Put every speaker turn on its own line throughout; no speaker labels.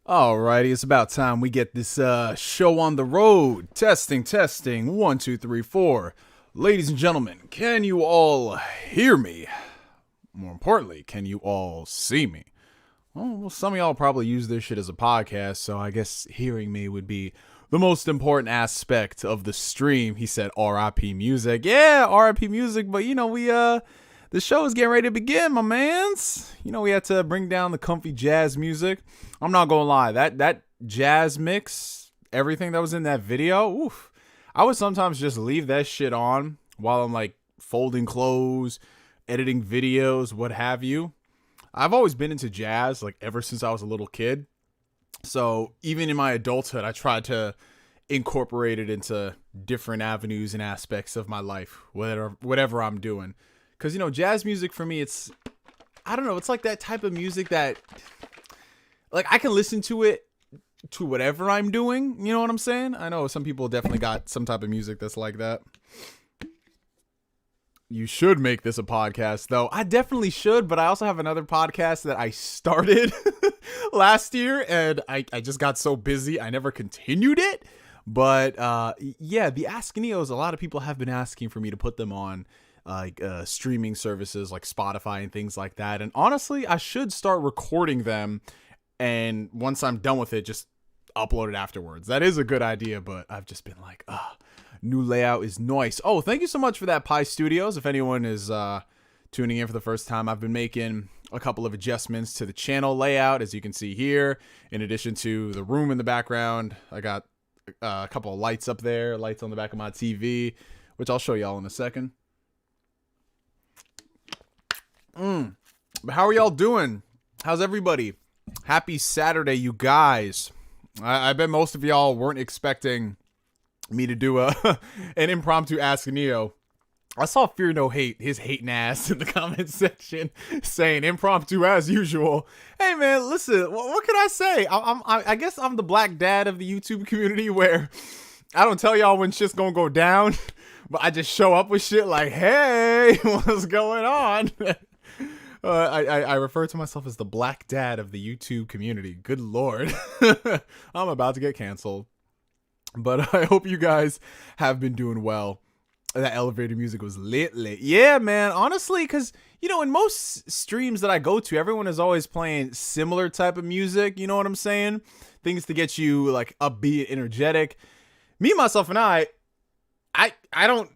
Alrighty, it's about time we get this show on the road. Testing, testing. 1, 2, 3, 4. Ladies and gentlemen, can you all hear me? More importantly, can you all see me? Well, some of y'all probably use this shit as a podcast, so I guess hearing me would be the most important aspect of the stream. He said RIP music. Yeah, RIP music, but you know, the show is getting ready to begin, my mans. You know, we had to bring down the comfy jazz music. I'm not gonna lie, that jazz mix, everything that was in that video, oof. I would sometimes just leave that shit on while I'm like folding clothes, editing videos, what have you. I've always been into jazz, like ever since I was a little kid. So even in my adulthood, I tried to incorporate it into different avenues and aspects of my life, whatever I'm doing. Because, you know, jazz music for me, I don't know, it's like that type of music that, like, I can listen to it to whatever I'm doing. You know what I'm saying? I know some people definitely got some type of music that's like that. You should make this a podcast, though. I definitely should, but I also have another podcast that I started last year, and I just got so busy, I never continued it. But, yeah, the Ask Neos, a lot of people have been asking for me to put them on streaming services like Spotify and things like that. And honestly, I should start recording them, and once I'm done with it, just upload it afterwards. That is a good idea, but I've just been like, new layout is nice. Oh, thank you so much for that, Pi Studios. If anyone is tuning in for the first time, I've been making a couple of adjustments to the channel layout, as you can see here. In addition to the room in the background, I got a couple of lights up there, lights on the back of my TV, which I'll show y'all in a second. But how are y'all doing? How's everybody? Happy Saturday, you guys. I bet most of y'all weren't expecting me to do an impromptu Ask Neo. I saw Fear No Hate, his hating ass in the comment section saying impromptu as usual. Hey man, listen, what can I say? I guess I'm the black dad of the YouTube community where I don't tell y'all when shit's gonna go down, but I just show up with shit like, hey, what's going on? I refer to myself as the black dad of the YouTube community. Good Lord. I'm about to get canceled. But I hope you guys have been doing well. That elevator music was lit. Yeah, man. Honestly, because, you know, in most streams that I go to, everyone is always playing similar type of music. You know what I'm saying? Things to get you, like, upbeat, energetic. Me, myself, and I don't...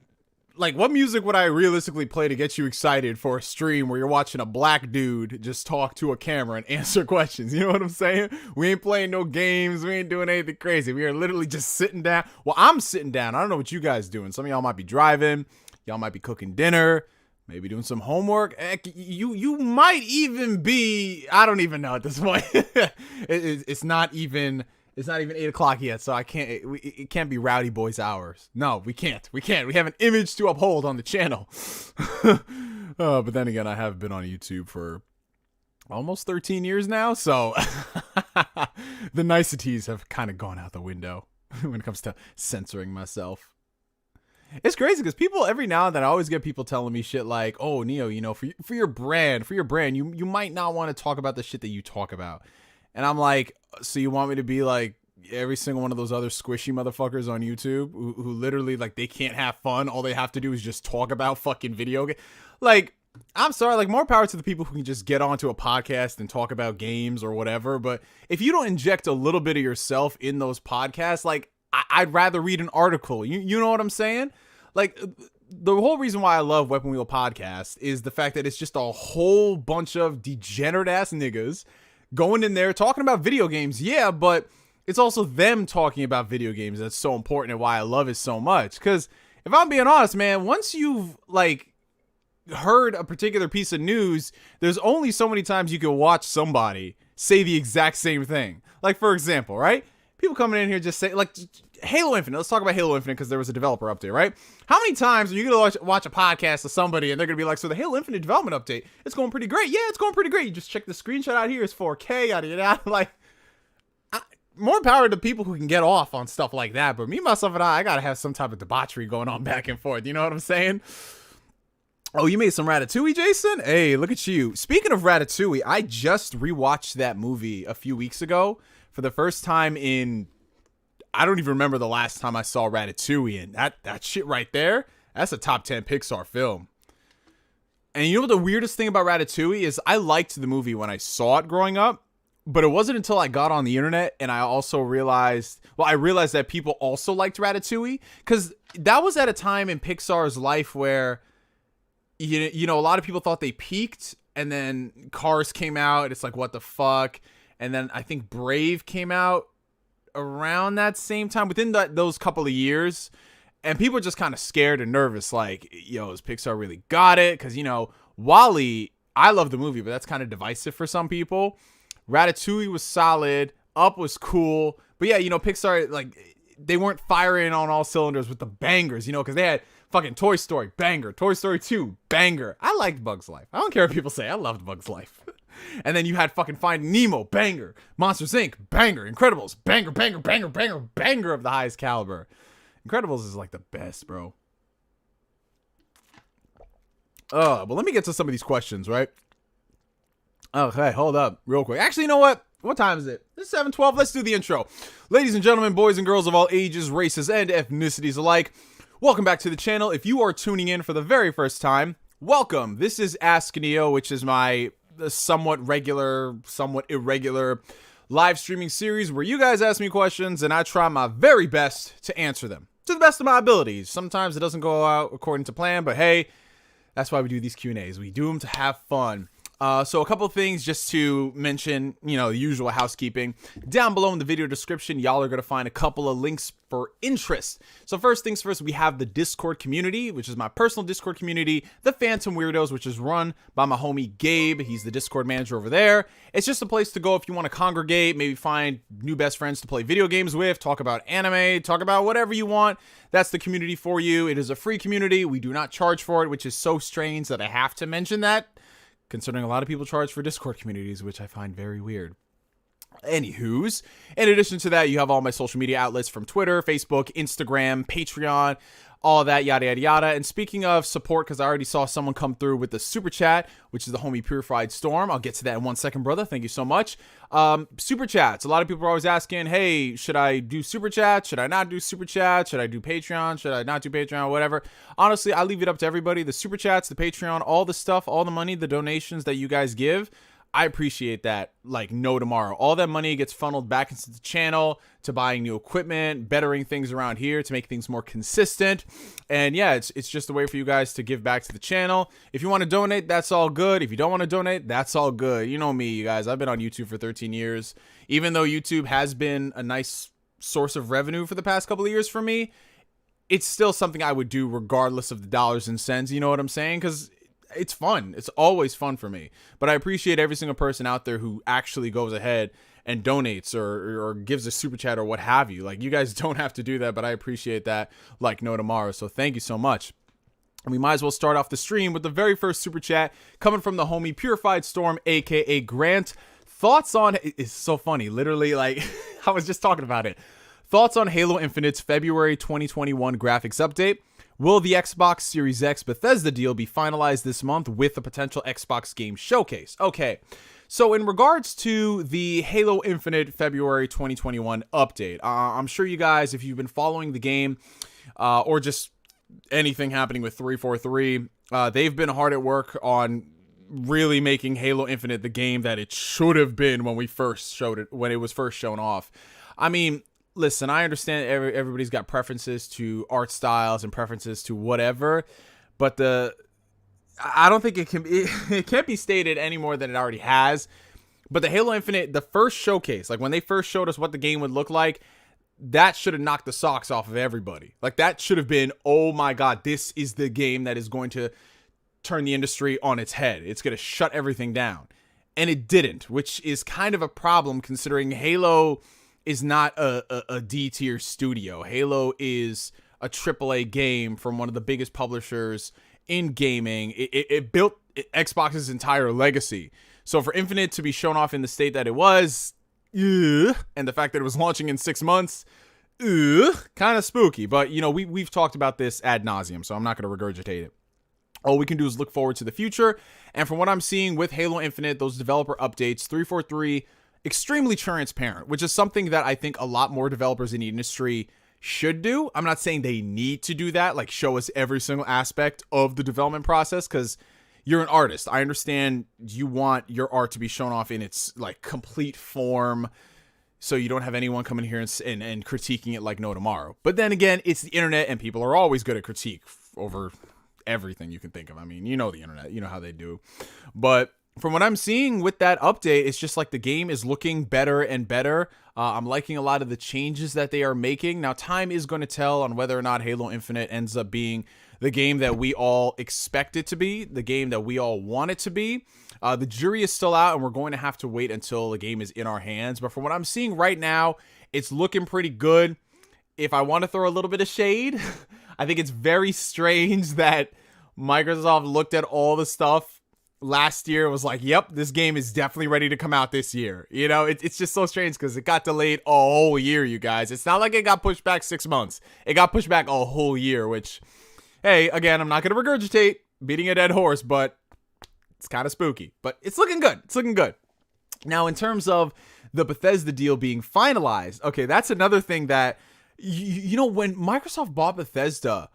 Like, what music would I realistically play to get you excited for a stream where you're watching a black dude just talk to a camera and answer questions? You know what I'm saying? We ain't playing no games. We ain't doing anything crazy. We are literally just sitting down. Well, I'm sitting down. I don't know what you guys doing. Some of y'all might be driving. Y'all might be cooking dinner. Maybe doing some homework. You might even be... I don't even know at this point. It's not even 8 o'clock yet, so I can't. It can't be Rowdy Boys hours. No, we can't. We have an image to uphold on the channel. But then again, I have been on YouTube for almost 13 years now, so the niceties have kind of gone out the window when it comes to censoring myself. It's crazy because people every now and then I always get people telling me shit like, "Oh, Neo, you know, for your brand, you might not want to talk about the shit that you talk about." And I'm like, so you want me to be like every single one of those other squishy motherfuckers on YouTube who literally, like, they can't have fun. All they have to do is just talk about fucking video games. Like, I'm sorry, like, more power to the people who can just get onto a podcast and talk about games or whatever. But if you don't inject a little bit of yourself in those podcasts, like, I'd rather read an article. You know what I'm saying? Like, the whole reason why I love Weapon Wheel Podcast is the fact that it's just a whole bunch of degenerate ass niggas going in there talking about video games, yeah, but it's also them talking about video games that's so important and why I love it so much. Because if I'm being honest, man, once you've, like, heard a particular piece of news, there's only so many times you can watch somebody say the exact same thing. Like, for example, right? People coming in here just say, like, Halo Infinite. Let's talk about Halo Infinite because there was a developer update, right? How many times are you going to watch a podcast of somebody and they're going to be like, so the Halo Infinite development update, it's going pretty great. Yeah, it's going pretty great. You just check the screenshot out here. It's 4K, yada, yada. Like, more power to people who can get off on stuff like that. But me, myself, and I got to have some type of debauchery going on back and forth. You know what I'm saying? Oh, you made some Ratatouille, Jason? Hey, look at you. Speaking of Ratatouille, I just rewatched that movie a few weeks ago for the first time in... I don't even remember the last time I saw Ratatouille, and that shit right there, that's a top 10 Pixar film. And you know what the weirdest thing about Ratatouille is? I liked the movie when I saw it growing up, but it wasn't until I got on the internet and I also realized, I realized that people also liked Ratatouille, because that was at a time in Pixar's life where, you know, a lot of people thought they peaked, and then Cars came out, and it's like, what the fuck? And then I think Brave came out around that same time, within those couple of years, and people were just kind of scared and nervous, like, yo, has Pixar really got it? Because, you know, WALL-E, I love the movie, but that's kind of divisive for some people. Ratatouille was solid, Up was cool, but yeah, you know, Pixar, like, they weren't firing on all cylinders with the bangers, you know, because they had fucking Toy Story, banger, Toy Story 2, banger. I liked Bug's Life. I don't care what people say, I loved Bug's Life. And then you had fucking Finding Nemo, banger. Monsters Inc., banger. Incredibles, banger, banger, banger, banger, banger of the highest caliber. Incredibles is like the best, bro. But let me get to some of these questions, right? Okay, hold up real quick. Actually, you know what? What time is it? It's 7:12. Let's do the intro. Ladies and gentlemen, boys and girls of all ages, races, and ethnicities alike, welcome back to the channel. If you are tuning in for the very first time, welcome. This is Ask Neo, which is my somewhat regular, somewhat irregular live streaming series where you guys ask me questions and I try my very best to answer them to the best of my abilities. Sometimes it doesn't go out according to plan, but hey, that's why we do these Q&As. We do them to have fun. So a couple of things just to mention, the usual housekeeping. Down below in the video description, y'all are going to find a couple of links for interest. So first things first, we have the Discord community, which is my personal Discord community, the Phantom Weirdos, which is run by my homie Gabe. He's the Discord manager over there. It's just a place to go if you want to congregate, maybe find new best friends to play video games with, talk about anime, talk about whatever you want. That's the community for you. It is a free community. We do not charge for it, which is so strange that I have to mention that, considering a lot of people charge for Discord communities, which I find very weird. Anywho's, in addition to that, you have all my social media outlets from Twitter, Facebook, Instagram, Patreon, all that, yada, yada, yada. And speaking of support, because I already saw someone come through with the super chat, which is the homie Purified Storm. I'll get to that in 1 second, brother. Thank you so much. Super chats. A lot of people are always asking, hey, should I do super chat? Should I not do super chat? Should I do Patreon? Should I not do Patreon? Whatever. Honestly, I leave it up to everybody. The super chats, the Patreon, all the stuff, all the money, the donations that you guys give, I appreciate that like no tomorrow. All that money gets funneled back into the channel, to buying new equipment, bettering things around here, to make things more consistent. And yeah, it's just a way for you guys to give back to the channel. If you want to donate, that's all good. If you don't want to donate, that's all good. You know me, you guys. I've been on YouTube for 13 years. Even though YouTube has been a nice source of revenue for the past couple of years for me, it's still something I would do regardless of the dollars and cents. You know what I'm saying? Because it's fun. It's always fun for me. But I appreciate every single person out there who actually goes ahead and donates or gives a super chat or what have you. Like, you guys don't have to do that, but I appreciate that like no tomorrow. So thank you so much. And we might as well start off the stream with the very first super chat coming from the homie Purified Storm, aka Grant. Thoughts on, it's so funny, literally, like I was just talking about it. Thoughts on Halo Infinite's February 2021 graphics update. Will the Xbox Series X Bethesda deal be finalized this month with a potential Xbox game showcase? Okay, so in regards to the Halo Infinite February 2021 update, I'm sure you guys, if you've been following the game or just anything happening with 343, they've been hard at work on really making Halo Infinite the game that it should have been when we first showed it, when it was first shown off. I mean, listen, I understand everybody's got preferences to art styles and preferences to whatever, but I don't think it can't be stated any more than it already has. But the Halo Infinite, the first showcase, like when they first showed us what the game would look like, that should have knocked the socks off of everybody. Like, that should have been, oh my God, this is the game that is going to turn the industry on its head. It's going to shut everything down. And it didn't, which is kind of a problem considering Halo is not a D-tier studio. Halo is a AAA game from one of the biggest publishers in gaming. It built Xbox's entire legacy. So for Infinite to be shown off in the state that it was, and the fact that it was launching in 6 months, kind of spooky. But, we've talked about this ad nauseum, so I'm not going to regurgitate it. All we can do is look forward to the future. And from what I'm seeing with Halo Infinite, those developer updates, 343, extremely transparent, which is something that I think a lot more developers in the industry should do. I'm not saying they need to do that, like show us every single aspect of the development process, because you're an artist. I understand you want your art to be shown off in its like complete form, so you don't have anyone coming here and critiquing it like no tomorrow. But then again, it's the internet, and people are always good at critique over everything you can think of. I mean, the internet, you know how they do. But from what I'm seeing with that update, it's just like the game is looking better and better. I'm liking a lot of the changes that they are making. Now, time is going to tell on whether or not Halo Infinite ends up being the game that we all expect it to be, the game that we all want it to be. The jury is still out, and we're going to have to wait until the game is in our hands. But from what I'm seeing right now, it's looking pretty good. If I want to throw a little bit of shade, I think it's very strange that Microsoft looked at all the stuff last year, was like, yep, this game is definitely ready to come out this year. It's just so strange because it got delayed a whole year, you guys. It's not like it got pushed back 6 months. It got pushed back a whole year, which, hey, again, I'm not going to regurgitate beating a dead horse, but it's kind of spooky. But it's looking good. It's looking good. Now, in terms of the Bethesda deal being finalized, okay, that's another thing that, when Microsoft bought Bethesda,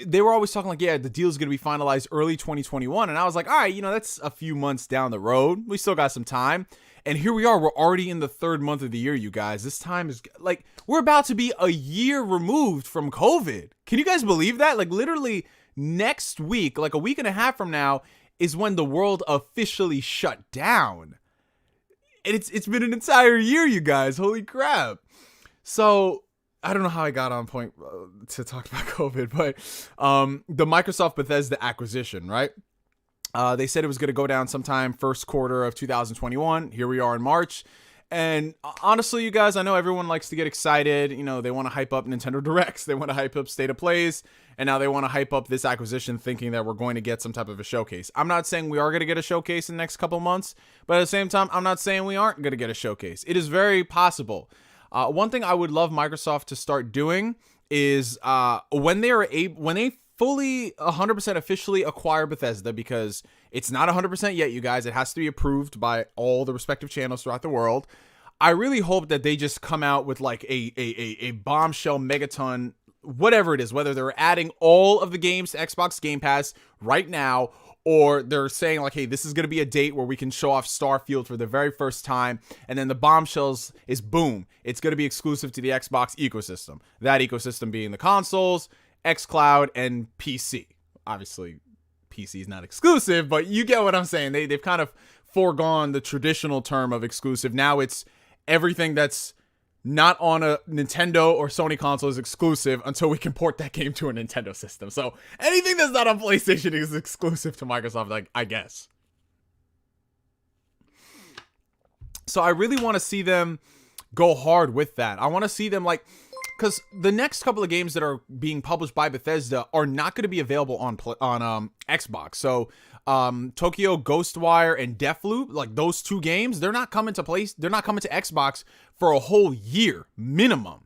they were always talking like, yeah, the deal is going to be finalized early 2021. And I was like, all right, that's a few months down the road. We still got some time. And here we are. We're already in the 3rd month of the year, you guys. This time is like, we're about to be a year removed from COVID. Can you guys believe that? Like, literally next week, like a week and a half from now, is when the world officially shut down. And it's been an entire year, you guys. Holy crap. So I don't know how I got on point to talk about COVID, but the Microsoft Bethesda acquisition, right? They said it was going to go down sometime first quarter of 2021. Here we are in March. And honestly, you guys, I know everyone likes to get excited. You know, they want to hype up Nintendo Directs. They want to hype up State of Plays. And now they want to hype up this acquisition thinking that we're going to get some type of a showcase. I'm not saying we are going to get a showcase in the next couple months. But at the same time, I'm not saying we aren't going to get a showcase. It is very possible. One thing I would love Microsoft to start doing is when they fully 100% officially acquire Bethesda, because it's not 100% yet, you guys. It has to be approved by all the respective channels throughout the world. I really hope that they just come out with like a bombshell megaton, whatever it is, whether they're adding all of the games to Xbox Game Pass right now, or they're saying like, hey, this is going to be a date where we can show off Starfield for the very first time. And then the bombshells is boom. It's going to be exclusive to the Xbox ecosystem. That ecosystem being the consoles, xCloud, and PC. Obviously, PC is not exclusive, but you get what I'm saying. They've kind of foregone the traditional term of exclusive. Now it's everything that's not on a Nintendo or Sony console is exclusive until we can port that game to a Nintendo system. So anything that's not on PlayStation is exclusive to Microsoft, like, I guess. So I really want to see them go hard with that. I want to see them like, because the next couple of games that are being published by Bethesda are not going to be available on Xbox. So Tokyo Ghostwire and Deathloop, like those two games, they're not coming to Xbox for a whole year minimum.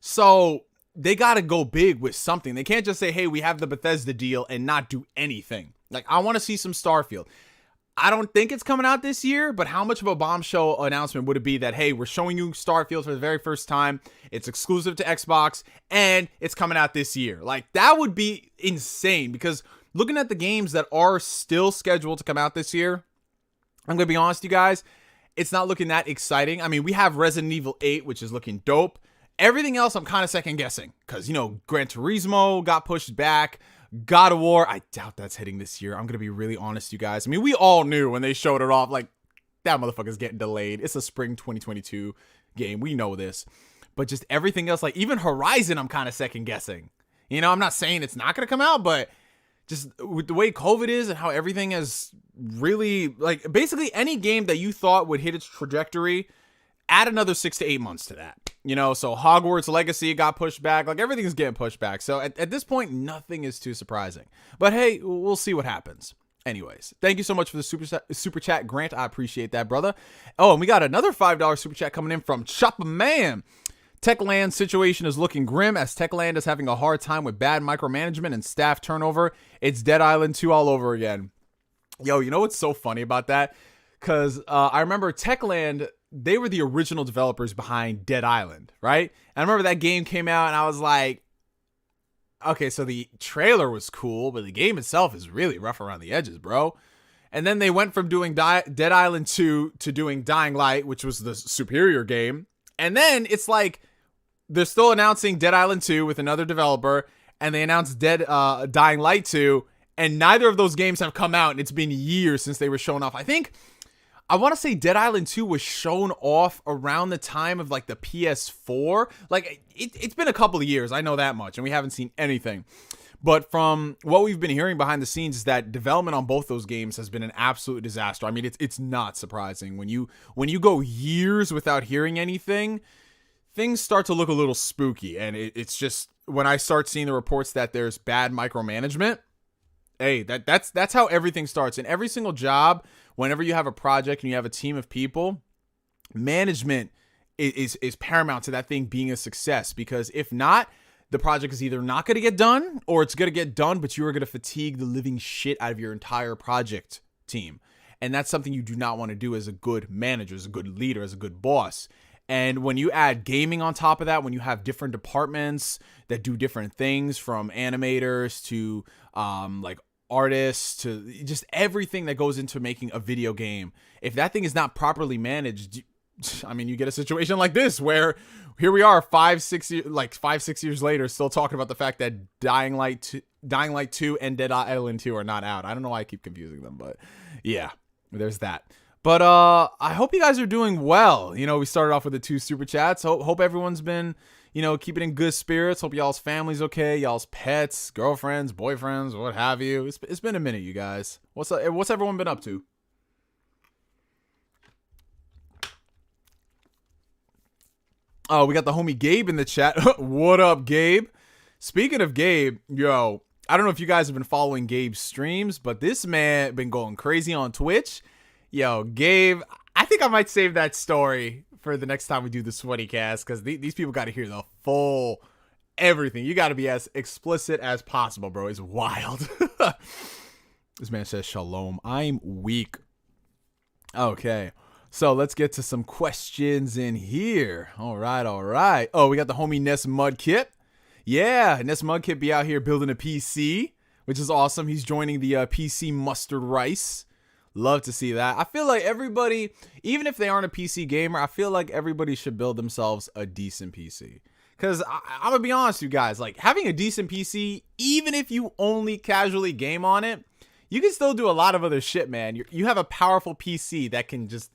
So they got to go big with something. They can't just say, hey, we have the Bethesda deal and not do anything. Like, I want to see some Starfield. I don't think it's coming out this year, but how much of a bombshell announcement would it be that, hey, we're showing you Starfield for the very first time, it's exclusive to Xbox, and it's coming out this year? Like, that would be insane, because looking at the games that are still scheduled to come out this year, I'm going to be honest, you guys, it's not looking that exciting. I mean, we have Resident Evil 8, which is looking dope. Everything else, I'm kind of second guessing, because, you know, Gran Turismo got pushed back. God of War, I doubt that's hitting this year. I'm going to be really honest, you guys. I mean, we all knew when they showed it off, like, that motherfucker's getting delayed. It's a spring 2022 game. We know this. But just everything else, like, even Horizon, I'm kind of second guessing. You know, I'm not saying it's not going to come out, but just with the way COVID is and how everything is really, like, basically any game that you thought would hit its trajectory, add another 6 to 8 months to that. You know, so Hogwarts Legacy got pushed back. Like, everything's getting pushed back. So at this point, nothing is too surprising. But hey, we'll see what happens. Anyways, thank you so much for the super chat, Grant. I appreciate that, brother. Oh, and we got another $5 super chat coming in from Chopper Man. Techland's situation is looking grim as Techland is having a hard time with bad micromanagement and staff turnover. It's Dead Island 2 all over again. Yo, you know what's so funny about that? Because I remember Techland, they were the original developers behind Dead Island, right? And I remember that game came out and I was like, okay, so the trailer was cool, but the game itself is really rough around the edges, bro. And then they went from doing Dead Island 2 to doing Dying Light, which was the superior game. And then it's like they're still announcing Dead Island 2 with another developer, and they announced Dying Light 2, and neither of those games have come out, and it's been years since they were shown off. I want to say Dead Island 2 was shown off around the time of like the PS4. Like, it's been a couple of years, I know that much, and we haven't seen anything. But from what we've been hearing behind the scenes is that development on both those games has been an absolute disaster. I mean, it's not surprising. When you go years without hearing anything, things start to look a little spooky. And it's just, when I start seeing the reports that there's bad micromanagement, hey, that's how everything starts. In every single job, whenever you have a project and you have a team of people, management is paramount to that thing being a success. Because if not, the project is either not going to get done, or it's going to get done, but you are going to fatigue the living shit out of your entire project team. And that's something you do not want to do as a good manager, as a good leader, as a good boss. And when you add gaming on top of that, when you have different departments that do different things, from animators to like artists to just everything that goes into making a video game, if that thing is not properly managed, I mean, you get a situation like this where here we are 5-6 years later, still talking about the fact that Dying Light 2 and Dead Island 2 are not out. I don't know why I keep confusing them, but yeah, there's that. But I hope you guys are doing well. You know, we started off with the 2 super chats. Hope everyone's been, you know, keeping in good spirits. Hope y'all's family's okay. Y'all's pets, girlfriends, boyfriends, what have you. It's been a minute, you guys. What's everyone been up to? Oh, we got the homie Gabe in the chat. What up, Gabe? Speaking of Gabe, yo, I don't know if you guys have been following Gabe's streams, but this man been going crazy on Twitch. Yo, Gabe, I think I might save that story for the next time we do the Sweaty Cast, because these people got to hear the full everything. You got to be as explicit as possible, bro. It's wild. This man says, shalom. I'm weak. Okay. So let's get to some questions in here. All right. Oh, we got the homie Ness Mudkip. Yeah, Ness Mudkip be out here building a PC, which is awesome. He's joining the PC Mustard Rice. Love to see that. I feel like everybody, even if they aren't a PC gamer, I feel like everybody should build themselves a decent PC. Because I'm going to be honest with you guys, like having a decent PC, even if you only casually game on it, you can still do a lot of other shit, man. You have a powerful PC that can just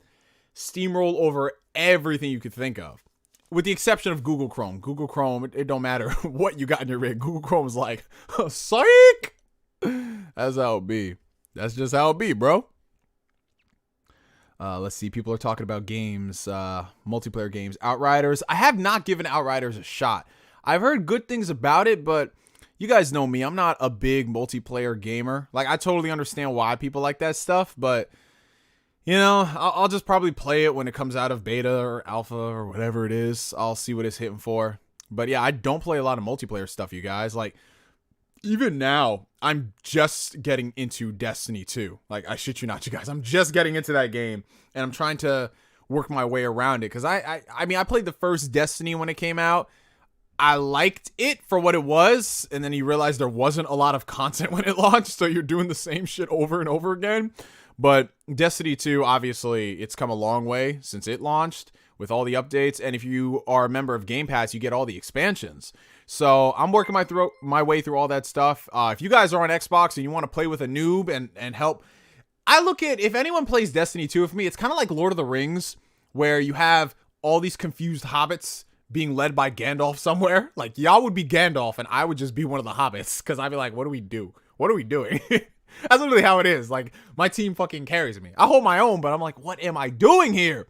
steamroll over everything you could think of. With the exception of Google Chrome. Google Chrome, it don't matter what you got in your rig. Google Chrome is like, psych! That's how it be. That's just how it be, bro. Let's see. People are talking about games, multiplayer games. Outriders. I have not given Outriders a shot. I've heard good things about it, but you guys know me. I'm not a big multiplayer gamer. Like, I totally understand why people like that stuff, but, you know, I'll just probably play it when it comes out of beta or alpha or whatever it is. I'll see what it's hitting for. But yeah, I don't play a lot of multiplayer stuff, you guys. Like, even now, I'm just getting into Destiny 2. Like, I shit you not, you guys. I'm just getting into that game, and I'm trying to work my way around it. Because I mean, I played the first Destiny when it came out. I liked it for what it was, and then you realize there wasn't a lot of content when it launched, so you're doing the same shit over and over again. But Destiny 2, obviously, it's come a long way since it launched with all the updates. And if you are a member of Game Pass, you get all the expansions. So I'm working my way through all that stuff. If you guys are on Xbox and you want to play with a noob and help, I look at, if anyone plays Destiny 2 with me, it's kind of like Lord of the Rings, where you have all these confused hobbits being led by Gandalf somewhere. Like, y'all would be Gandalf and I would just be one of the hobbits, because I'd be like, what do we do? What are we doing? That's literally how it is. Like, my team fucking carries me. I hold my own, but I'm like, what am I doing here?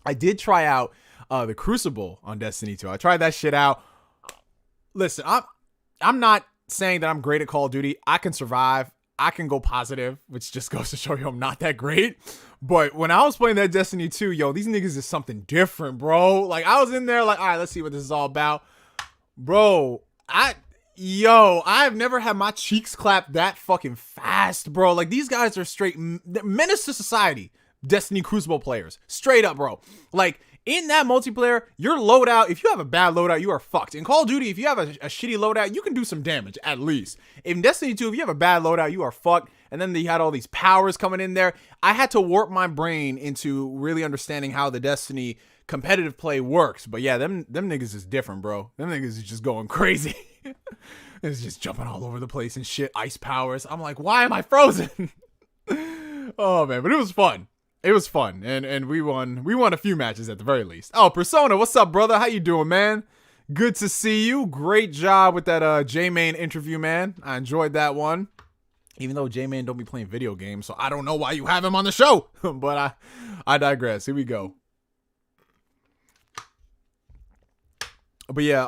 I did try out the Crucible on Destiny 2. I tried that shit out. Listen, I'm not saying that I'm great at Call of Duty. I can survive. I can go positive, which just goes to show you I'm not that great. But when I was playing that Destiny 2, yo, these niggas is something different, bro. Like, I was in there like, all right, let's see what this is all about. Bro, I've never had my cheeks clap that fucking fast, bro. Like, these guys are straight menace to society. Destiny Crucible players. Straight up, bro. Like, in that multiplayer, your loadout, if you have a bad loadout, you are fucked. In Call of Duty, if you have a shitty loadout, you can do some damage, at least. In Destiny 2, if you have a bad loadout, you are fucked. And then they had all these powers coming in there. I had to warp my brain into really understanding how the Destiny competitive play works. But yeah, them niggas is different, bro. Them niggas is just going crazy. It's just jumping all over the place and shit. Ice powers. I'm like, why am I frozen? Oh, man, but it was fun. It was fun, and we won a few matches at the very least. Oh, Persona, what's up, brother? How you doing, man? Good to see you. Great job with that J-Main interview, man. I enjoyed that one. Even though J-Main don't be playing video games, so I don't know why you have him on the show. But I digress. Here we go. But yeah,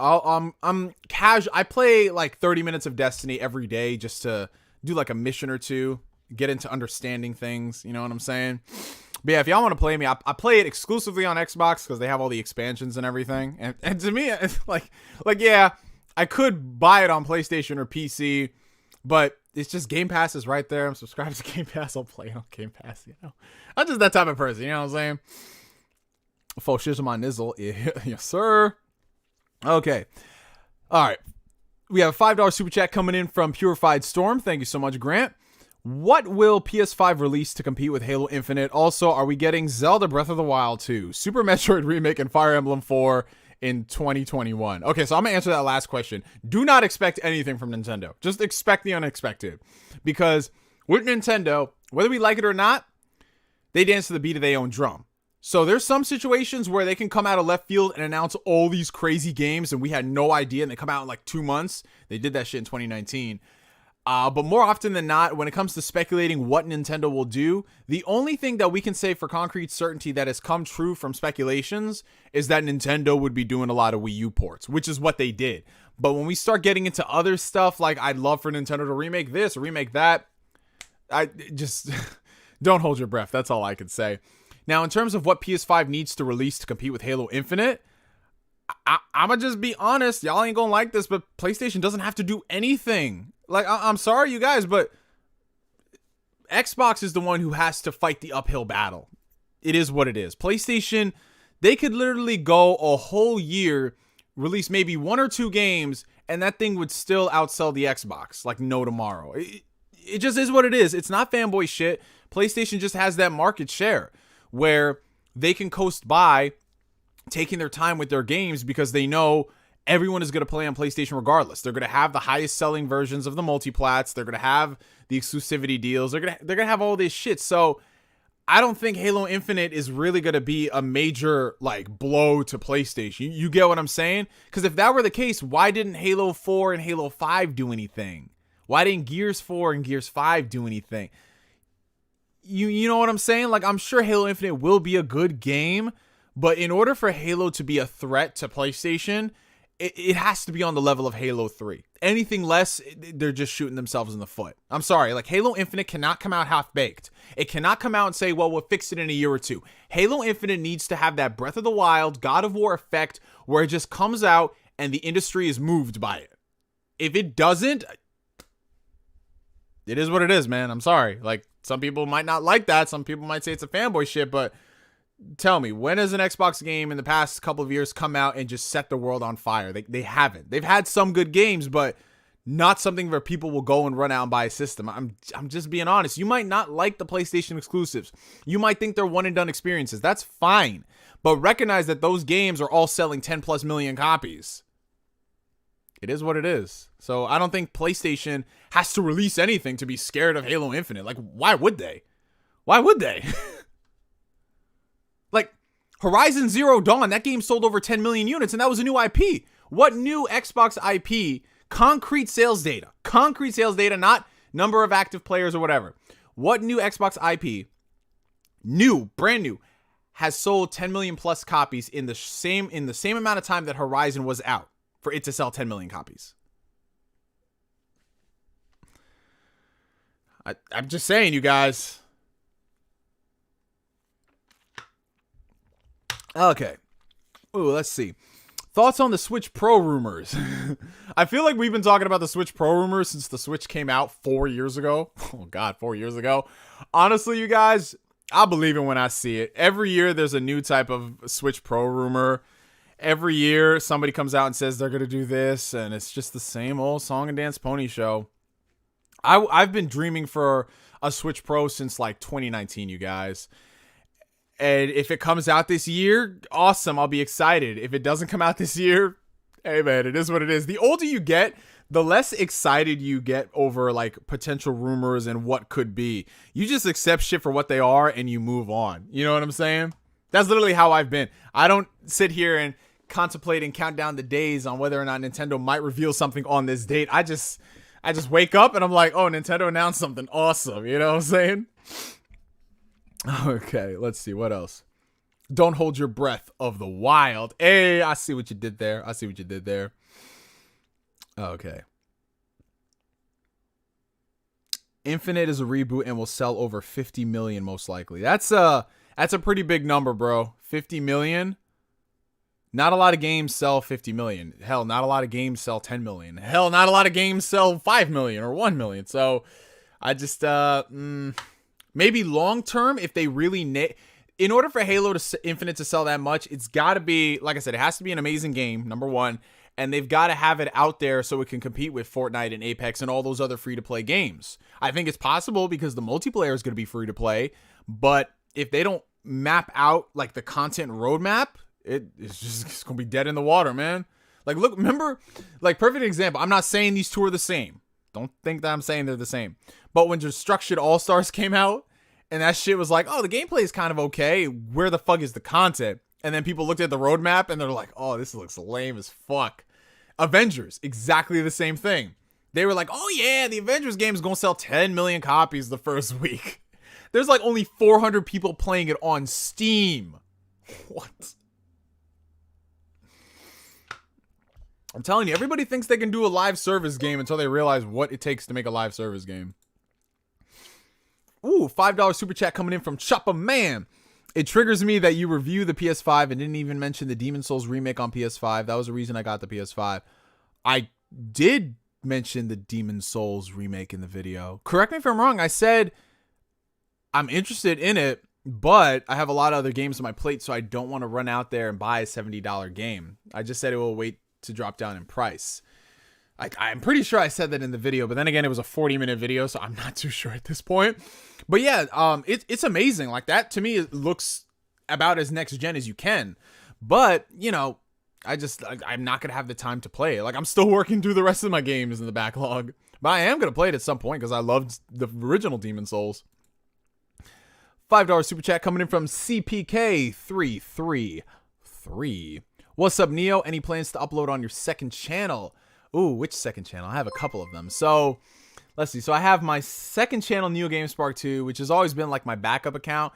I'm casual. I play like 30 minutes of Destiny every day just to do like a mission or two, get into understanding things. You know what I'm saying? But yeah, if y'all want to play me, I play it exclusively on Xbox because they have all the expansions and everything. And to me, it's like yeah, I could buy it on PlayStation or PC, but it's just Game Pass is right there. I'm subscribed to Game Pass. I'll play on Game Pass. You know, I'm just that type of person. You know what I'm saying? Full shizzle my nizzle. Yeah, yes, sir. Okay. All right. We have a $5 super chat coming in from Purified Storm. Thank you so much, Grant. What will PS5 release to compete with Halo Infinite? Also, are we getting Zelda Breath of the Wild 2, Super Metroid Remake, and Fire Emblem 4 in 2021? Okay, so I'm going to answer that last question. Do not expect anything from Nintendo. Just expect the unexpected. Because with Nintendo, whether we like it or not, they dance to the beat of their own drum. So there's some situations where they can come out of left field and announce all these crazy games and we had no idea, and they come out in like 2 months. They did that shit in 2019. But more often than not, when it comes to speculating what Nintendo will do, the only thing that we can say for concrete certainty that has come true from speculations is that Nintendo would be doing a lot of Wii U ports, which is what they did. But when we start getting into other stuff, like I'd love for Nintendo to remake this or remake that, I just don't hold your breath. That's all I can say. Now, in terms of what PS5 needs to release to compete with Halo Infinite, I'ma just be honest. Y'all ain't gonna like this, but PlayStation doesn't have to do anything. Like, I'm sorry, you guys, but Xbox is the one who has to fight the uphill battle. It is what it is. PlayStation, they could literally go a whole year, release maybe 1 or 2 games, and that thing would still outsell the Xbox like no tomorrow. It just is what it is. It's not fanboy shit. PlayStation just has that market share where they can coast by taking their time with their games because they know everyone is going to play on PlayStation regardless. They're going to have the highest selling versions of the multiplats. They're going to have the exclusivity deals. They're going to have all this shit. So I don't think Halo Infinite is really going to be a major like blow to PlayStation. You get what I'm saying? Because if that were the case, why didn't Halo 4 and Halo 5 do anything? Why didn't Gears 4 and Gears 5 do anything? You know what I'm saying? Like, I'm sure Halo Infinite will be a good game, but in order for Halo to be a threat to PlayStation, it has to be on the level of Halo 3. Anything less, they're just shooting themselves in the foot. I'm sorry. Like, Halo Infinite cannot come out half-baked. It cannot come out and say, well, we'll fix it in a year or 2. Halo Infinite needs to have that Breath of the Wild, God of War effect where it just comes out and the industry is moved by it. If it doesn't, it is what it is, man. I'm sorry. Like, some people might not like that. Some people might say it's a fanboy shit, but tell me, when has an Xbox game in the past couple of years come out and just set the world on fire? They haven't. They've had some good games, but not something where people will go and run out and buy a system. I'm just being honest. You might not like the PlayStation exclusives. You might think they're one and done experiences. That's fine. But recognize that those games are all selling 10 plus million copies. It is what it is. So I don't think PlayStation has to release anything to be scared of Halo Infinite. Like, why would they? Why would they? Like, Horizon Zero Dawn, that game sold over 10 million units, and that was a new IP. What new Xbox IP, concrete sales data, not number of active players or whatever. What new Xbox IP, brand new, has sold 10 million plus copies in the same amount of time that Horizon was out for it to sell 10 million copies? I'm just saying, you guys. Okay. Ooh, let's see. Thoughts on the Switch Pro rumors? I feel like we've been talking about the Switch Pro rumors since the Switch came out 4 years ago. Oh, God, 4 years ago. Honestly, you guys, I believe it when I see it. Every year, there's a new type of Switch Pro rumor. Every year, somebody comes out and says they're going to do this, and it's just the same old song and dance pony show. I've been dreaming for a Switch Pro since like 2019, you guys. And if it comes out this year, awesome, I'll be excited. If it doesn't come out this year, hey man, it is what it is. The older you get, the less excited you get over like potential rumors and what could be. You just accept shit for what they are and you move on. You know what I'm saying? That's literally how I've been. I don't sit here and contemplate and count down the days on whether or not Nintendo might reveal something on this date. I just wake up and I'm like, oh, Nintendo announced something awesome. You know what I'm saying? Okay, let's see. What else? Don't hold your breath of the wild. Hey, I see what you did there. Okay. Infinite is a reboot and will sell over 50 million most likely. That's a pretty big number, bro. 50 million. Not a lot of games sell 50 million. Hell, not a lot of games sell 10 million. Hell, not a lot of games sell 5 million or 1 million. So I just, maybe long term, if they really, in order for Halo Infinite to sell that much, it's got to be, like I said, it has to be an amazing game, number one. and they've got to have it out there so it can compete with Fortnite and Apex and all those other free-to-play games. I think it's possible because the multiplayer is going to be free-to-play, but if they don't map out like the content roadmap, it's going to be dead in the water, man. Like, look, remember, like, perfect example. I'm not saying these two are the same. Don't think that I'm saying they're the same. But when Destruction All-Stars came out, and that shit was like, oh, the gameplay is kind of okay. Where the fuck is the content? And then people looked at the roadmap, and they're like, oh, this looks lame as fuck. Avengers, exactly the same thing. They were like, oh, yeah, the Avengers game is going to sell 10 million copies the first week. There's like only 400 people playing it on Steam. What? I'm telling you, everybody thinks they can do a live service game until they realize what it takes to make a live service game. Ooh, $5 super chat coming in from Choppa Man. It triggers me that you review the PS5 and didn't even mention the Demon's Souls remake on PS5. That was the reason I got the PS5. I did mention the Demon's Souls remake in the video. Correct me if I'm wrong. I said I'm interested in it, but I have a lot of other games on my plate, so I don't want to run out there and buy a $70 game. I just said it will wait to drop down in price. I'm pretty sure I said that in the video, but then again, it was a 40-minute video, so I'm not too sure at this point. But yeah, it's amazing. Like, that to me, it looks about as next gen as you can. But, you know, I'm not gonna have the time to play it. Like, I'm still working through the rest of my games in the backlog, but I am gonna play it at some point because I loved the original Demon's Souls. $5 super chat coming in from CPK333. What's up, Neo? Any plans to upload on your second channel? Ooh, which second channel? I have a couple of them. So, let's see. So, I have my second channel, NeoGameSpark 2, which has always been like my backup account.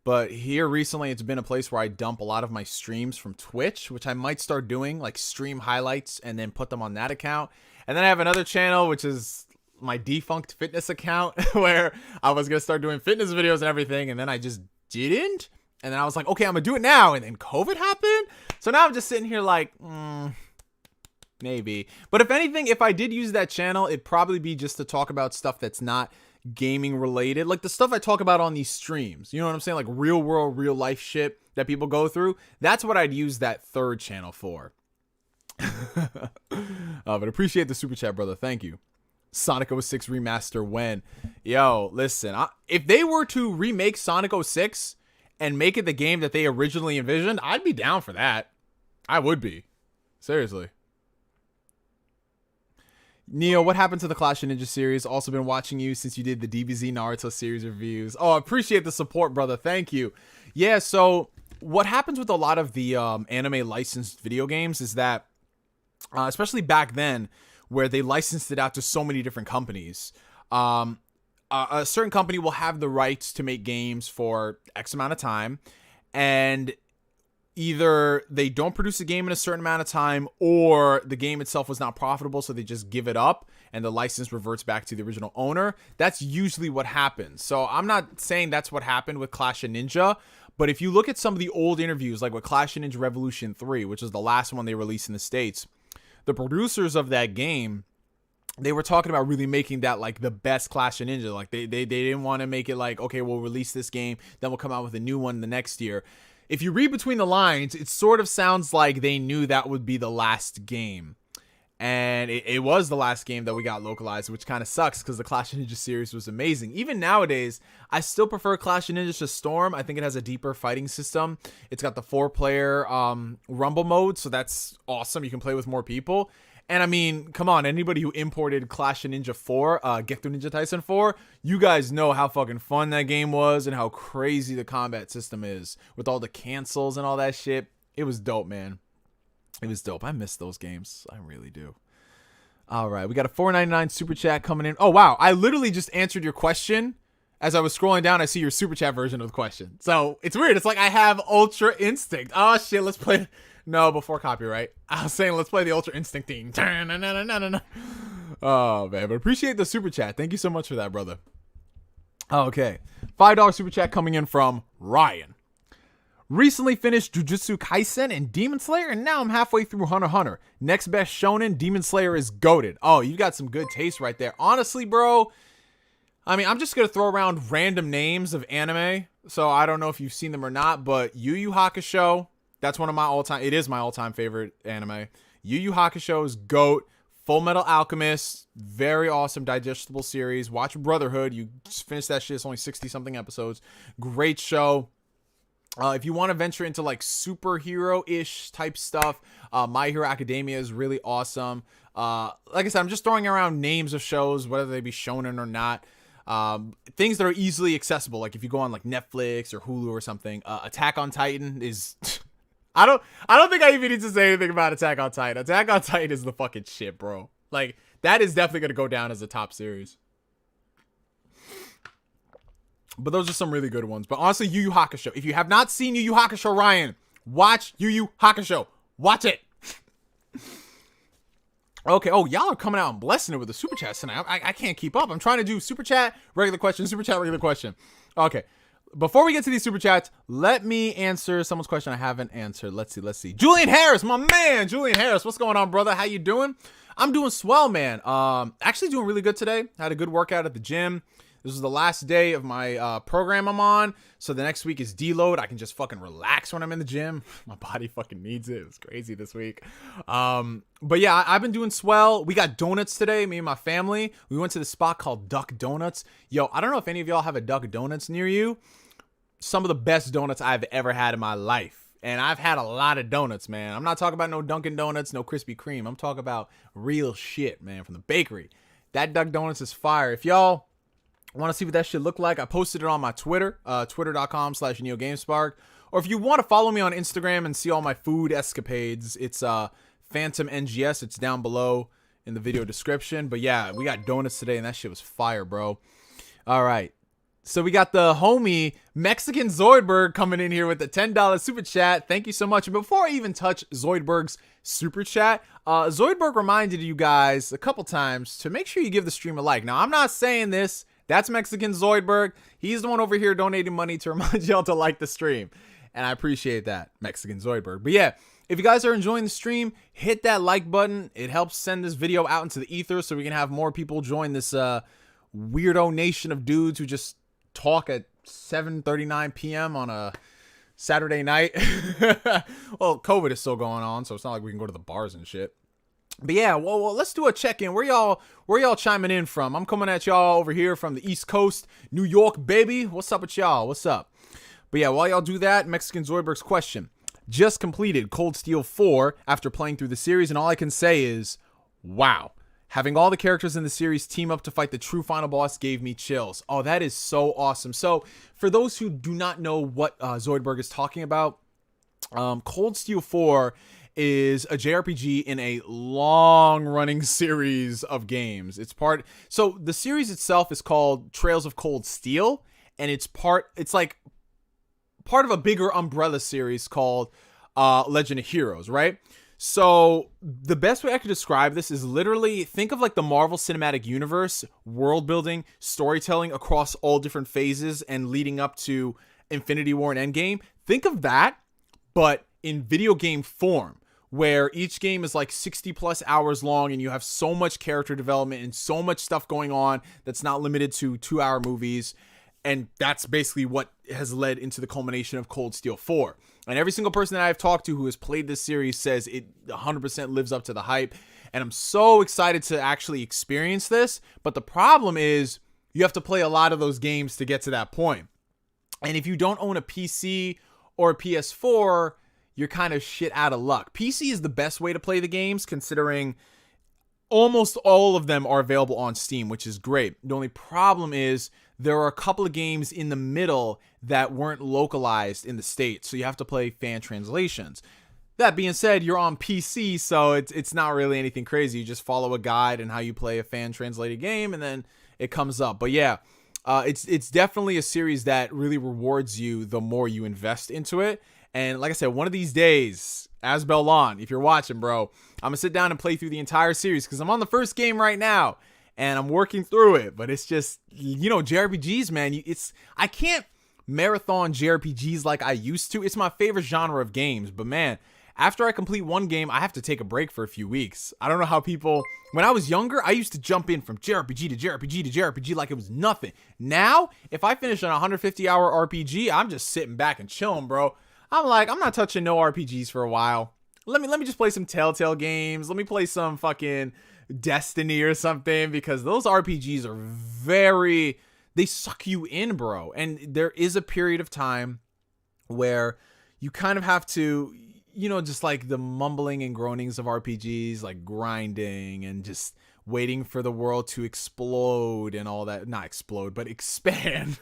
But here recently, it's been a place where I dump a lot of my streams from Twitch, which I might start doing, like stream highlights and then put them on that account. And then I have another channel, which is my defunct fitness account, where I was going to start doing fitness videos and everything. And then I just didn't. And then I was like, okay, I'm going to do it now. And then COVID happened. So now I'm just sitting here like, maybe. But if anything, if I did use that channel, it'd probably be just to talk about stuff that's not gaming related. Like the stuff I talk about on these streams. You know what I'm saying? Like real world, real life shit that people go through. That's what I'd use that third channel for. But appreciate the super chat, brother. Thank you. Sonic 06 remaster when? Yo, listen. If they were to remake Sonic 06 and make it the game that they originally envisioned, I'd be down for that. I would be. Seriously. Neo, what happened to the Clash of Ninja series? Also been watching you since you did the DBZ Naruto series reviews. Oh, I appreciate the support, brother. Thank you. Yeah, so what happens with a lot of the anime licensed video games is that, especially back then, where they licensed it out to so many different companies, a certain company will have the rights to make games for X amount of time, and either they don't produce a game in a certain amount of time, or the game itself was not profitable, so they just give it up and the license reverts back to the original owner. That's usually what happens. So I'm not saying that's what happened with Clash of Ninja, but if you look at some of the old interviews, like with Clash of Ninja Revolution 3, which is the last one they released in the States, the producers of that game, they were talking about really making that like the best Clash of Ninja. Like they didn't want to make it like, okay, we'll release this game, then we'll come out with a new one the next year. If you read between the lines, it sort of sounds like they knew that would be the last game. And it was the last game that we got localized, which kind of sucks because the Clash of Ninja series was amazing. Even nowadays, I still prefer Clash of Ninja to Storm. I think it has a deeper fighting system. It's got the 4-player rumble mode, so that's awesome. You can play with more people. And I mean, come on, anybody who imported Clash of Ninja 4, Gekto Ninja Tyson 4, you guys know how fucking fun that game was and how crazy the combat system is with all the cancels and all that shit. It was dope, man. It was dope. I miss those games. I really do. All right, we got a $4.99 super chat coming in. Oh, wow. I literally just answered your question. As I was scrolling down, I see your super chat version of the question. So it's weird. It's like I have Ultra Instinct. Oh, shit. Let's play. No, before copyright. I was saying let's play the Ultra Instinct theme. Oh, man. But appreciate the super chat. Thank you so much for that, brother. Okay. $5 super chat coming in from Ryan. Recently finished Jujutsu Kaisen and Demon Slayer, and now I'm halfway through Hunter x Hunter. Next best shonen, Demon Slayer is goated. Oh, you got some good taste right there. Honestly, bro, I mean, I'm just going to throw around random names of anime, so I don't know if you've seen them or not, but Yu Yu Hakusho, that's one of my all-time, it is my all-time favorite anime. Yu Yu Hakusho's GOAT, Full Metal Alchemist, very awesome digestible series. Watch Brotherhood. You just finished that shit. It's only 60-something episodes. Great show. If you want to venture into like superhero-ish type stuff, My Hero Academia is really awesome. Like I said, I'm just throwing around names of shows, whether they be shonen or not. Things that are easily accessible, like if you go on like Netflix or Hulu or something. Attack on Titan is I don't think I even need to say anything about Attack on Titan. Attack on Titan is the fucking shit, bro. Like, that is definitely gonna go down as a top series. But those are some really good ones. But honestly, Yu Yu Hakusho. If you have not seen Yu Yu Hakusho, Ryan, watch Yu Yu Hakusho. Watch it. Okay. Oh, y'all are coming out and blessing it with the super chat tonight. I can't keep up. I'm trying to do super chat, regular question, super chat, regular question. Okay. Before we get to these super chats, let me answer someone's question I haven't answered. Let's see. Julian Harris, my man. Julian Harris, what's going on, brother? How you doing? I'm doing swell, man. Actually doing really good today. Had a good workout at the gym. This is the last day of my program I'm on. So the next week is deload. I can just fucking relax when I'm in the gym. My body fucking needs it. It was crazy this week. But yeah, I've been doing swell. We got donuts today, me and my family. We went to this spot called Duck Donuts. Yo, I don't know if any of y'all have a Duck Donuts near you. Some of the best donuts I've ever had in my life. And I've had a lot of donuts, man. I'm not talking about no Dunkin' Donuts, no Krispy Kreme. I'm talking about real shit, man, from the bakery. That Duck Donuts is fire. If y'all want to see what that shit look like, I posted it on my Twitter, twitter.com/NeoGameSpark. Or if you want to follow me on Instagram and see all my food escapades, it's Phantom NGS. It's down below in the video description. But yeah, we got donuts today, and that shit was fire, bro. All right. So we got the homie Mexican Zoidberg coming in here with the $10 super chat. Thank you so much. And before I even touch Zoidberg's super chat, Zoidberg reminded you guys a couple times to make sure you give the stream a like. Now, I'm not saying this. That's Mexican Zoidberg. He's the one over here donating money to remind y'all to like the stream. And I appreciate that, Mexican Zoidberg. But yeah, if you guys are enjoying the stream, hit that like button. It helps send this video out into the ether so we can have more people join this weirdo nation of dudes who just talk at 7:39 p.m. on a Saturday night. Well, COVID is still going on, so it's not like we can go to the bars and shit. But yeah, well, let's do a check-in. Where y'all chiming in from? I'm coming at y'all over here from the East Coast, New York, baby. What's up with y'all? What's up? But yeah, while y'all do that, Mexican Zoidberg's question. Just completed Cold Steel 4 after playing through the series, and all I can say is, wow. Having all the characters in the series team up to fight the true final boss gave me chills. Oh, that is so awesome. So, for those who do not know what Zoidberg is talking about, Cold Steel 4 is a JRPG in a long-running series of games. So the series itself is called Trails of Cold Steel, and it's like part of a bigger umbrella series called Legend of Heroes, right? So the best way I could describe this is literally think of like the Marvel Cinematic Universe, world building, storytelling across all different phases and leading up to Infinity War and Endgame. Think of that, but in video game form, where each game is like 60 plus hours long and you have so much character development and so much stuff going on that's not limited to 2-hour movies. And that's basically what has led into the culmination of Cold Steel 4. And every single person that I've talked to who has played this series says it 100% lives up to the hype. And I'm so excited to actually experience this. But the problem is you have to play a lot of those games to get to that point. And if you don't own a PC or a PS4, you're kind of shit out of luck. PC is the best way to play the games, considering almost all of them are available on Steam, which is great. The only problem is there are a couple of games in the middle that weren't localized in the States, so you have to play fan translations. That being said, you're on PC, so it's not really anything crazy. You just follow a guide and how you play a fan translated game, and then it comes up. But yeah, it's definitely a series that really rewards you the more you invest into it. And like I said, one of these days, Asbelon, if you're watching, bro, I'm gonna sit down and play through the entire series because I'm on the first game right now and I'm working through it. But it's just, JRPGs, man. I can't marathon JRPGs like I used to. It's my favorite genre of games, but man, after I complete one game, I have to take a break for a few weeks. I don't know how people, when I was younger, I used to jump in from JRPG to JRPG to JRPG like it was nothing. Now, if I finish an 150-hour RPG, I'm just sitting back and chilling, bro. I'm like, I'm not touching no RPGs for a while. let me just play some Telltale games. Let me play some fucking Destiny or something, because those RPGs are they suck you in, bro. And there is a period of time where you kind of have to, just like the mumbling and groanings of RPGs, like grinding and just waiting for the world to explode and all that. Not explode, but expand.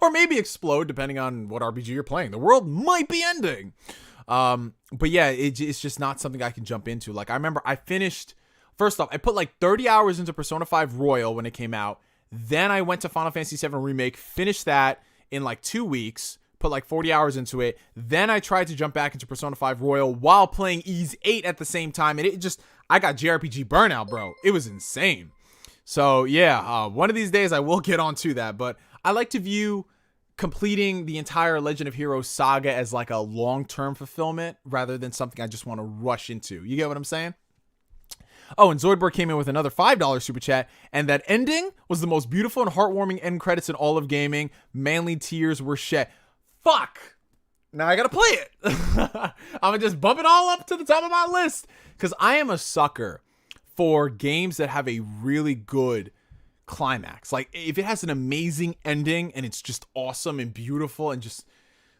Or maybe explode, depending on what RPG you're playing. The world might be ending. But yeah, it's just not something I can jump into. Like, I remember first off, I put like 30 hours into Persona 5 Royal when it came out. Then I went to Final Fantasy 7 Remake, finished that in like 2 weeks, put like 40 hours into it. Then I tried to jump back into Persona 5 Royal while playing Ys 8 at the same time. And I got JRPG burnout, bro. It was insane. So yeah, one of these days I will get onto that. But I like to view completing the entire Legend of Heroes saga as like a long-term fulfillment rather than something I just want to rush into. You get what I'm saying? Oh, and Zoidberg came in with another $5 super chat, and that ending was the most beautiful and heartwarming end credits in all of gaming. Manly tears were shed. Fuck! Now I gotta play it. I'm gonna just bump it all up to the top of my list, because I am a sucker for games that have a really good climax. Like, if it has an amazing ending and it's just awesome and beautiful and just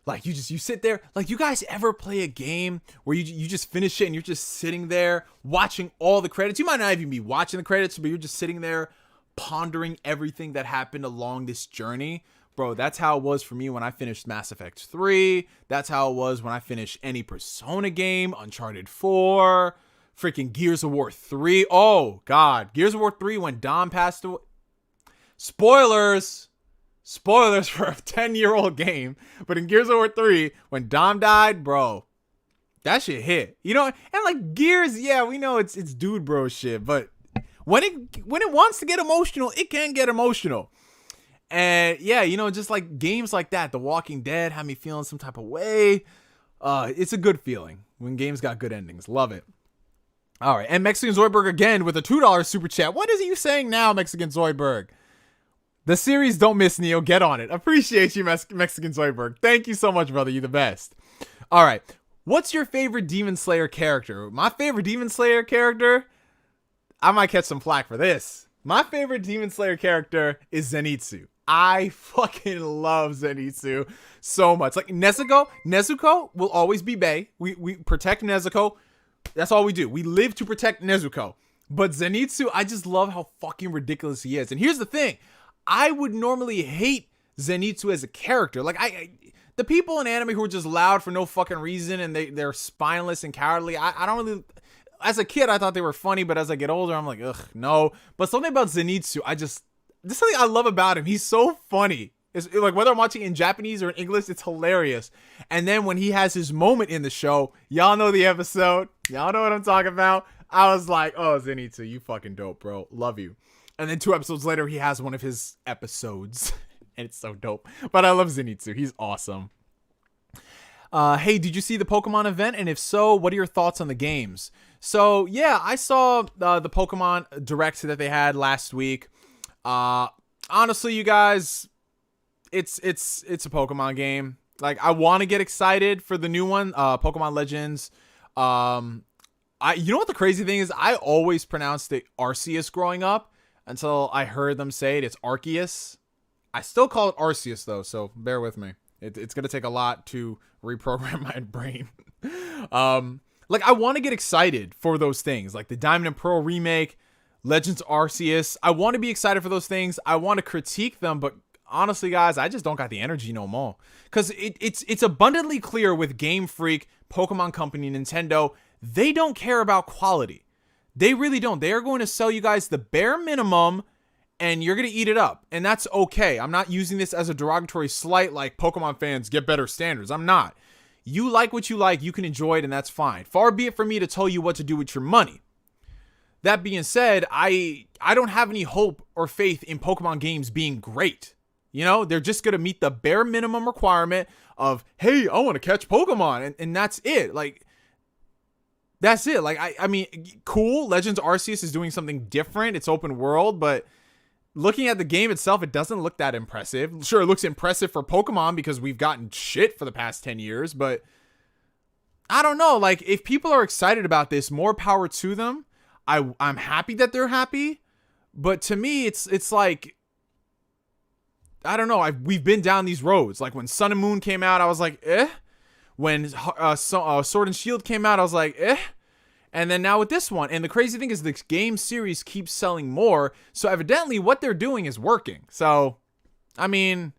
like you sit there, like, you guys ever play a game where you just finish it and you're just sitting there watching all the credits? You might not even be watching the credits, but you're just sitting there pondering everything that happened along this journey. Bro, that's how it was for me when I finished Mass Effect 3. That's how it was when I finished any Persona game, Uncharted 4, freaking Gears of War 3. Oh, God. Gears of War 3 when Dom passed away. Spoilers for a 10-year-old game. But in Gears of War 3, when Dom died, bro, that shit hit. And like Gears, yeah, we know it's dude bro shit, but when it wants to get emotional, it can get emotional. And yeah, just like games like that, The Walking Dead had me feeling some type of way. It's a good feeling when games got good endings. Love it. All right, and Mexican Zoidberg again with a $2 super chat. What is you saying now, Mexican Zoidberg? The series don't miss, Neo. Get on it. Appreciate you, Mexican Zoidberg. Thank you so much, brother. You're the best. All right. What's your favorite Demon Slayer character? My favorite Demon Slayer character? I might catch some flack for this. My favorite Demon Slayer character is Zenitsu. I fucking love Zenitsu so much. Like, Nezuko will always be bae. We protect Nezuko. That's all we do. We live to protect Nezuko. But Zenitsu, I just love how fucking ridiculous he is. And here's the thing. I would normally hate Zenitsu as a character. Like, the people in anime who are just loud for no fucking reason and they're spineless and cowardly, I don't really... As a kid, I thought they were funny, but as I get older, I'm like, ugh, no. But something about Zenitsu, this is something I love about him. He's so funny. It's like, whether I'm watching in Japanese or in English, it's hilarious. And then when he has his moment in the show, y'all know the episode. Y'all know what I'm talking about. I was like, oh, Zenitsu, you fucking dope, bro. Love you. And then 2 episodes later, he has one of his episodes. And it's so dope. But I love Zenitsu. He's awesome. Hey, did you see the Pokemon event? And if so, what are your thoughts on the games? So, yeah, I saw the Pokemon Direct that they had last week. Honestly, you guys, it's a Pokemon game. Like, I want to get excited for the new one, Pokemon Legends. You know what the crazy thing is? I always pronounced it Arceus growing up until I heard them say it. It's Arceus. I still call it Arceus, though, so bear with me. It's going to take a lot to reprogram my brain. Like, I want to get excited for those things, like the Diamond and Pearl remake, Legends Arceus. I want to be excited for those things. I want to critique them, but honestly, guys, I just don't got the energy no more. Because it's abundantly clear with Game Freak, Pokemon Company, Nintendo, they don't care about quality. They really don't. They are going to sell you guys the bare minimum, and you're going to eat it up. And that's okay. I'm not using this as a derogatory slight, like Pokemon fans get better standards. I'm not. You like what you like. You can enjoy it, and that's fine. Far be it for me to tell you what to do with your money. That being said, I don't have any hope or faith in Pokemon games being great. They're just going to meet the bare minimum requirement of, hey, I want to catch Pokemon. And that's it. Like, that's it. Like, I mean, cool. Legends Arceus is doing something different. It's open world, but looking at the game itself, it doesn't look that impressive. Sure, it looks impressive for Pokemon because we've gotten shit for the past 10 years, but I don't know. Like, if people are excited about this, more power to them. I'm happy that they're happy. But to me, it's like, I don't know. We've been down these roads. Like, when Sun and Moon came out, I was like, eh. When Sword and Shield came out, I was like, eh. And then now with this one. And the crazy thing is the game series keeps selling more. So evidently what they're doing is working. So, I mean,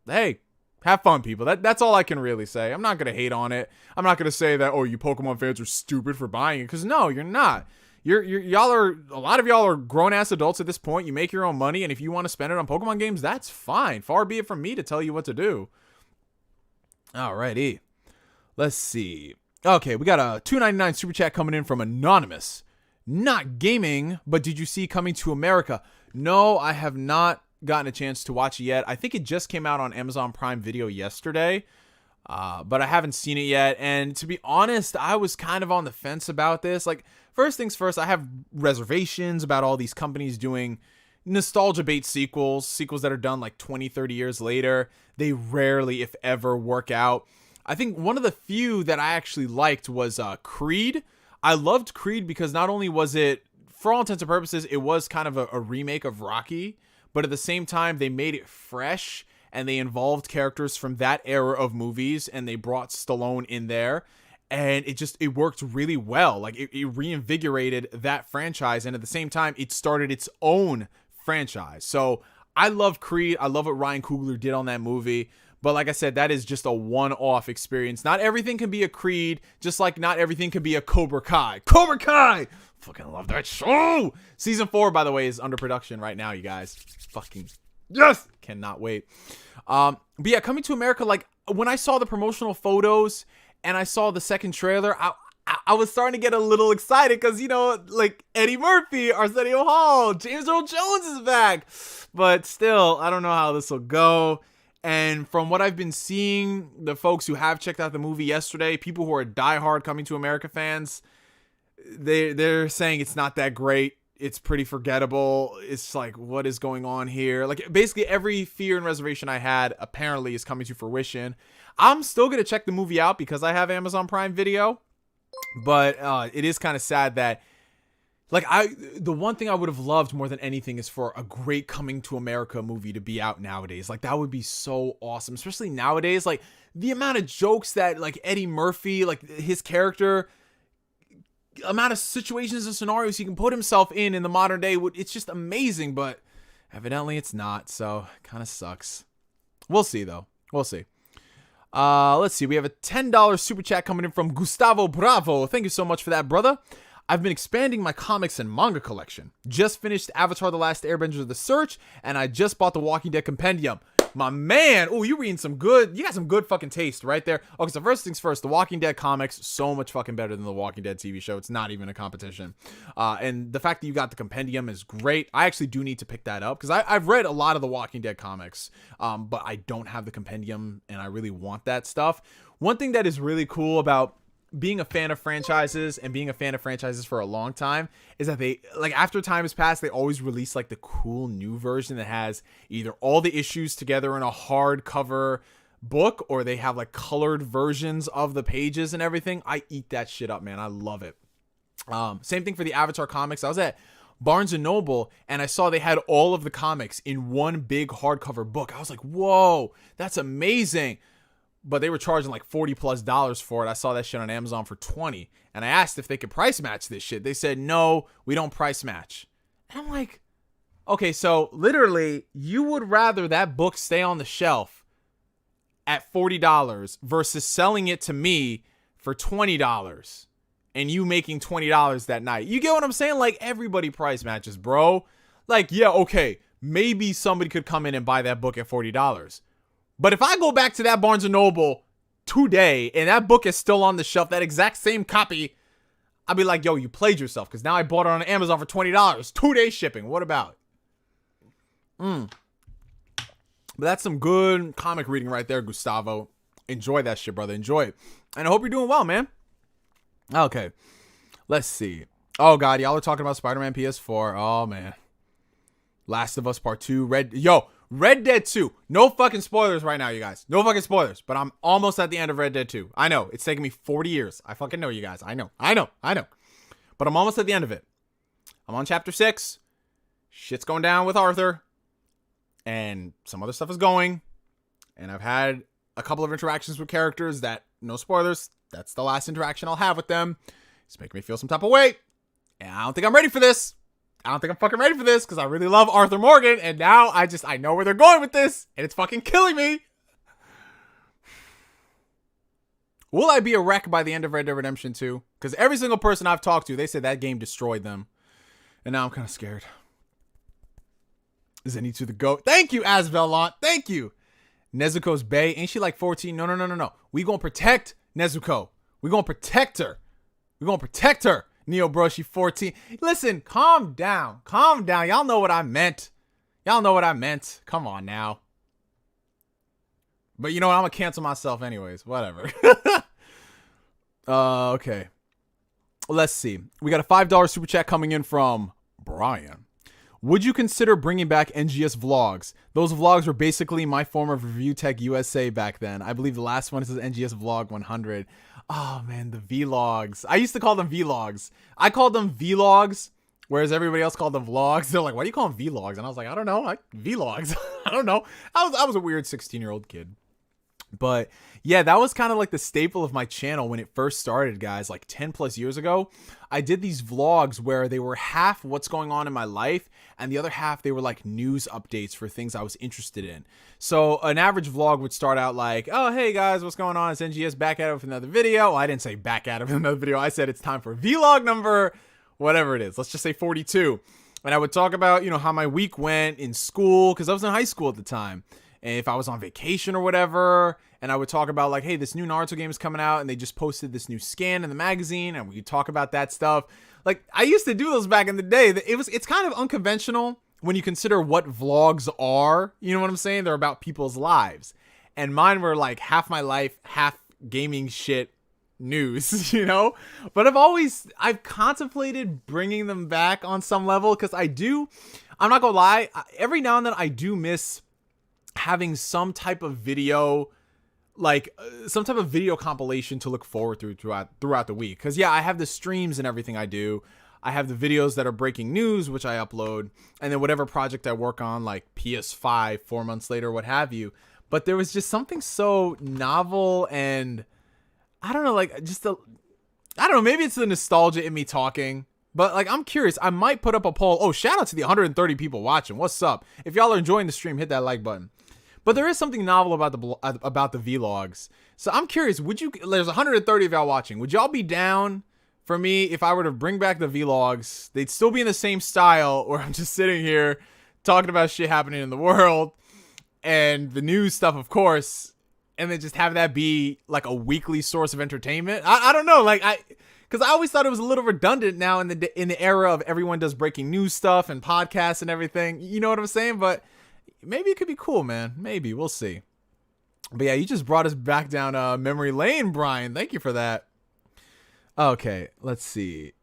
hey, have fun, people. That's all I can really say. I'm not going to hate on it. I'm not going to say that, oh, you Pokemon fans are stupid for buying it. Because no, you're not. Y'all are, a lot of y'all are grown-ass adults at this point. You make your own money. And if you want to spend it on Pokemon games, that's fine. Far be it from me to tell you what to do. Alrighty. Let's see. Okay, we got a $2.99 super chat coming in from Anonymous. Not gaming, but did you see Coming to America? No, I have not gotten a chance to watch it yet. I think it just came out on Amazon Prime Video yesterday, but I haven't seen it yet. And to be honest, I was kind of on the fence about this. Like, first things first, I have reservations about all these companies doing nostalgia bait sequels that are done like 20, 30 years later. They rarely, if ever, work out. I think one of the few that I actually liked was Creed. I loved Creed because not only was it, for all intents and purposes, it was kind of a remake of Rocky, but at the same time, they made it fresh and they involved characters from that era of movies and they brought Stallone in there. And it worked really well. Like, it reinvigorated that franchise. And at the same time, it started its own franchise. So I love Creed. I love what Ryan Coogler did on that movie. But like I said, that is just a one-off experience. Not everything can be a Creed, just like not everything can be a Cobra Kai. Cobra Kai! Fucking love that show! Season 4, by the way, is under production right now, you guys. Fucking yes! Cannot wait. But yeah, Coming to America, like, when I saw the promotional photos and I saw the second trailer, I was starting to get a little excited because, you know, like, Eddie Murphy, Arsenio Hall, James Earl Jones is back. But still, I don't know how this will go. And from what I've been seeing, the folks who have checked out the movie yesterday, people who are diehard Coming to America fans, they're saying it's not that great. It's pretty forgettable. It's like, what is going on here? Like, basically every fear and reservation I had apparently is coming to fruition. I'm still going to check the movie out because I have Amazon Prime Video. But it is kind of sad that, like, the one thing I would have loved more than anything is for a great Coming to America movie to be out nowadays. Like, that would be so awesome, especially nowadays. Like, the amount of jokes that, like, Eddie Murphy, like, his character, amount of situations and scenarios he can put himself in the modern day, it's just amazing. But evidently it's not, so kind of sucks. We'll see, though. We'll see. Let's see. We have a $10 super chat coming in from Gustavo Bravo. Thank you so much for that, brother. I've been expanding my comics and manga collection. Just finished Avatar: The Last Airbender: The Search, and I just bought the Walking Dead Compendium. My man, oh, you reading some good, you got some good fucking taste right there. Okay, so first things first, the Walking Dead comics, so much fucking better than the Walking Dead TV show. It's not even a competition. And the fact that you got the Compendium is great. I actually do need to pick that up, because I've read a lot of the Walking Dead comics, but I don't have the Compendium, and I really want that stuff. One thing that is really cool about being a fan of franchises and being a fan of franchises for a long time is that they, like, after time has passed, they always release like the cool new version that has either all the issues together in a hardcover book, or they have like colored versions of the pages and everything. I eat that shit up, man. I love it. Same thing for the Avatar comics. I was at Barnes and Noble and I saw they had all of the comics in one big hardcover book. I was like, whoa, that's amazing. But they were charging like $40+ for it. I saw that shit on Amazon for $20. And I asked if they could price match this shit. They said, no, we don't price match. And I'm like, okay, so literally you would rather that book stay on the shelf at $40 versus selling it to me for $20 and you making $20 that night. You get what I'm saying? Like, everybody price matches, bro. Like, yeah, okay, maybe somebody could come in and buy that book at $40. But if I go back to that Barnes & Noble today and that book is still on the shelf, that exact same copy, I'll be like, yo, you played yourself, because now I bought it on Amazon for $20. 2-day shipping. What about? But that's some good comic reading right there, Gustavo. Enjoy that shit, brother. Enjoy it. And I hope you're doing well, man. Okay. Let's see. Oh, God. Y'all are talking about Spider-Man PS4. Oh, man. Last of Us Part 2. Red Dead 2. No fucking spoilers right now, you guys. No fucking spoilers. But I'm almost at the end of Red Dead 2. I know. It's taken me 40 years. I fucking know, you guys. I know. But I'm almost at the end of it. I'm on chapter 6. Shit's going down with Arthur. And some other stuff is going. And I've had a couple of interactions with characters that, no spoilers, that's the last interaction I'll have with them. It's making me feel some type of way. And I don't think I'm ready for this. I don't think I'm fucking ready for this because I really love Arthur Morgan. And now I know where they're going with this. And it's fucking killing me. Will I be a wreck by the end of Red Dead Redemption 2? Because every single person I've talked to, they said that game destroyed them. And now I'm kind of scared. Zenitsu the GOAT. Thank you, Asvelont. Thank you. Nezuko's bae. Ain't she like 14? No. We gonna protect Nezuko. We gonna protect her. Neo bro, she 14. Listen, calm down. Y'all know what I meant. Come on now. But you know what? I'm gonna cancel myself anyways. Whatever. Okay. Let's see. We got a $5 super chat coming in from Brian. Would you consider bringing back NGS vlogs? Those vlogs were basically my form of Review Tech USA back then. I believe the last one is NGS Vlog 100. Oh man, the vlogs. I used to call them vlogs. I called them vlogs, whereas everybody else called them vlogs. They're like, why do you call them vlogs? And I was like, I don't know, like vlogs. I don't know. I was a weird 16-year-old kid. But yeah, that was kind of like the staple of my channel when it first started, guys, like 10 plus years ago. I did these vlogs where they were half what's going on in my life and the other half they were like news updates for things I was interested in. So an average vlog would start out like, oh, hey guys, what's going on? It's NGS back at it with another video. Well, I didn't say back at it with another video. I said it's time for vlog number, whatever it is. Let's just say 42. And I would talk about, you know, how my week went in school because I was in high school at the time. And if I was on vacation or whatever, and I would talk about like, hey, this new Naruto game is coming out and they just posted this new scan in the magazine and we could talk about that stuff. Like I used to do those back in the day. It's kind of unconventional when you consider what vlogs are, you know what I'm saying? They're about people's lives. And mine were like half my life, half gaming shit news, you know? But I've contemplated bringing them back on some level because I'm not gonna lie, every now and then I do miss having some type of video, like some type of video compilation to look forward to throughout the week. Because yeah, I have the streams and everything I do. I have the videos that are breaking news, which I upload, and then whatever project I work on, like PS5, 4 months later, what have you. But there was just something so novel and I don't know, like I don't know, maybe it's the nostalgia in me talking. But like, I'm curious. I might put up a poll. Oh, shout out to the 130 people watching. What's up? If y'all are enjoying the stream, hit that like button. But there is something novel about the vlogs. So I'm curious. There's 130 of y'all watching. Would y'all be down for me if I were to bring back the vlogs? They'd still be in the same style, or I'm just sitting here talking about shit happening in the world and the news stuff, of course, and then just have that be like a weekly source of entertainment. I don't know, like because I always thought it was a little redundant now in the era of everyone does breaking news stuff and podcasts and everything. You know what I'm saying? But maybe it could be cool, man. Maybe. We'll see. But yeah, you just brought us back down memory lane, Brian. Thank you for that. Okay, let's see.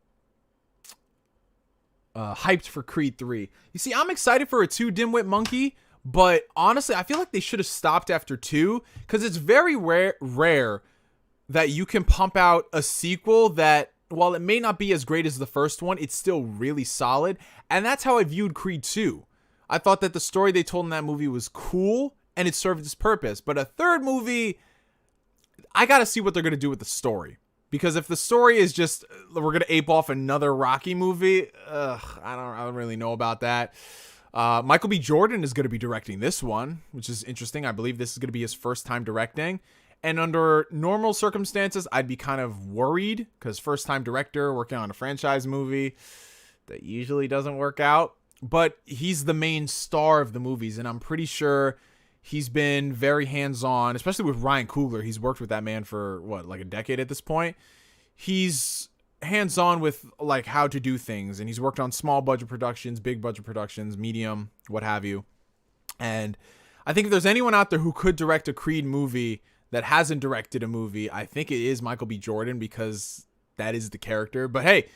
Hyped for Creed 3. You see, I'm excited for a 2 Dimwit Monkey, but honestly, I feel like they should have stopped after 2 because it's very rare that you can pump out a sequel that, while it may not be as great as the first one, it's still really solid. And that's how I viewed Creed 2. I thought that the story they told in that movie was cool and it served its purpose. But a third movie, I got to see what they're going to do with the story. Because if the story is just, we're going to ape off another Rocky movie, I don't really know about that. Michael B. Jordan is going to be directing this one, which is interesting. I believe this is going to be his first time directing. And under normal circumstances, I'd be kind of worried because first time director working on a franchise movie, that usually doesn't work out. But he's the main star of the movies, and I'm pretty sure he's been very hands-on, especially with Ryan Coogler. He's worked with that man for, like a decade at this point. He's hands-on with, like, how to do things, and he's worked on small budget productions, big budget productions, medium, what have you. And I think if there's anyone out there who could direct a Creed movie that hasn't directed a movie, I think it is Michael B. Jordan because that is the character. But hey,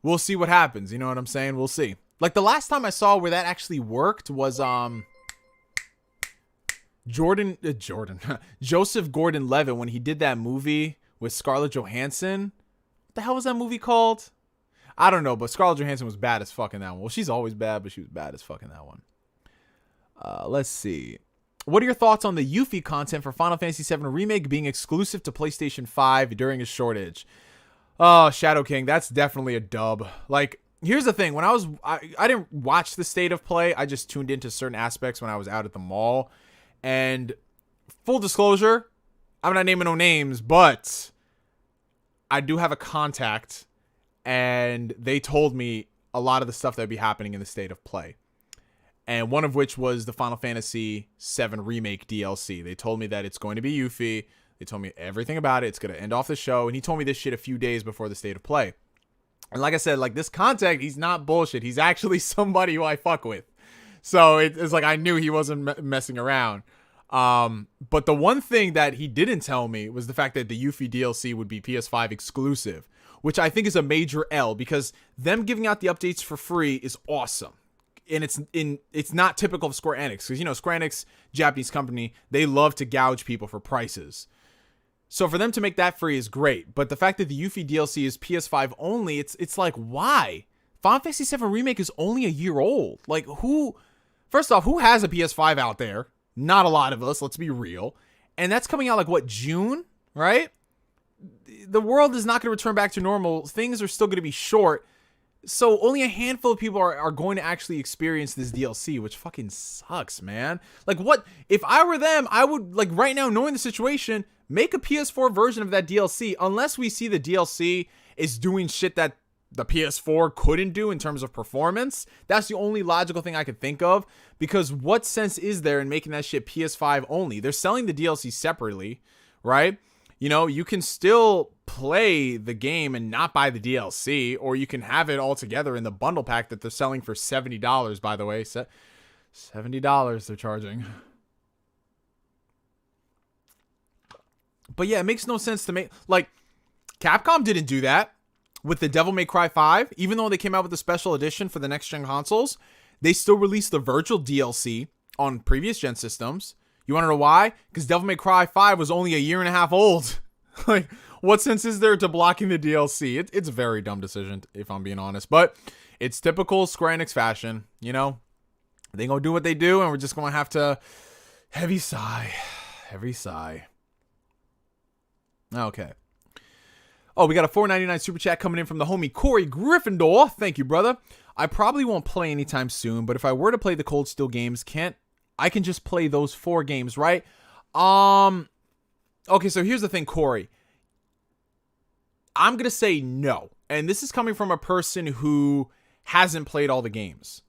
we'll see what happens. You know what I'm saying? We'll see. Like the last time I saw where that actually worked was Joseph Gordon-Levitt, when he did that movie with Scarlett Johansson. What the hell was that movie called? I don't know, but Scarlett Johansson was bad as fuck in that one. Well, she's always bad, but she was bad as fuck in that one. Let's see. What are your thoughts on the Yuffie content for Final Fantasy VII Remake being exclusive to PlayStation 5 during a shortage? Oh, Shadow King, that's definitely a dub. Like, here's the thing. When I didn't watch the state of play. I just tuned into certain aspects when I was out at the mall. And full disclosure, I'm not naming no names, but I do have a contact, and they told me a lot of the stuff that would be happening in the state of play. And one of which was the Final Fantasy VII Remake DLC. They told me that it's going to be Yuffie. They told me everything about it. It's going to end off the show. And he told me this shit a few days before the state of play. And like I said, like, this contact, he's not bullshit. He's actually somebody who I fuck with. So it's like I knew he wasn't messing around. But the one thing that he didn't tell me was the fact that the Yuffie DLC would be PS5 exclusive, which I think is a major L, because them giving out the updates for free is awesome. And it's not typical of Square Enix, because, you know, Square Enix, Japanese company, they love to gouge people for prices. So for them to make that free is great. But the fact that the Yuffie DLC is PS5 only, it's like, why? Final Fantasy VII Remake is only a year old. Like, first off, who has a PS5 out there? Not a lot of us, let's be real. And that's coming out like, what, June, right? The world is not going to return back to normal. Things are still going to be short. So only a handful of people are going to actually experience this DLC, which fucking sucks, man. Like, what? If I were them, I would, like, right now, knowing the situation, make a PS4 version of that DLC, unless we see the DLC is doing shit that the PS4 couldn't do in terms of performance. That's the only logical thing I could think of, because what sense is there in making that shit PS5 only? They're selling the DLC separately, right? You know, you can still play the game and not buy the DLC, or you can have it all together in the bundle pack that they're selling for $70, by the way. $70 they're charging. But yeah, it makes no sense to make, like, Capcom didn't do that with the Devil May Cry 5. Even though they came out with a special edition for the next gen consoles, they still released the virtual DLC on previous gen systems. You want to know why? Because Devil May Cry 5 was only a year and a half old. Like, what sense is there to blocking the DLC? It's a very dumb decision, if I'm being honest. But it's typical Square Enix fashion, you know? They gonna do what they do, and we're just gonna have to... Heavy sigh. Heavy sigh. Okay. Oh, we got a $4.99 super chat coming in from the homie Corey Gryffindor. Thank you, brother. I probably won't play anytime soon, but if I were to play the Cold Steel games, I can just play those 4 games, right? Okay, so here's the thing, Corey. I'm going to say no. And this is coming from a person who hasn't played all the games.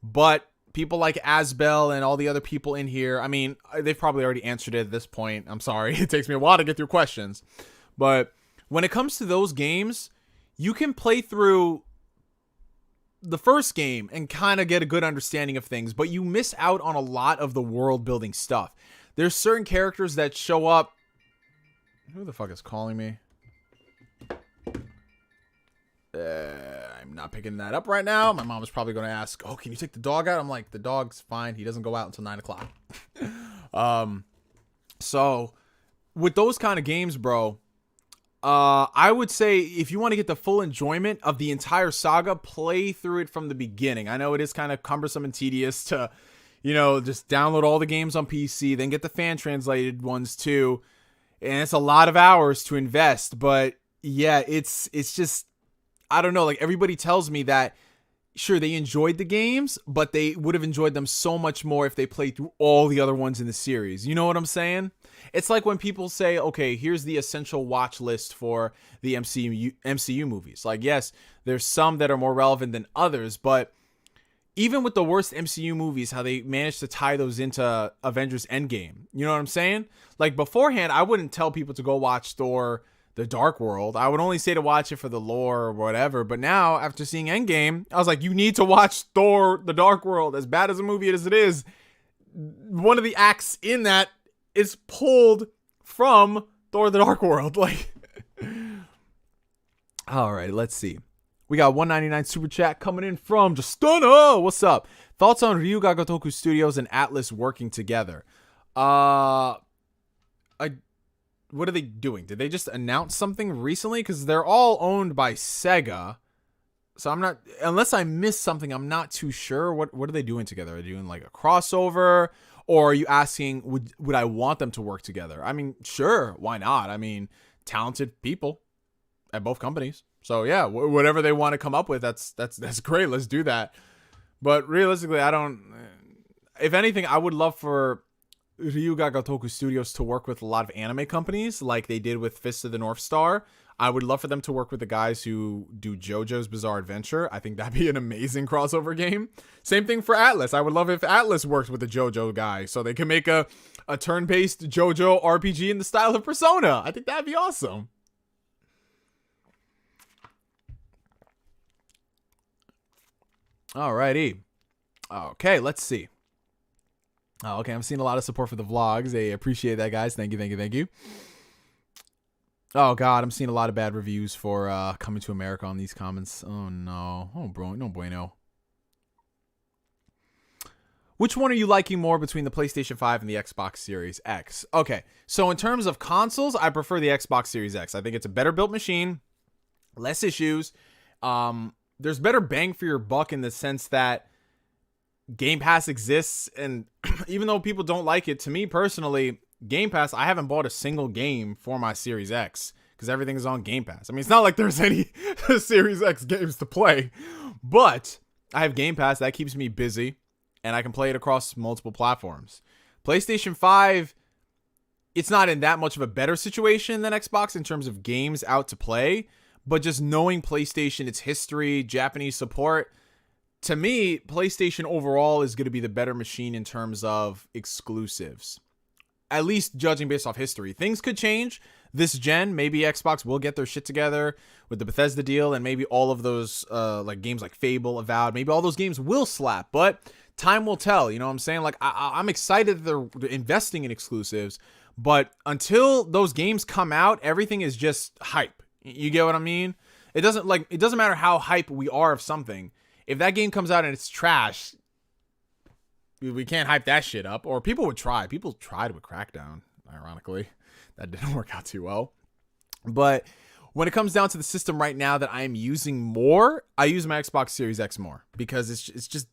But people like Asbel and all the other people in here, I mean, they've probably already answered it at this point. I'm sorry. It takes me a while to get through questions. But when it comes to those games, you can play through the first game and kind of get a good understanding of things, but you miss out on a lot of the world building stuff. There's certain characters that show up. Who the fuck is calling me? I'm not picking that up right now. My mom is probably going to ask, oh, can you take the dog out? I'm like, the dog's fine. He doesn't go out until 9 o'clock. So with those kind of games, bro, I would say if you want to get the full enjoyment of the entire saga, play through it from the beginning. I know it is kind of cumbersome and tedious to, you know, just download all the games on PC, then get the fan translated ones too. And it's a lot of hours to invest, but yeah, it's just, I don't know. Like, everybody tells me that, sure, they enjoyed the games, but they would have enjoyed them so much more if they played through all the other ones in the series. You know what I'm saying? It's like when people say, okay, here's the essential watch list for the MCU movies. Like, yes, there's some that are more relevant than others, but even with the worst MCU movies, how they managed to tie those into Avengers Endgame. You know what I'm saying? Like, beforehand, I wouldn't tell people to go watch Thor The Dark World. I would only say to watch it for the lore or whatever. But now, after seeing Endgame, I was like, you need to watch Thor The Dark World. As bad as a movie as it is, one of the acts in that is pulled from Thor The Dark World. Like, all right, let's see. We got $1.99 super chat coming in from Justana. What's up? Thoughts on Ryuga Gotoku Studios and Atlas working together? I what are they doing? Did they just announce something recently? Because they're all owned by Sega. So I'm not, unless I missed something, I'm not too sure. What are they doing together? Are they doing like a crossover? Or are you asking, would I want them to work together? I mean, sure, why not? I mean, talented people at both companies. So yeah, whatever they want to come up with, that's great. Let's do that. But realistically, I don't. If anything, I would love for Ryuga Gotoku Studios to work with a lot of anime companies like they did with Fist of the North Star. I would love for them to work with the guys who do JoJo's Bizarre Adventure. I think that'd be an amazing crossover game. Same thing for Atlas. I would love if Atlas worked with the JoJo guy so they can make a turn-based JoJo RPG in the style of Persona. I think that'd be awesome. Alrighty. Okay, let's see. Oh, okay, I'm seeing a lot of support for the vlogs. I appreciate that, guys. Thank you. Oh, God, I'm seeing a lot of bad reviews for Coming to America on these comments. Oh, no. Oh, bro, no bueno. Which one are you liking more between the PlayStation 5 and the Xbox Series X? Okay, so in terms of consoles, I prefer the Xbox Series X. I think it's a better built machine, less issues. There's better bang for your buck in the sense that Game Pass exists, and even though people don't like it, to me personally, Game Pass, I haven't bought a single game for my Series X because everything is on Game Pass. I mean, it's not like there's any Series X games to play, but I have Game Pass. That keeps me busy, and I can play it across multiple platforms. PlayStation 5, it's not in that much of a better situation than Xbox in terms of games out to play, but just knowing PlayStation, its history, Japanese support, to me, PlayStation overall is going to be the better machine in terms of exclusives. At least judging based off history. Things could change this gen. Maybe Xbox will get their shit together with the Bethesda deal, and maybe all of those like games like Fable, Avowed, maybe all those games will slap, but time will tell. You know what I'm saying? Like I'm excited that they're investing in exclusives, but until those games come out, everything is just hype. You get what I mean? It doesn't matter how hype we are of something. If that game comes out and it's trash, we can't hype that shit up. Or people would try. People tried with Crackdown, ironically. That didn't work out too well. But when it comes down to the system right now that I am using more, I use my Xbox Series X more because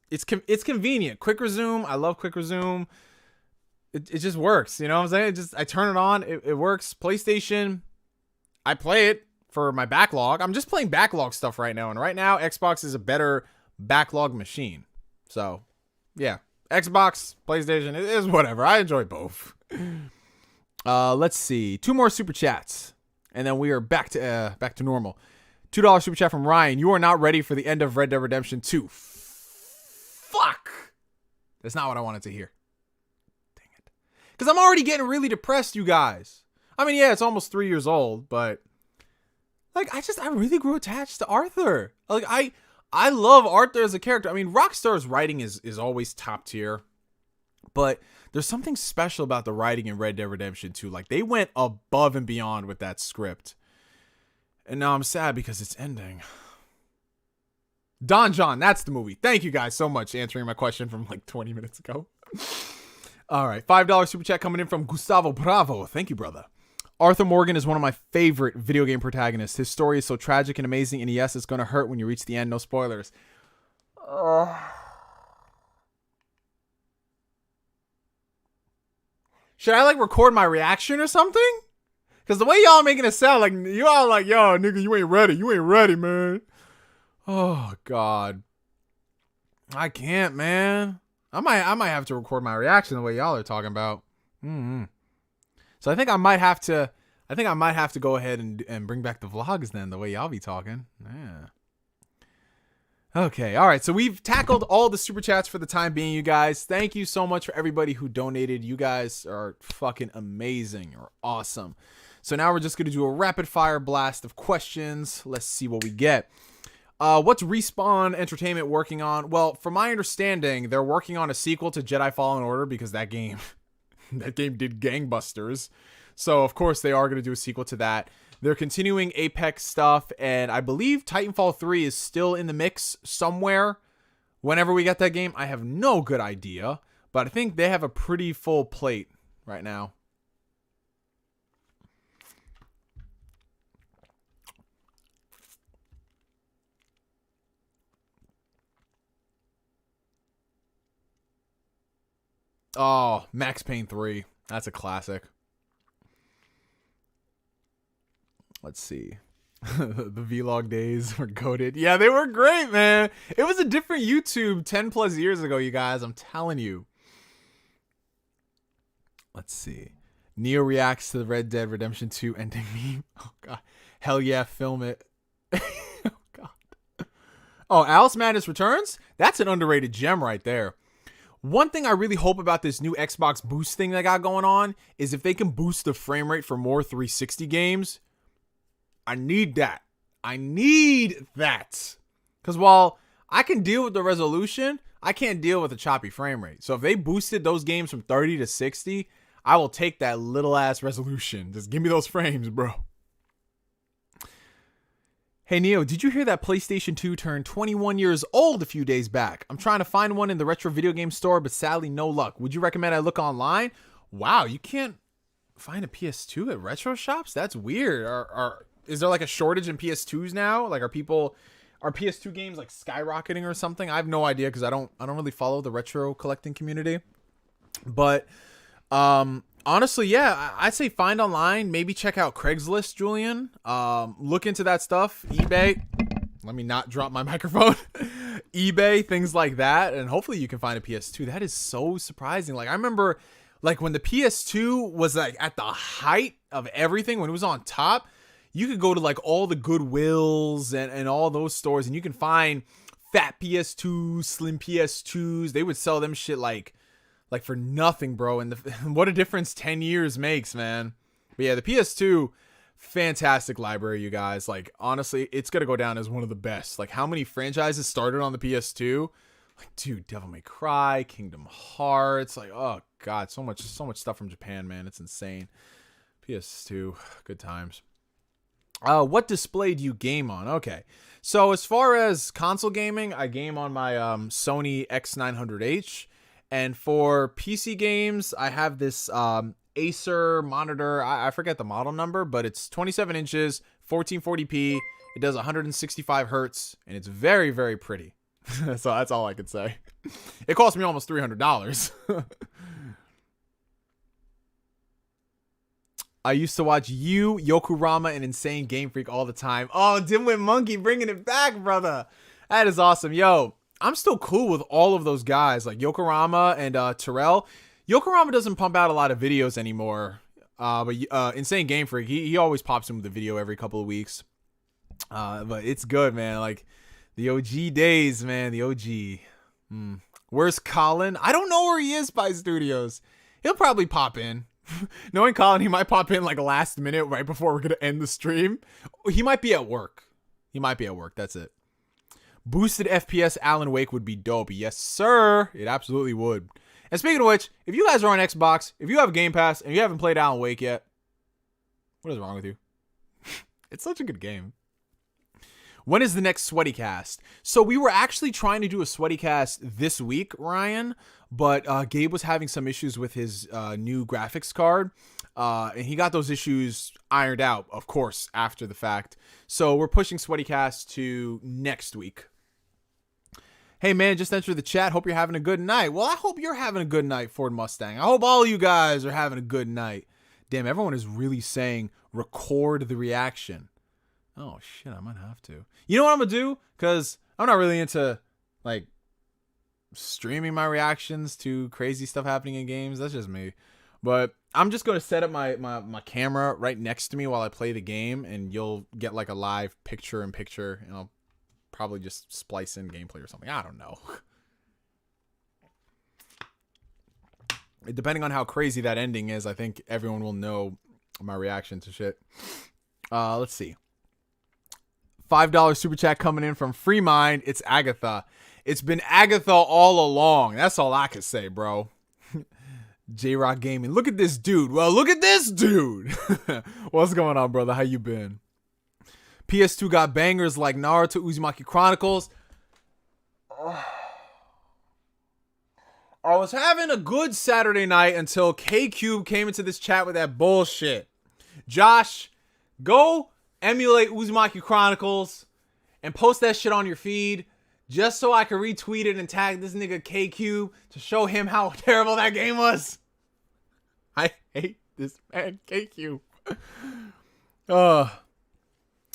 it's convenient. Quick resume. I love quick resume. It just works. You know what I'm saying? I turn it on. It works. PlayStation, I play it for my backlog. I'm just playing backlog stuff right now. And right now, Xbox is a better backlog machine. So, yeah. Xbox, PlayStation, it is whatever. I enjoy both. Let's see. 2 more super chats, and then we are back to normal. $2 super chat from Ryan. You are not ready for the end of Red Dead Redemption 2. Fuck. That's not what I wanted to hear. Dang it. Because I'm already getting really depressed, you guys. I mean, yeah, it's almost 3 years old, but like, I really grew attached to Arthur. Like, I love Arthur as a character. I mean, Rockstar's writing is always top tier, but there's something special about the writing in Red Dead Redemption 2. Like, they went above and beyond with that script. And now I'm sad because it's ending. Don John, that's the movie. Thank you guys so much answering my question from like 20 minutes ago. All right, $5 super chat coming in from Gustavo Bravo. Thank you, brother. Arthur Morgan is one of my favorite video game protagonists. His story is so tragic and amazing, and yes, it's going to hurt when you reach the end. No spoilers. Should I, like, record my reaction or something? Because the way y'all making it sound, like, you all like, yo, nigga, you ain't ready. You ain't ready, man. Oh, God. I can't, man. I might have to record my reaction the way y'all are talking about. So I think I might have to go ahead and bring back the vlogs then, the way y'all be talking. Yeah. Okay, all right. So we've tackled all the super chats for the time being, you guys. Thank you so much for everybody who donated. You guys are fucking amazing. You're awesome. So now we're just going to do a rapid fire blast of questions. Let's see what we get. What's Respawn Entertainment working on? Well, from my understanding, they're working on a sequel to Jedi Fallen Order because that game did gangbusters. So, of course, they are going to do a sequel to that. They're continuing Apex stuff, and I believe Titanfall 3 is still in the mix somewhere. Whenever we get that game, I have no good idea, but I think they have a pretty full plate right now. Oh, Max Payne 3. That's a classic. Let's see. The vlog days were goated. Yeah, they were great, man. It was a different YouTube 10 plus years ago, you guys. I'm telling you. Let's see. Neo reacts to the Red Dead Redemption 2 ending meme. Oh, God. Hell yeah, film it. Oh, God. Oh, Alice Madness Returns? That's an underrated gem right there. One thing I really hope about this new Xbox boost thing they got going on is if they can boost the frame rate for more 360 games. I need that. I need that. Because while I can deal with the resolution, I can't deal with the choppy frame rate. So if they boosted those games from 30 to 60, I will take that little ass resolution. Just give me those frames, bro. Hey, Neo, did you hear that PlayStation 2 turned 21 years old a few days back? I'm trying to find one in the retro video game store, but sadly, no luck. Would you recommend I look online? Wow, you can't find a PS2 at retro shops? That's weird. Is there like a shortage in PS2s now? Like, are PS2 games like skyrocketing or something? I have no idea because I don't really follow the retro collecting community. But honestly, yeah, I'd say find online. Maybe check out Craigslist, Julian. Look into that stuff. eBay. Let me not drop my microphone. eBay, things like that, and hopefully you can find a PS2. That is so surprising. Like, I remember, like, when the PS2 was like at the height of everything, when it was on top, you could go to like all the Goodwills and all those stores, and you can find fat PS2s, slim PS2s. They would sell them shit like for nothing, bro. And what a difference 10 years makes, man. But yeah, the PS2, fantastic library, you guys. Like, honestly, it's gonna go down as one of the best. Like, how many franchises started on the PS2? Like, dude, Devil May Cry, Kingdom Hearts. Like, oh God, so much stuff from Japan, man. It's insane. PS2, good times. What display do you game on? Okay, so as far as console gaming, I game on my Sony X900H, and for PC games, I have this Acer monitor. I forget the model number, but it's 27 inches, 1440p. It does 165 hertz, and it's very, very pretty. So that's all I could say. It cost me almost $300. I used to watch you, Yokurama, and Insane Game Freak all the time. Oh, Dimwit Monkey bringing it back, brother. That is awesome. Yo, I'm still cool with all of those guys, like Yokurama and Terrell. Yokurama doesn't pump out a lot of videos anymore, but Insane Game Freak, he always pops in with a video every couple of weeks. But it's good, man. Like, the OG days, man. The OG. Where's Colin? I don't know where he is by Studios. He'll probably pop in. Knowing Colin, he might pop in like last minute right before we're going to end the stream. He might be at work. That's it. Boosted FPS Alan Wake would be dope. Yes, sir. It absolutely would. And speaking of which, if you guys are on Xbox, if you have Game Pass and you haven't played Alan Wake yet, what is wrong with you? It's such a good game. When is the next Sweaty Cast? So we were actually trying to do a Sweaty Cast this week, Ryan, but Gabe was having some issues with his new graphics card, and he got those issues ironed out, of course, after the fact. So we're pushing Sweaty Cast to next week. Hey, man, just entered the chat. Hope you're having a good night. Well, I hope you're having a good night, Ford Mustang. I hope all you guys are having a good night. Damn, everyone is really saying record the reaction. Oh, shit, I might have to. You know what I'm going to do? Because I'm not really into, like, streaming my reactions to crazy stuff happening in games. That's just me. But I'm just going to set up my camera right next to me while I play the game, and you'll get, like, a live picture-in-picture, and I'll probably just splice in gameplay or something. I don't know. Depending on how crazy that ending is, I think everyone will know my reaction to shit. Let's see. $5 super chat coming in from Free Mind. It's Agatha. It's been Agatha all along. That's all I can say, bro. J-Rock Gaming. Look at this dude. Well, look at this dude. What's going on, brother? How you been? PS2 got bangers like Naruto Uzumaki Chronicles. I was having a good Saturday night until K-Cube came into this chat with that bullshit. Josh, go emulate Uzumaki Chronicles and post that shit on your feed just so I can retweet it and tag this nigga K-Cube to show him how terrible that game was. I hate this man, K-Cube.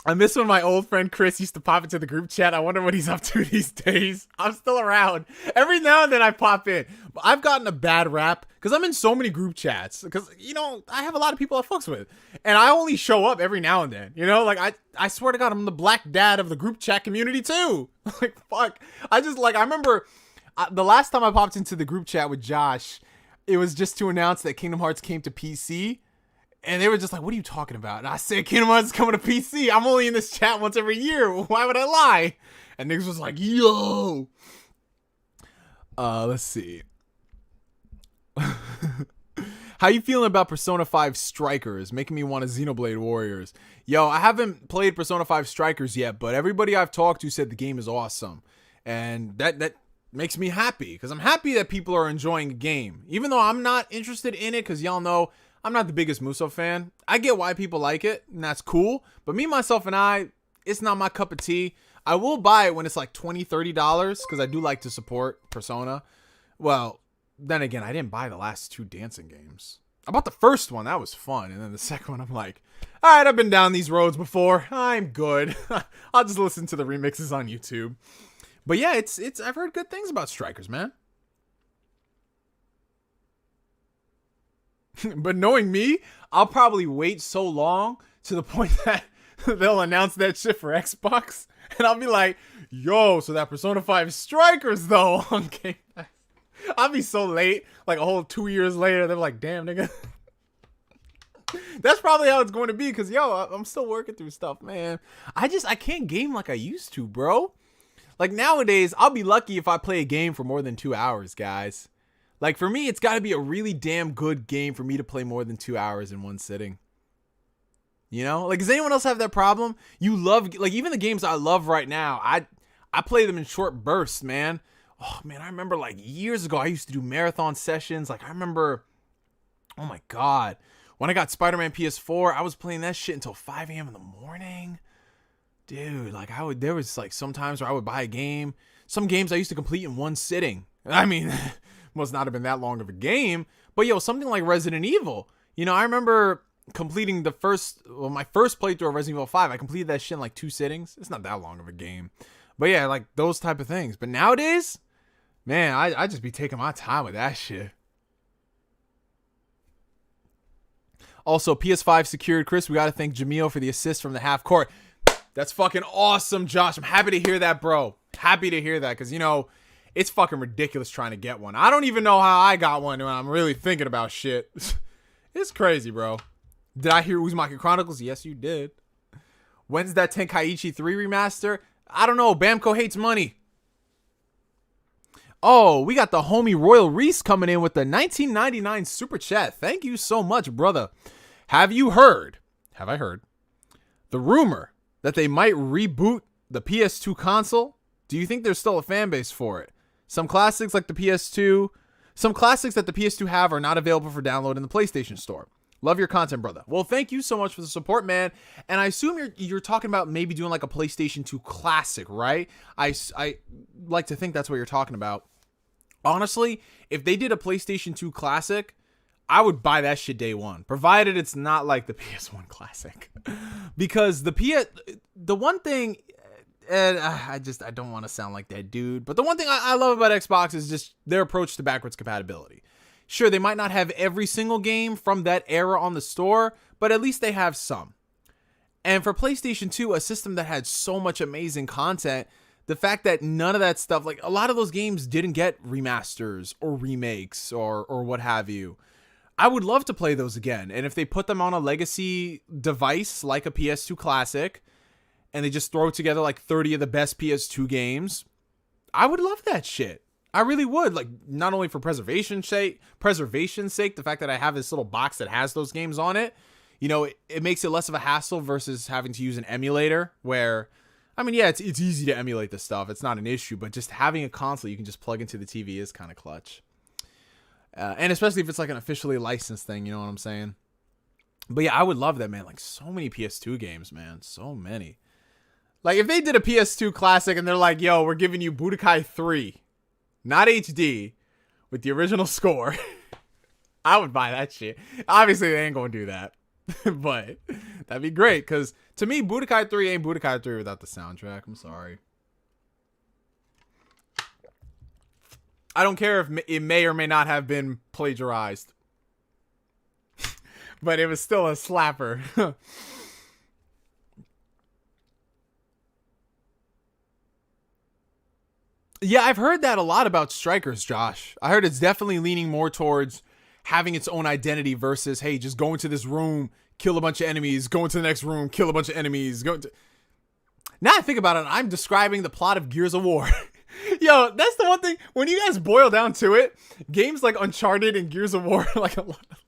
I miss when my old friend Chris used to pop into the group chat. I wonder what he's up to these days. I'm still around. Every now and then I pop in. But I've gotten a bad rap because I'm in so many group chats. Because, you know, I have a lot of people I fucks with. And I only show up every now and then. You know, like, I swear to God, I'm the black dad of the group chat community too. Like, fuck. I remember the last time I popped into the group chat with Josh, it was just to announce that Kingdom Hearts came to PC. And they were just like, what are you talking about? And I said, Kingdom Hearts is coming to PC. I'm only in this chat once every year. Why would I lie? And niggas was like, yo. Let's see. How you feeling about Persona 5 Strikers? Making me want a Xenoblade Warriors. Yo, I haven't played Persona 5 Strikers yet, but everybody I've talked to said the game is awesome. And that makes me happy. Because I'm happy that people are enjoying the game. Even though I'm not interested in it, because y'all know I'm not the biggest Muso fan. I get why people like it, and that's cool. But me, myself, and I, it's not my cup of tea. I will buy it when it's like $20, $30, because I do like to support Persona. Well, then again, I didn't buy the last 2 dancing games. I bought the first one. That was fun. And then the second one, I'm like, all right, I've been down these roads before. I'm good. I'll just listen to the remixes on YouTube. But yeah, I've heard good things about Strikers, man. But knowing me, I'll probably wait so long to the point that they'll announce that shit for Xbox. And I'll be like, yo, so that Persona 5 Strikers, though, on Game Pass. I'll be so late, like a whole 2 years later. They're like, damn, nigga. That's probably how it's going to be because, yo, I'm still working through stuff, man. I can't game like I used to, bro. Like, nowadays, I'll be lucky if I play a game for more than 2 hours, guys. Like, for me, it's got to be a really damn good game for me to play more than 2 hours in one sitting. You know? Like, does anyone else have that problem? You love, like, even the games I love right now, I play them in short bursts, man. Oh, man, I remember, like, years ago, I used to do marathon sessions. Like, I remember, oh, my God. When I got Spider-Man PS4, I was playing that shit until 5 a.m. in the morning. Dude, like, there was, like, some times where I would buy a game. Some games I used to complete in one sitting. I mean... must not have been that long of a game, but yo, something like Resident Evil. You know, I remember completing my first playthrough of Resident Evil 5. I completed that shit in like 2 sittings. It's not that long of a game, but yeah, like those type of things. But nowadays, man, I just be taking my time with that shit. Also, PS5 secured. Chris, we got to thank Jamil for the assist from the half court. That's fucking awesome, Josh. I'm happy to hear that, bro. Happy to hear that, because, you know, it's fucking ridiculous trying to get one. I don't even know how I got one when I'm really thinking about shit. It's crazy, bro. Did I hear Uzumaki Chronicles? Yes, you did. When's that Tenkaichi 3 remaster? I don't know. Bamco hates money. Oh, we got the homie Royal Reese coming in with the 1999 super chat. Thank you so much, brother. Have I heard the rumor that they might reboot the PS2 console? Do you think there's still a fan base for it? Some classics that the PS2 have are not available for download in the PlayStation Store. Love your content, brother. Well, thank you so much for the support, man. And I assume you're talking about maybe doing like a PlayStation 2 classic, right? I like to think that's what you're talking about. Honestly, if they did a PlayStation 2 classic, I would buy that shit day one, provided it's not like the PS1 classic. Because the one thing, and I don't want to sound like that dude, but the one thing I love about Xbox is just their approach to backwards compatibility. Sure, they might not have every single game from that era on the store, but at least they have some. And for PlayStation 2, a system that had so much amazing content, the fact that none of that stuff, like a lot of those games didn't get remasters or remakes or what have you. I would love to play those again. And if they put them on a legacy device like a PS2 classic, and they just throw together like 30 of the best PS2 games, I would love that shit. I really would. Like, not only for preservation's sake, the fact that I have this little box that has those games on it, you know, it makes it less of a hassle versus having to use an emulator where, I mean, yeah, it's easy to emulate this stuff. It's not an issue, but just having a console you can just plug into the TV is kind of clutch. And especially if it's like an officially licensed thing, you know what I'm saying? But yeah, I would love that, man. Like, so many PS2 games, man. So many. Like, if they did a PS2 classic and they're like, yo, we're giving you Budokai 3, not HD, with the original score, I would buy that shit. Obviously, they ain't gonna do that. But that'd be great, because to me, Budokai 3 ain't Budokai 3 without the soundtrack. I'm sorry. I don't care if it may or may not have been plagiarized. But it was still a slapper. Yeah, I've heard that a lot about Strikers, Josh. I heard it's definitely leaning more towards having its own identity versus, hey, just go into this room, kill a bunch of enemies, go into the next room, kill a bunch of enemies. Now I think about it, I'm describing the plot of Gears of War. Yo, that's the one thing, when you guys boil down to it, games like Uncharted and Gears of War, like a lot of,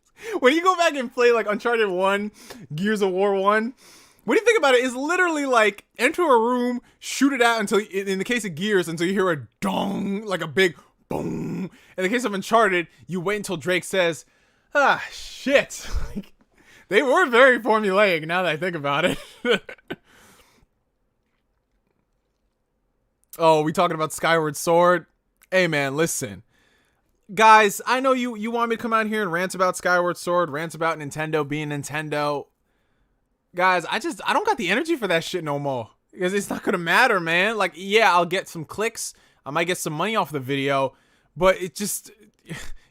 when you go back and play like Uncharted 1, Gears of War 1, what do you think about it? It's literally like enter a room, shoot it out until, in the case of Gears, until you hear a dong, like a big boom. In the case of Uncharted, you wait until Drake says, ah, shit. Like, they were very formulaic now that I think about it. Oh, we talking about Skyward Sword? Hey, man, listen. Guys, I know you want me to come out here and rant about Skyward Sword, rant about Nintendo being Nintendo. Guys, I don't got the energy for that shit no more. Because it's not going to matter, man. Like, yeah, I'll get some clicks. I might get some money off the video. But it just...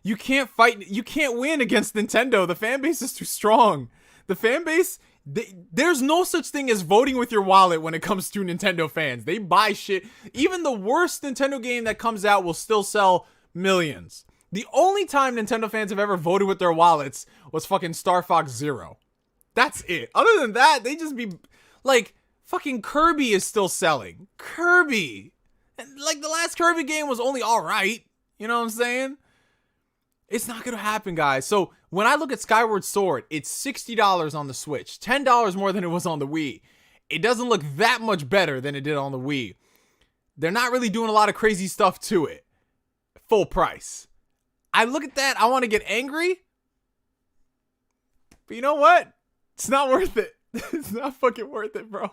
You can't fight... You can't win against Nintendo. The fan base is too strong. The fan base... There's no such thing as voting with your wallet when it comes to Nintendo fans. They buy shit. Even the worst Nintendo game that comes out will still sell millions. The only time Nintendo fans have ever voted with their wallets was fucking Star Fox Zero. That's it. Other than that, they just be like, fucking Kirby is still selling. Kirby. And like the last Kirby game was only all right. You know what I'm saying? It's not going to happen, guys. So when I look at Skyward Sword, it's $60 on the Switch. $10 more than it was on the Wii. It doesn't look that much better than it did on the Wii. They're not really doing a lot of crazy stuff to it. Full price. I look at that, I want to get angry. But you know what? It's not worth it. It's not fucking worth it, bro.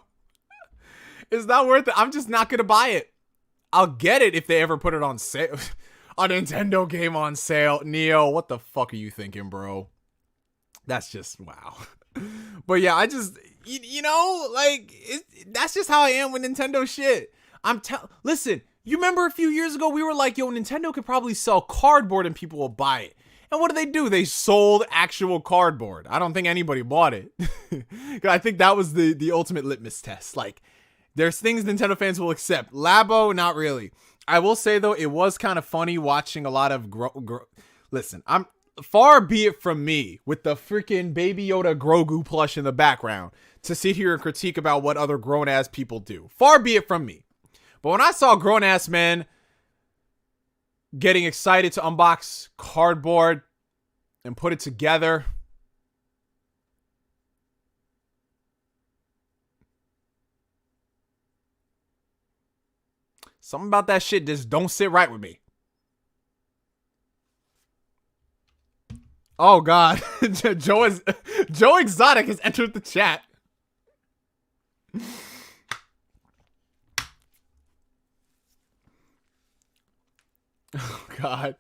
It's not worth it. I'm just not going to buy it. I'll get it if they ever put it on sale. A Nintendo game on sale. Neo, what the fuck are you thinking, bro? That's just, wow. But yeah, I just, you know, like, that's just how I am with Nintendo shit. Listen, you remember a few years ago, we were like, yo, Nintendo could probably sell cardboard and people will buy it. And what do? They sold actual cardboard. I don't think anybody bought it. I think that was the ultimate litmus test. Like, there's things Nintendo fans will accept. Labo, not really. I will say, though, it was kind of funny watching a lot of... Listen, I'm far be it from me with the freaking Baby Yoda Grogu plush in the background to sit here and critique about what other grown-ass people do. Far be it from me. But when I saw grown-ass men getting excited to unbox cardboard and put it together... Something about that shit just don't sit right with me. Oh, God. Joe Exotic has entered the chat. Oh, God.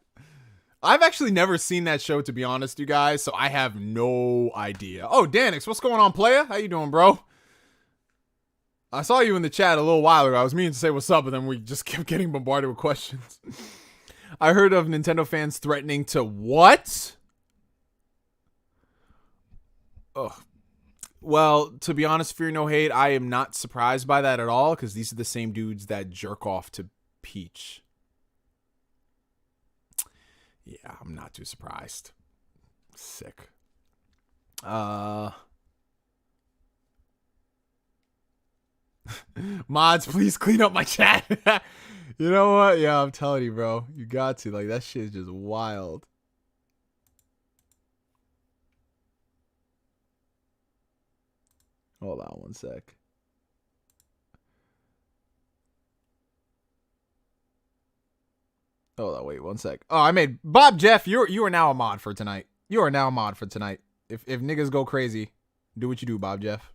I've actually never seen that show, to be honest, you guys, so I have no idea. Oh, Danix, what's going on, player? How you doing, bro? I saw you in the chat a little while ago. I was meaning to say what's up, but then we just kept getting bombarded with questions. I heard of Nintendo fans threatening to what? Ugh. Well, to be honest, fear no hate, I am not surprised by that at all, because these are the same dudes that jerk off to Peach. Yeah, I'm not too surprised. Sick. Mods, please clean up my chat. You know what? Yeah, I'm telling you, bro. You got to. Like, that shit is just wild. Hold on one sec. Hold on, wait 1 sec. Oh, I made Bob Jeff. You are now a mod for tonight. You are now a mod for tonight. If niggas go crazy, do what you do, Bob Jeff.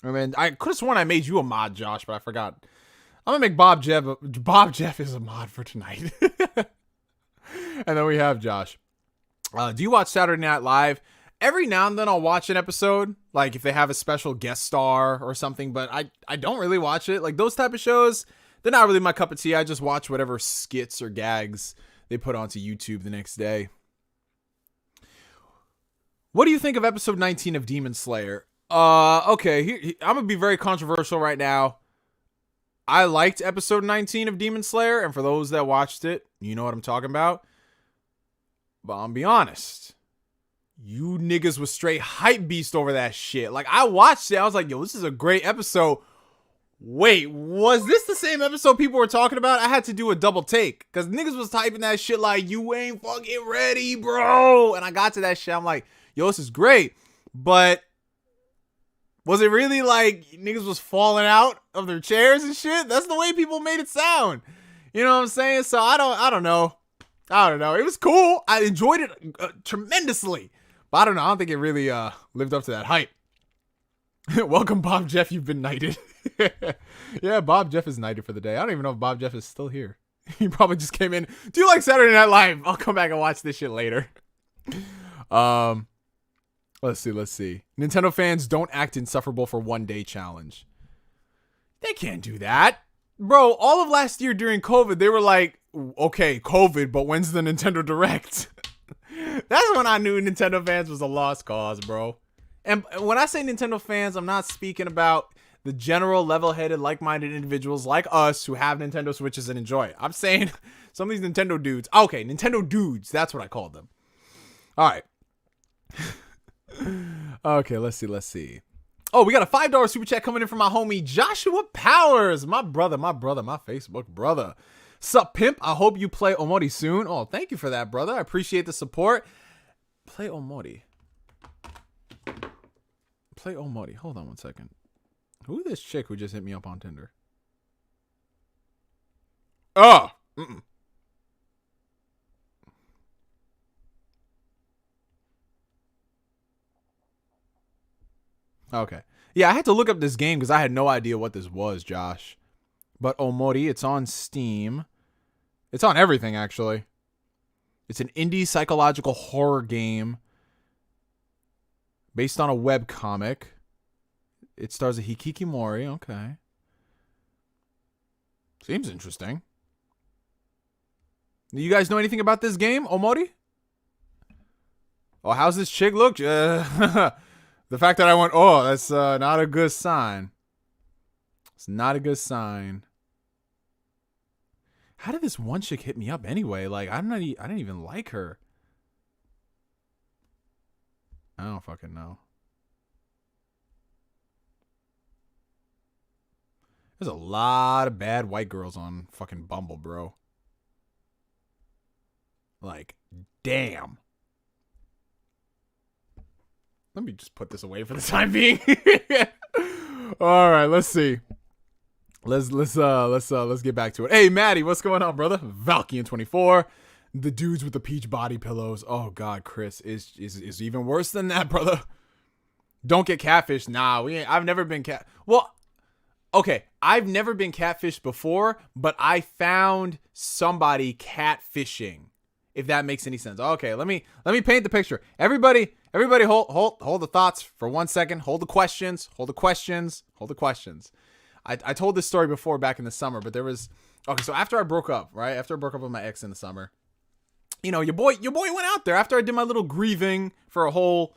I mean, I could have sworn I made you a mod, Josh, but I forgot. I'm gonna make Bob Jeff. Bob Jeff is a mod for tonight. And then we have Josh. Do you watch Saturday Night Live? Every now and then I'll watch an episode, like if they have a special guest star or something, but I don't really watch it. Like those type of shows, they're not really my cup of tea. I just watch whatever skits or gags they put onto YouTube the next day. What do you think of episode 19 of Demon Slayer? Okay, I'm gonna be very controversial right now. I liked episode 19 of Demon Slayer, and for those that watched it, you know what I'm talking about. But I'll be honest, you niggas was straight hype beast over that shit. Like, I watched it, I was like, yo, this is a great episode. Wait, was this the same episode people were talking about? I had to do a double take, because niggas was typing that shit like, you ain't fucking ready, bro. And I got to that shit, I'm like, yo, this is great. But was it really like niggas was falling out of their chairs and shit? That's the way people made it sound. You know what I'm saying? So I don't know. It was cool. I enjoyed it tremendously. But I don't know. I don't think it really lived up to that hype. Welcome, Bob Jeff. You've been knighted. Yeah, Bob Jeff is knighted for the day. I don't even know if Bob Jeff is still here. He probably just came in. Do you like Saturday Night Live? I'll come back and watch this shit later. Let's see. Nintendo fans don't act insufferable for 1 day challenge. They can't do that. Bro, all of last year during COVID, they were like, okay, COVID, but when's the Nintendo Direct? That's when I knew Nintendo fans was a lost cause, bro. And when I say Nintendo fans, I'm not speaking about the general level-headed, like-minded individuals like us who have Nintendo Switches and enjoy it. I'm saying some of these Nintendo dudes. Okay, Nintendo dudes. That's what I called them. All right. Okay, let's see. Oh, we got a $5 super chat coming in from my homie Joshua Powers. My brother, my Facebook brother. Sup, pimp? I hope you play Omori soon. Oh, thank you for that, brother. I appreciate the support. Play Omori. Hold on 1 second. Who is this chick who just hit me up on Tinder? Oh! Okay. Yeah, I had to look up this game because I had no idea what this was, Josh. But Omori, it's on Steam. It's on everything, actually. It's an indie psychological horror game based on a webcomic. It stars a Hikikomori. Okay. Seems interesting. Do you guys know anything about this game, Omori? Oh, how's this chick look? The fact that I went, oh, that's not a good sign. It's not a good sign. How did this one chick hit me up anyway? Like, I didn't even like her. I don't fucking know. There's a lot of bad white girls on fucking Bumble, bro. Like, damn. Let me just put this away for the time being. All right, let's see. Let's get back to it. Hey, Maddie, what's going on, brother? Valkian24. The dudes with the peach body pillows. Oh God, Chris is even worse than that, brother. Don't get catfished. Nah, I've never been Well, okay, I've never been catfished before, but I found somebody catfishing. If that makes any sense. Okay, let me paint the picture. Everybody hold the thoughts for 1 second. Hold the questions. I told this story before back in the summer, but there was okay, so after I broke up, right? After I broke up with my ex in the summer, you know, your boy went out there after I did my little grieving for a whole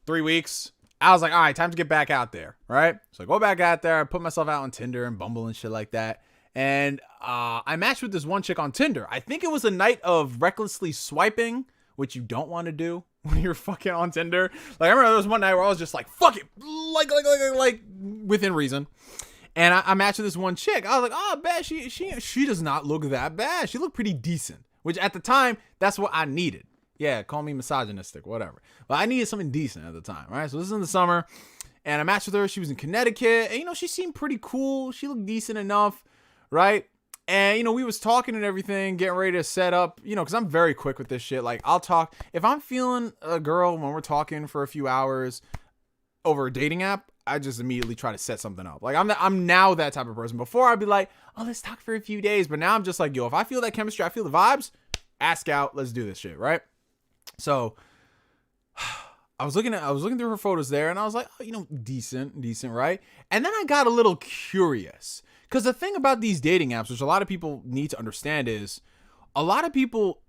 3 weeks. I was like, all right, time to get back out there, right? So I go back out there, I put myself out on Tinder and Bumble and shit like that. And I matched with this one chick on Tinder. I think it was a night of recklessly swiping, which you don't want to do when you're fucking on Tinder. Like, I remember there was one night where I was just like, fuck it, like within reason. And I matched with this one chick. I was like, oh, bad. She does not look that bad. She looked pretty decent, which at the time, that's what I needed. Yeah, call me misogynistic, whatever. But I needed something decent at the time, right? So this is in the summer, and I matched with her. She was in Connecticut, and, you know, she seemed pretty cool. She looked decent enough, right? And, you know, we was talking and everything, getting ready to set up, you know, because I'm very quick with this shit. Like, I'll talk. If I'm feeling a girl when we're talking for a few hours over a dating app, I just immediately try to set something up. Like, I'm now that type of person. Before, I'd be like, oh, let's talk for a few days. But now I'm just like, yo, if I feel that chemistry, I feel the vibes, ask out, let's do this shit, right? So I was looking through her photos there, and I was like, oh, you know, decent, right? And then I got a little curious, because the thing about these dating apps, which a lot of people need to understand, is a lot of people,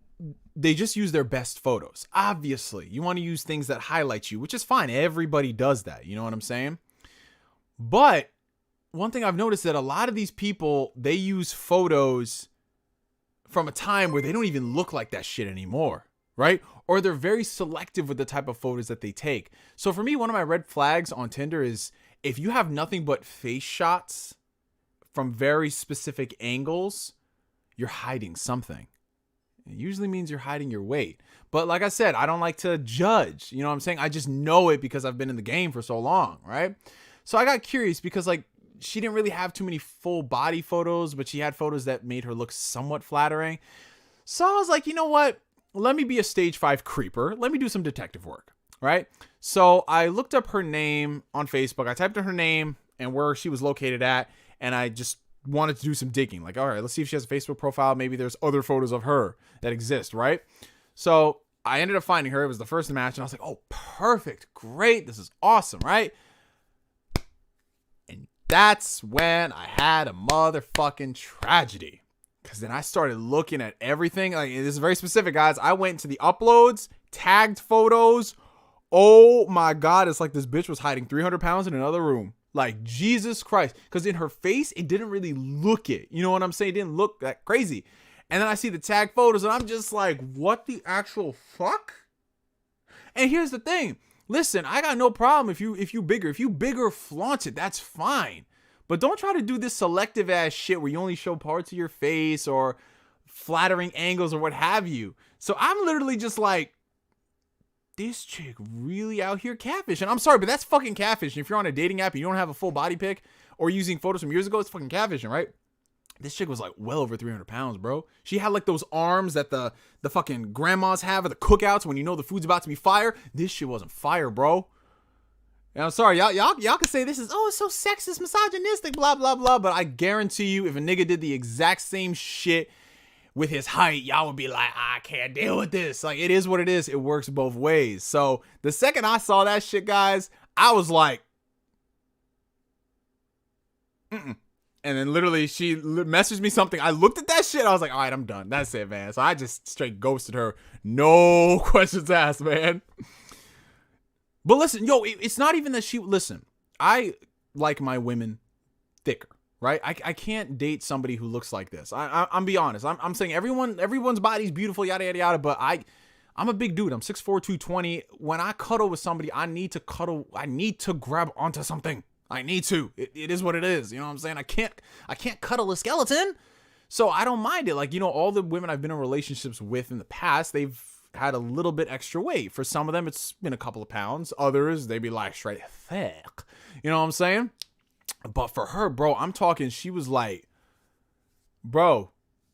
they just use their best photos. Obviously, you want to use things that highlight you, which is fine. Everybody does that. You know what I'm saying? But one thing I've noticed that a lot of these people, they use photos from a time where they don't even look like that shit anymore, right? Or they're very selective with the type of photos that they take. So for me, one of my red flags on Tinder is if you have nothing but face shots from very specific angles, you're hiding something. It usually means you're hiding your weight. But like I said, I don't like to judge. You know what I'm saying? I just know it because I've been in the game for so long, right? So I got curious because, like, she didn't really have too many full body photos, but she had photos that made her look somewhat flattering. So I was like, you know what? Let me be a stage 5 creeper. Let me do some detective work, right? So I looked up her name on Facebook. I typed in her name and where she was located at, and I just wanted to do some digging. Like, all right, let's see if she has a Facebook profile. Maybe there's other photos of her that exist, right? So I ended up finding her. It was the first match, and I was like, oh, perfect. Great. This is awesome, right? And that's when I had a motherfucking tragedy. Because then I started looking at everything. Like, this is very specific, guys. I went to the uploads, tagged photos. Oh, my God. It's like this bitch was hiding 300 pounds in another room. Like, Jesus Christ. Because in her face, it didn't really look it. You know what I'm saying? It didn't look that crazy. And then I see the tag photos, and I'm just like, what the actual fuck? And here's the thing. Listen, I got no problem if you bigger, flaunt it. That's fine. But don't try to do this selective ass shit where you only show parts of your face or flattering angles or what have you. So I'm literally just like, this chick really out here catfish. And I'm sorry, but that's fucking catfish. If you're on a dating app and you don't have a full body pic or using photos from years ago, it's fucking catfishing, right? This chick was like well over 300 pounds, bro. She had like those arms that the fucking grandmas have at the cookouts when you know the food's about to be fire. This shit wasn't fire, bro. And I'm sorry, y'all can say this is, oh, it's so sexist, misogynistic, blah, blah, blah. But I guarantee you, if a nigga did the exact same shit with his height, y'all would be like, I can't deal with this. Like, it is what it is. It works both ways. So the second I saw that shit, guys, I was like, mm-mm. And then literally she messaged me something. I looked at that shit. I was like, all right, I'm done. That's it, man. So I just straight ghosted her. No questions asked, man. But listen, yo, it's not even that listen, I like my women thicker, right? I can't date somebody who looks like this. I'm be honest. I'm saying everyone's body's beautiful, yada, yada, yada. But I'm a big dude. I'm 6'4", 220. When I cuddle with somebody, I need to grab onto something. I need to. It is what it is. You know what I'm saying? I can't cuddle a skeleton. So I don't mind it. Like, you know, all the women I've been in relationships with in the past, they've had a little bit extra weight. For some of them, it's been a couple of pounds. Others, they be like straight thick. You know what I'm saying? But for her, bro, I'm talking, she was like, bro,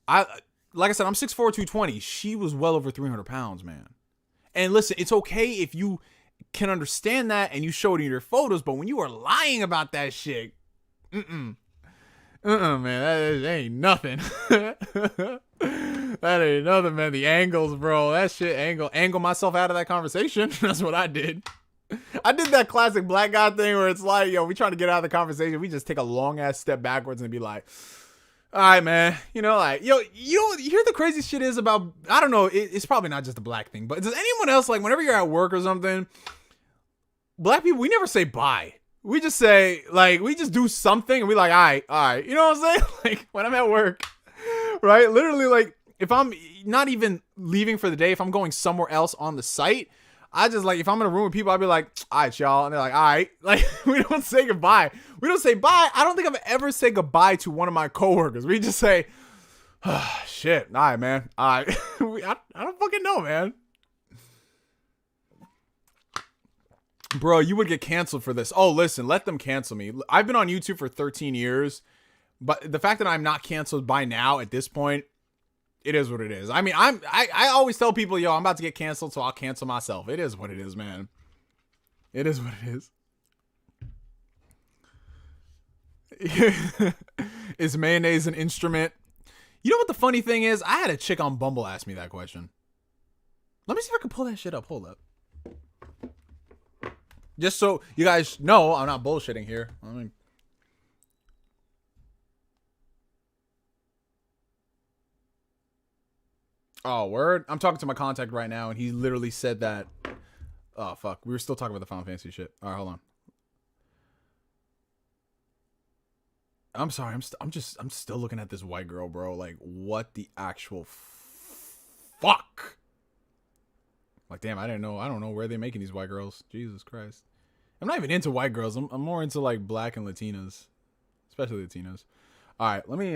like I said, I'm 6'4", 220. She was well over 300 pounds, man. And listen, it's okay if you can understand that and you show it in your photos, but when you are lying about that shit, man, that ain't nothing. That ain't nothing, man. The angles, bro, that shit, angle myself out of that conversation. That's what I did. I did that classic black guy thing where it's like, yo, we trying to get out of the conversation. We just take a long ass step backwards and be like, all right, man. You know, like, yo, you hear the crazy shit is about, I don't know, it's probably not just a black thing, but does anyone else, like, whenever you're at work or something, black people, we never say bye. We just say, like, we just do something and we like, all right. You know what I'm saying? Like, when I'm at work, right? Literally, like, if I'm not even leaving for the day, if I'm going somewhere else on the site, I just, like, if I'm in a room with people, I'll be like, all right, y'all. And they're like, all right. Like, we don't say goodbye. We don't say bye. I don't think I've ever said goodbye to one of my coworkers. We just say, oh, shit. All right, man. All right. I don't fucking know, man. Bro, you would get canceled for this. Oh, listen, let them cancel me. I've been on YouTube for 13 years. But the fact that I'm not canceled by now at this point, it is what it is. I mean, I always tell people, yo, I'm about to get canceled, so I'll cancel myself. It is what it is, man. It is what it is. Is mayonnaise an instrument? You know what the funny thing is? I had a chick on Bumble ask me that question. Let me see if I can pull that shit up. Hold up. Just so you guys know, I'm not bullshitting here. I mean, oh, word? I'm talking to my contact right now, and he literally said that. Oh, fuck. We were still talking about the Final Fantasy shit. All right, hold on. I'm sorry. I'm still looking at this white girl, bro. Like, what the actual fuck? Like, damn, I don't know where they're making these white girls. Jesus Christ. I'm not even into white girls. I'm more into, like, black and Latinas. Especially Latinas. All right, let me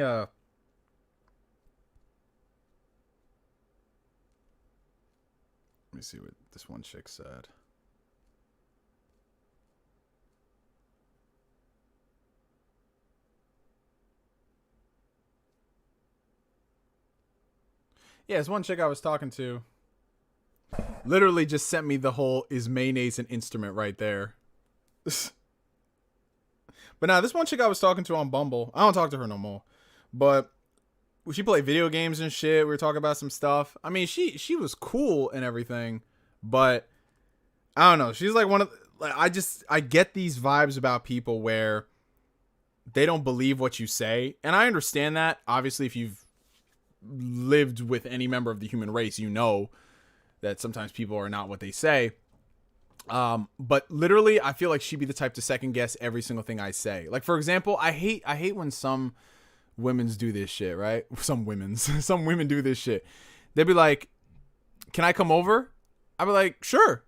see what this one chick said. Yeah, this one chick I was talking to literally just sent me the whole is mayonnaise an instrument right there. But now this one chick I was talking to on Bumble, I don't talk to her no more. But she played video games and shit. We were talking about some stuff. I mean, she was cool and everything, but I don't know. She's like one of like I get these vibes about people where they don't believe what you say, and I understand that. Obviously, if you've lived with any member of the human race, you know that sometimes people are not what they say. But literally, I feel like she'd be the type to second guess every single thing I say. Like, for example, I hate when some women's do this shit, right? Some women do this shit. They'd be like, "Can I come over?" I'd be like, "Sure."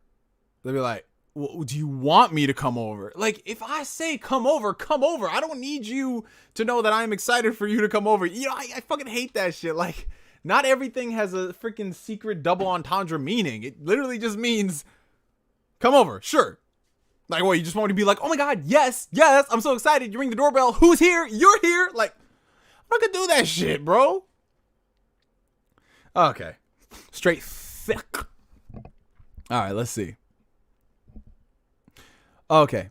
They'd be like, "Well, do you want me to come over?" Like, if I say come over, come over. I don't need you to know that I'm excited for you to come over. You know, I fucking hate that shit. Like, not everything has a freaking secret double entendre meaning. It literally just means come over, sure. Like, what, you just want me to be like, oh my god, yes, I'm so excited. You ring the doorbell. Who's here? You're here. Like, I'm not gonna do that shit, bro. Okay. Straight thick. All right, let's see. Okay.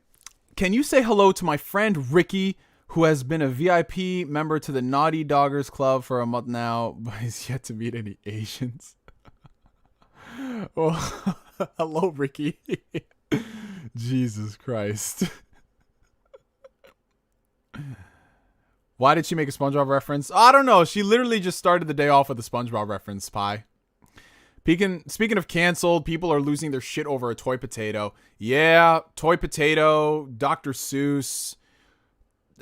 Can you say hello to my friend Ricky, who has been a VIP member to the Naughty Doggers Club for a month now, but is yet to meet any Asians? Well, hello, Ricky. Jesus Christ. Why did she make a SpongeBob reference? I don't know. She literally just started the day off with a SpongeBob reference, Pie. Speaking of canceled, people are losing their shit over a toy potato. Yeah, toy potato, Dr. Seuss.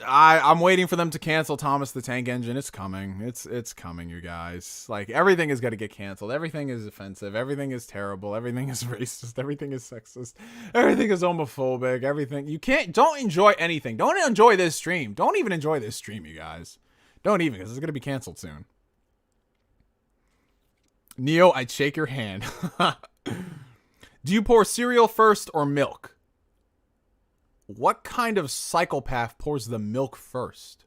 I'm waiting for them to cancel Thomas the Tank Engine. It's coming. It's coming, you guys. Like, everything is going to get canceled. Everything is offensive. Everything is terrible. Everything is racist. Everything is sexist. Everything is homophobic. Everything. Don't enjoy anything. Don't enjoy this stream. Don't even enjoy this stream, you guys. Don't even, because it's going to be canceled soon. Neo, I'd shake your hand. Do you pour cereal first or milk? What kind of psychopath pours the milk first?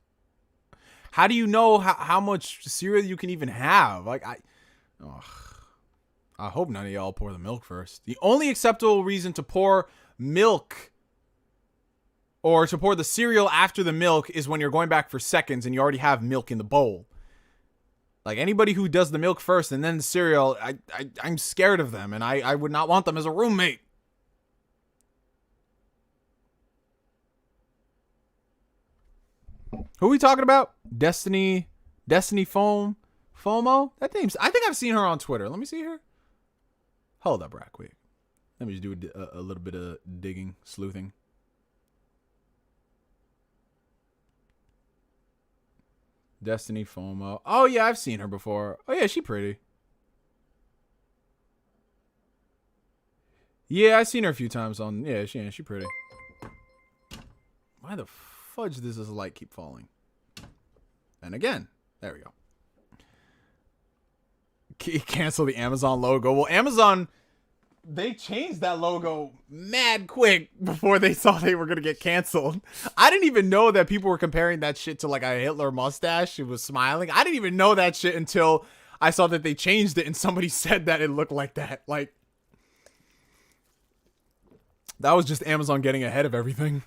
How do you know how much cereal you can even have? Like, I hope none of y'all pour the milk first. The only acceptable reason to pour milk or to pour the cereal after the milk is when you're going back for seconds and you already have milk in the bowl. Like, anybody who does the milk first and then the cereal, I'm scared of them, and I would not want them as a roommate. Who are we talking about? Destiny FOMO? That name's, I think I've seen her on Twitter. Let me see her. Hold up, right quick. Let me just do a little bit of digging, sleuthing. Destiny FOMO. Oh, yeah, I've seen her before. Oh, yeah, she pretty. Yeah, I've seen her a few times on... Yeah, she pretty. Why the fudge does this light keep falling? And again, there we go. Cancel the Amazon logo. Well, Amazon they changed that logo mad quick before they saw they were gonna get canceled. I didn't even know that people were comparing that shit to like a Hitler mustache. It was smiling. I didn't even know that shit until I saw that they changed it and somebody said that it looked like that. Like, that was just Amazon getting ahead of everything.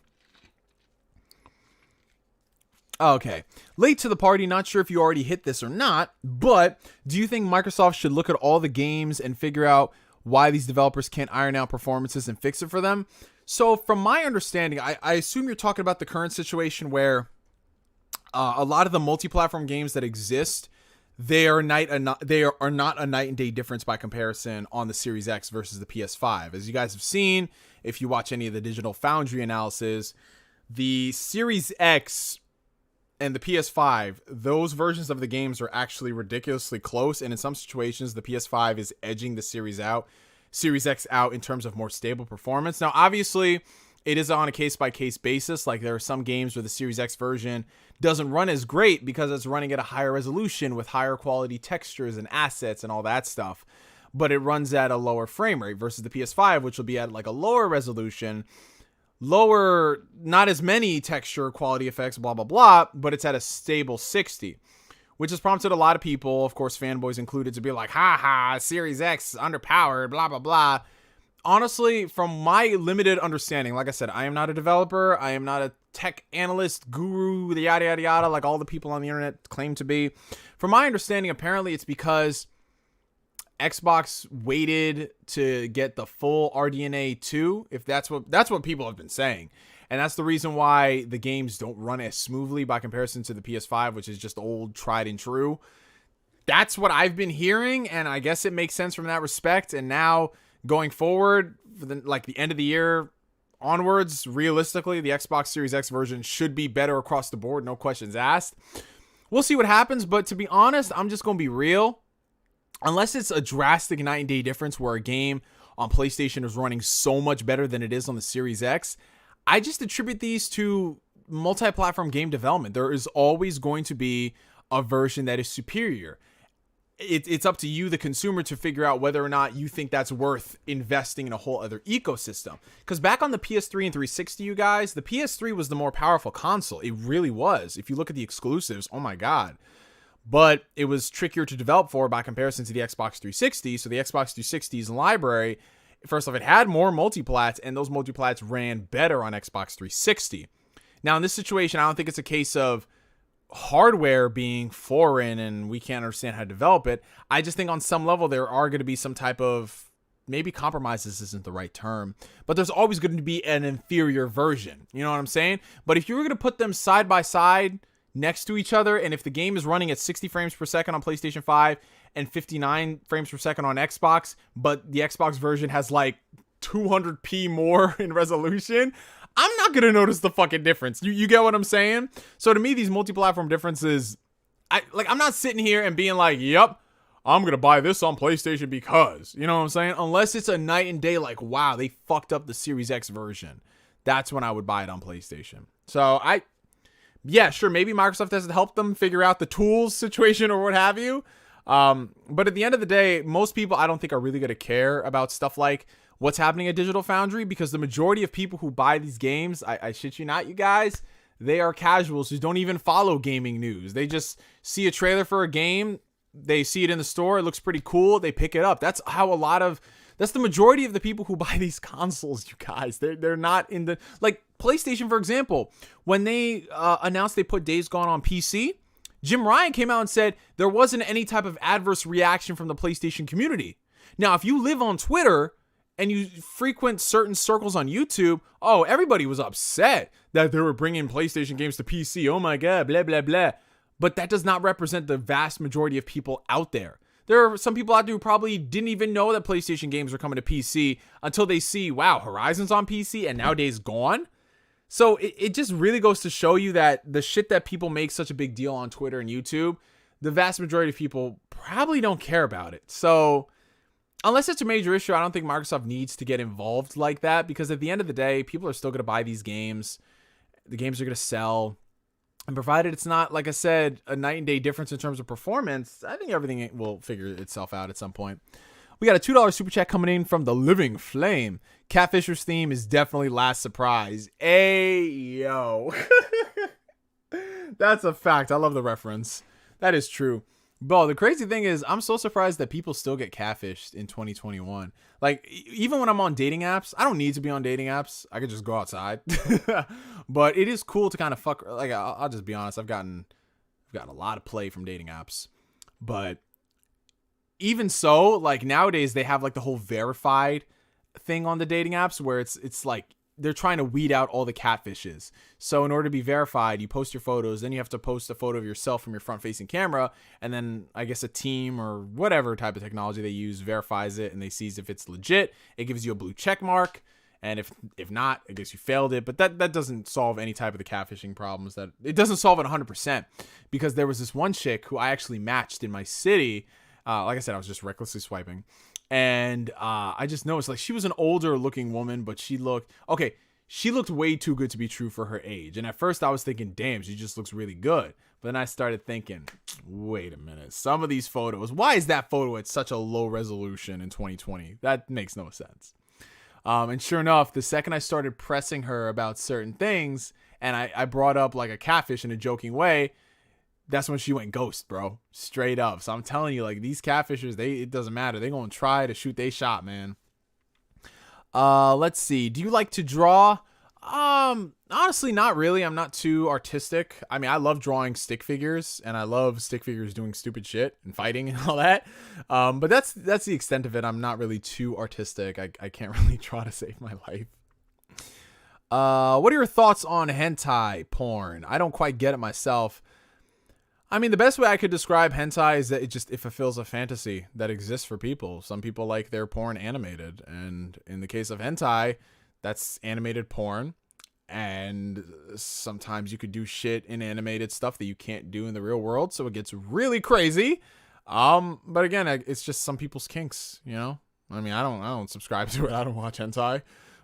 Okay. Late to the party, not sure if you already hit this or not, but do you think Microsoft should look at all the games and figure out why these developers can't iron out performances and fix it for them? So from my understanding, I assume you're talking about the current situation where a lot of the multi-platform games that exist, they are not a night and day difference by comparison on the Series X versus the PS5. As you guys have seen, if you watch any of the Digital Foundry analysis, the Series X and the PS5, those versions of the games are actually ridiculously close, and in some situations, the PS5 is edging the Series X out in terms of more stable performance. Now, obviously, it is on a case-by-case basis. Like, there are some games where the Series X version doesn't run as great because it's running at a higher resolution with higher quality textures and assets and all that stuff, but it runs at a lower frame rate versus the PS5, which will be at like a lower resolution, lower, not as many texture quality effects, blah, blah, blah, but it's at a stable 60, which has prompted a lot of people, of course, fanboys included, to be like, haha, Series X underpowered, blah, blah, blah. Honestly, from my limited understanding, like I said, I am not a developer. I am not a tech analyst, guru, the yada, yada, yada, like all the people on the internet claim to be. From my understanding, apparently it's because Xbox waited to get the full RDNA 2, if that's what people have been saying. And that's the reason why the games don't run as smoothly by comparison to the PS5, which is just old, tried and true. That's what I've been hearing, and I guess it makes sense from that respect. And now, going forward, for the end of the year onwards, realistically, the Xbox Series X version should be better across the board, no questions asked. We'll see what happens, but to be honest, I'm just going to be real. Unless it's a drastic night and day difference where a game on PlayStation is running so much better than it is on the Series X, I just attribute these to multi-platform game development. There is always going to be a version that is superior. It's up to you, the consumer, to figure out whether or not you think that's worth investing in a whole other ecosystem. Because back on the PS3 and 360, you guys, the PS3 was the more powerful console. It really was. If you look at the exclusives, oh my God. But it was trickier to develop for by comparison to the Xbox 360. So the Xbox 360's library, first off, it had more multiplats, and those multiplats ran better on Xbox 360. Now, in this situation, I don't think it's a case of hardware being foreign and we can't understand how to develop it. I just think on some level there are going to be some type of, maybe compromises isn't the right term, but there's always going to be an inferior version. You know what I'm saying? But if you were going to put them side by side next to each other, and if the game is running at 60 frames per second on PlayStation 5 and 59 frames per second on Xbox, but the Xbox version has like 200p more in resolution, I'm not going to notice the fucking difference. You get what I'm saying? So to me, these multi-platform differences, I'm not sitting here and being like, yep, I'm going to buy this on PlayStation because, you know what I'm saying? Unless it's a night and day, like, wow, they fucked up the Series X version. That's when I would buy it on PlayStation. So yeah, sure, maybe Microsoft has to help them figure out the tools situation or what have you. But at the end of the day, most people, I don't think, are really going to care about stuff like what's happening at Digital Foundry, because the majority of people who buy these games, I shit you not, you guys, they are casuals who don't even follow gaming news. They just see a trailer for a game, they see it in the store, it looks pretty cool, they pick it up. That's the majority of the people who buy these consoles, you guys. They're not in the, like, PlayStation, for example, when they announced they put Days Gone on PC, Jim Ryan came out and said there wasn't any type of adverse reaction from the PlayStation community. Now, if you live on Twitter and you frequent certain circles on YouTube, oh, everybody was upset that they were bringing PlayStation games to PC. Oh my God, blah, blah, blah. But that does not represent the vast majority of people out there. There are some people out there who probably didn't even know that PlayStation games were coming to PC until they see, wow, Horizon's on PC and now Days Gone. So it just really goes to show you that the shit that people make such a big deal on Twitter and YouTube, the vast majority of people probably don't care about it. So unless it's a major issue, I don't think Microsoft needs to get involved like that, because at the end of the day, people are still going to buy these games. The games are going to sell. And provided it's not, like I said, a night and day difference in terms of performance, I think everything will figure itself out at some point. We got a $2 super chat coming in from the Living Flame. Catfisher's theme is definitely Last Surprise. Ayo. That's a fact. I love the reference. That is true. Bro, the crazy thing is, I'm so surprised that people still get catfished in 2021. Like, even when I'm on dating apps, I don't need to be on dating apps. I could just go outside. But it is cool to kind of fuck. Like, I'll just be honest. I've gotten a lot of play from dating apps. But even so, like, nowadays they have like the whole verified thing on the dating apps where it's like they're trying to weed out all the catfishes. So in order to be verified, you post your photos, then you have to post a photo of yourself from your front-facing camera, and then I guess a team or whatever type of technology they use verifies it, and they sees if it's legit. It gives you a blue check mark, and if not, I guess you failed it. But that doesn't solve any type of the catfishing problems. That it doesn't solve it 100%, because there was this one chick who I actually matched in my city. Like I said, I was just recklessly swiping. And I just noticed, like, she was an older looking woman, but she looked way too good to be true for her age. And at first I was thinking, damn, she just looks really good. But then I started thinking, wait a minute, some of these photos, why is that photo at such a low resolution in 2020? That makes no sense. And sure enough, the second I started pressing her about certain things, and I brought up like a catfish in a joking way, that's when she went ghost, bro. Straight up. So I'm telling you, like, these catfishers, it doesn't matter. They're going to try to shoot they shot, man. Let's see. Do you like to draw? Honestly, not really. I'm not too artistic. I mean, I love drawing stick figures, and I love stick figures doing stupid shit and fighting and all that. But that's the extent of it. I'm not really too artistic. I can't really draw to save my life. What are your thoughts on hentai porn? I don't quite get it myself. I mean, the best way I could describe hentai is that it fulfills a fantasy that exists for people. Some people like their porn animated. And in the case of hentai, that's animated porn. And sometimes you could do shit in animated stuff that you can't do in the real world. So it gets really crazy. But again, it's just some people's kinks, you know? I mean, I don't subscribe to it. I don't watch hentai.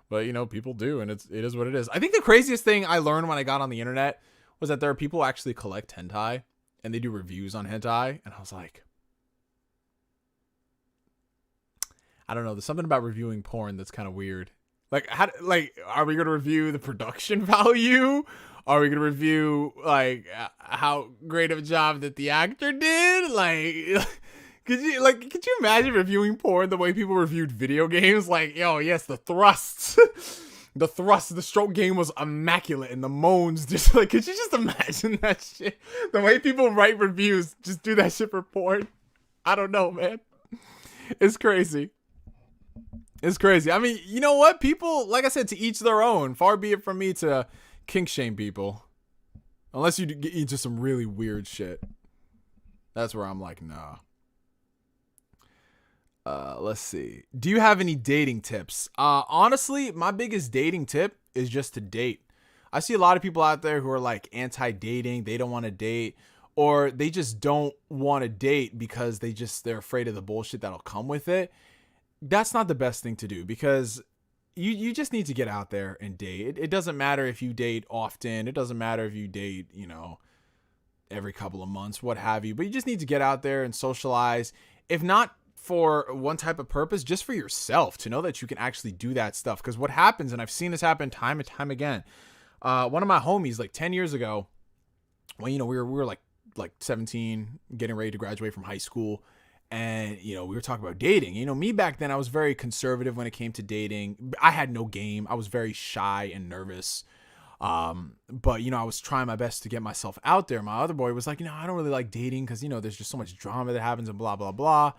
But, you know, people do. And it is what it is. I think the craziest thing I learned when I got on the internet was that there are people who actually collect hentai. And they do reviews on hentai. And I was like, I don't know. There's something about reviewing porn that's kind of weird. Like, are we going to review the production value? Are we going to review, like, how great of a job that the actor did? Like, could you imagine reviewing porn the way people reviewed video games? Like, yo, yes, the thrusts. The stroke game was immaculate, and the moans just like, could you just imagine that shit? The way people write reviews, just do that shit for porn. I don't know, man. It's crazy. It's crazy. I mean, you know what? People, like I said, to each their own. Far be it from me to kink shame people. Unless you get into some really weird shit. That's where I'm like, nah. Let's see. Do you have any dating tips? Honestly, my biggest dating tip is just to date. I see a lot of people out there who are like anti-dating. They don't want to date, or they just don't want to date because they're afraid of the bullshit that'll come with it. That's not the best thing to do, because you just need to get out there and date. It doesn't matter if you date often. It doesn't matter if you date, you know, every couple of months, what have you. But you just need to get out there and socialize. If not for one type of purpose, just for yourself, to know that you can actually do that stuff. Because what happens, and I've seen this happen time and time again, one of my homies, like 10 years ago, when, you know, we were like 17, getting ready to graduate from high school, and, you know, we were talking about dating. You know, me back then, I was very conservative when it came to dating. I had no game. I was very shy and nervous. But, you know, I was trying my best to get myself out there. My other boy was like, you know, I don't really like dating because, you know, there's just so much drama that happens and blah, blah, blah.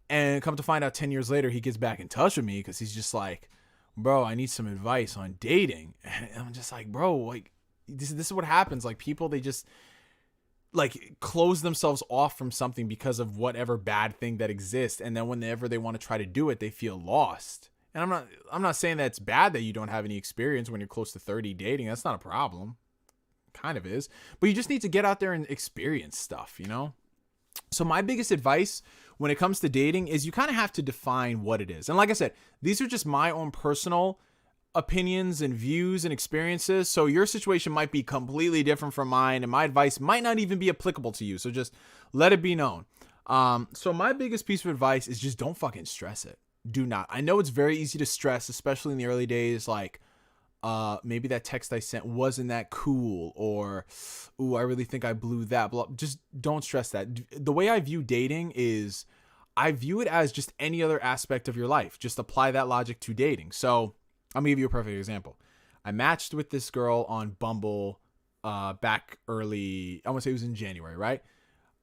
And come to find out 10 years later, he gets back in touch with me because he's just like, bro, I need some advice on dating. And I'm just like, bro, like, this is what happens. Like, people, they just like close themselves off from something because of whatever bad thing that exists. And then whenever they want to try to do it, they feel lost. And I'm not saying that it's bad that you don't have any experience when you're close to 30 dating. That's not a problem. Kind of is. But you just need to get out there and experience stuff, you know? So my biggest advice when it comes to dating is you kind of have to define what it is. And like I said, these are just my own personal opinions and views and experiences. So your situation might be completely different from mine, and my advice might not even be applicable to you. So just let it be known. So my biggest piece of advice is just don't fucking stress it. Do not. I know it's very easy to stress, especially in the early days. Like, maybe that text I sent wasn't that cool, or, ooh, I really think I blew that. Just don't stress that. The way I view dating is, I view it as just any other aspect of your life. Just apply that logic to dating. So I'm gonna give you a perfect example. I matched with this girl on Bumble, back early. I want to say it was in January, right?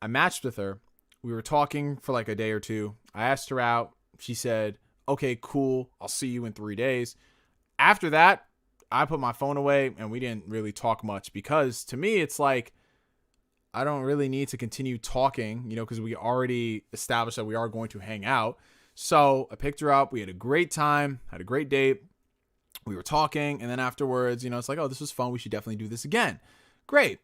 I matched with her. We were talking for like a day or two. I asked her out. She said, okay, cool. I'll see you in 3 days. After that, I put my phone away and we didn't really talk much, because to me, it's like, I don't really need to continue talking, because we already established that we are going to hang out. So I picked her up. We had a great time, had a great date. We were talking. And then afterwards, it's like, oh, this was fun. We should definitely do this again. Great.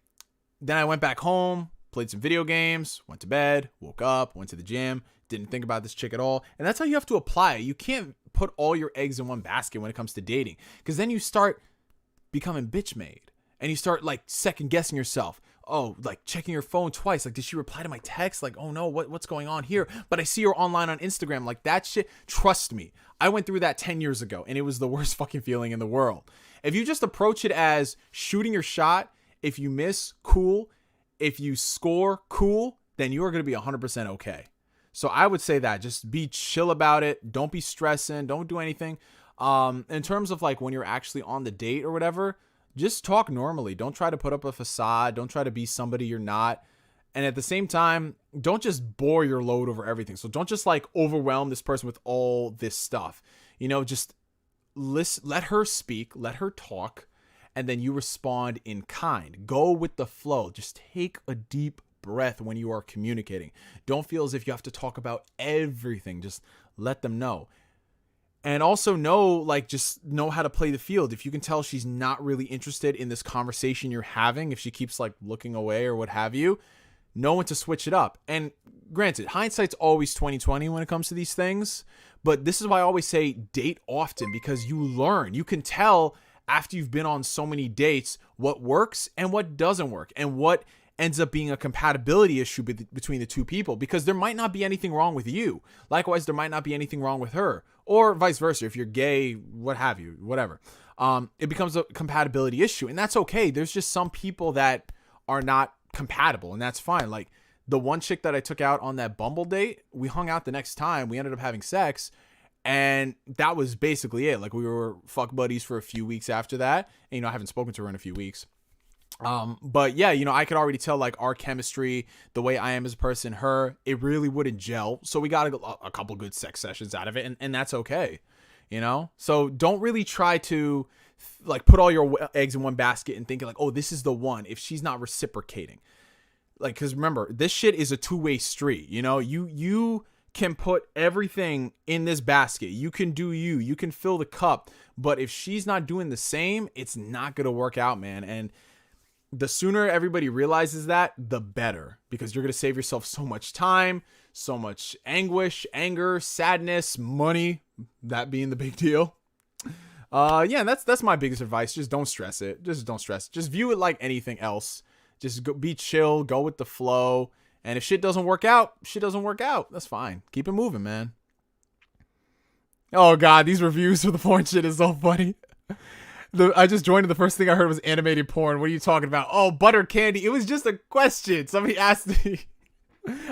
Then I went back home, played some video games, went to bed, woke up, went to the gym, didn't think about this chick at all. And that's how you have to apply it. You can't put all your eggs in one basket when it comes to dating, because then you start becoming bitch made and you start like second guessing yourself. Oh, like checking your phone twice. Like, did she reply to my text? Like, oh no, what's going on here? But I see her online on Instagram. Like, that shit, trust me, I went through that 10 years ago and it was the worst fucking feeling in the world. If you just approach it as shooting your shot, if you miss, cool. If you score, cool, then you are going to be 100% okay. So I would say that just be chill about it. Don't be stressing. Don't do anything. In terms of like when you're actually on the date or whatever, just talk normally. Don't try to put up a facade. Don't try to be somebody you're not. And at the same time, don't just bore your load over everything. So don't just like overwhelm this person with all this stuff. Just let her speak, let her talk, and then you respond in kind. Go with the flow. Just take a deep breath when you are communicating. Don't feel as if you have to talk about everything. Just let them know. And also just know how to play the field. If you can tell she's not really interested in this conversation you're having, if she keeps like looking away or what have you, know when to switch it up. And granted, hindsight's always 20/20 when it comes to these things. But this is why I always say date often, because you learn. You can tell after you've been on so many dates what works and what doesn't work, and what ends up being a compatibility issue between the two people, because there might not be anything wrong with you. Likewise, there might not be anything wrong with her, or vice versa. If you're gay, what have you, whatever. It becomes a compatibility issue, and that's okay. There's just some people that are not compatible, and that's fine. Like the one chick that I took out on that Bumble date, we hung out the next time. We ended up having sex, and that was basically it. Like we were fuck buddies for a few weeks after that. And, I haven't spoken to her in a few weeks. But yeah, I could already tell like our chemistry, the way I am as a person, her, it really wouldn't gel. So we got a couple good sex sessions out of it, and that's okay. So don't really try to like put all your eggs in one basket and thinking like, oh, this is the one, if she's not reciprocating. Like, because remember, this shit is a two-way street. You can put everything in this basket. You can do you can fill the cup, but if she's not doing the same, it's not going to work out, man. And the sooner everybody realizes that, the better, because you're going to save yourself so much time, so much anguish, anger, sadness, money, that being the big deal. Yeah, that's my biggest advice. Just don't stress it. Just don't stress. Just view it like anything else. Just be chill, go with the flow. And if shit doesn't work out, shit doesn't work out. That's fine. Keep it moving, man. Oh, God, these reviews for the porn shit is so funny. I just joined and the first thing I heard was animated porn. What are you talking about? Oh, butter candy. It was just a question. Somebody asked me.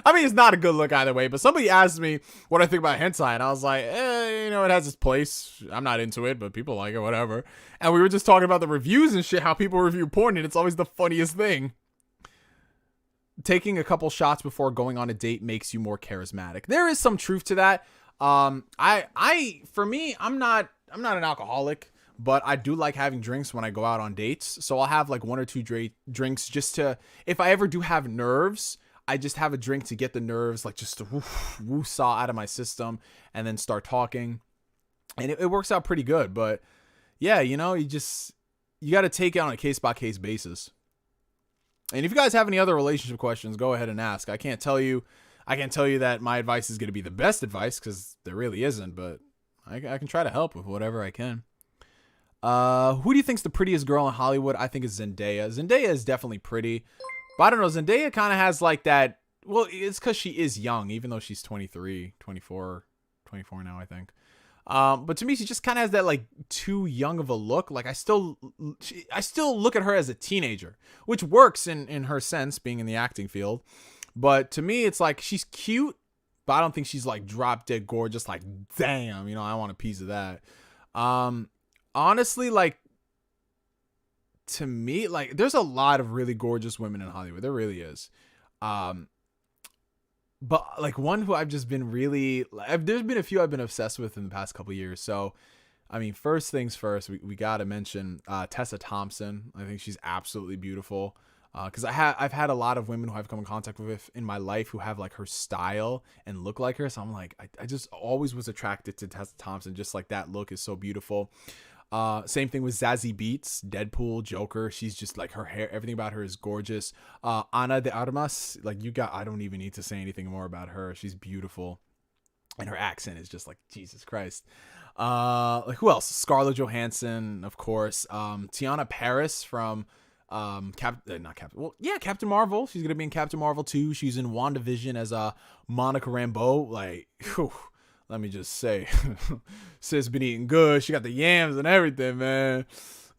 I mean, it's not a good look either way, but somebody asked me what I think about hentai, and I was like, it has its place. I'm not into it, but people like it, whatever. And we were just talking about the reviews and shit, how people review porn, and it's always the funniest thing. Taking a couple shots before going on a date makes you more charismatic. There is some truth to that. For me, I'm not an alcoholic, but I do like having drinks when I go out on dates. So I'll have like one or two drinks just to, if I ever do have nerves, I just have a drink to get the nerves, like just to woo-saw out of my system, and then start talking. And it works out pretty good. But yeah, you got to take it on a case-by-case basis. And if you guys have any other relationship questions, go ahead and ask. I can't tell you that my advice is going to be the best advice, because there really isn't, but I can try to help with whatever I can. Who do you think's the prettiest girl in Hollywood? I think it's Zendaya. Zendaya is definitely pretty, but I don't know. Zendaya kind of has like that well, it's because she is young, even though she's 23, 24 now, I think. But to me, she just kind of has that like too young of a look. Like I still look at her as a teenager, which works in her sense, being in the acting field. But to me, it's like she's cute, but I don't think she's like drop dead gorgeous. Like, damn, I want a piece of that. Honestly, like to me, like there's a lot of really gorgeous women in Hollywood. There really is. But like one who I've just been really, there's been a few I've been obsessed with in the past couple of years. So, I mean, first things first, we got to mention Tessa Thompson. I think she's absolutely beautiful. Because I've had a lot of women who I've come in contact with in my life who have like her style and look like her. So I'm like, I just always was attracted to Tessa Thompson. Just like that look is so beautiful. Same thing with Zazie Beetz, Deadpool, Joker. She's just like her hair, everything about her is gorgeous. Ana de Armas, like I don't even need to say anything more about her. She's beautiful. And her accent is just like, Jesus Christ. Like who else? Scarlett Johansson, of course. Tiana Paris from Captain Marvel. She's gonna be in Captain Marvel 2. She's in WandaVision as Monica Rambeau. Like, whew, let me just say, sis been eating good. She got the yams and everything, man.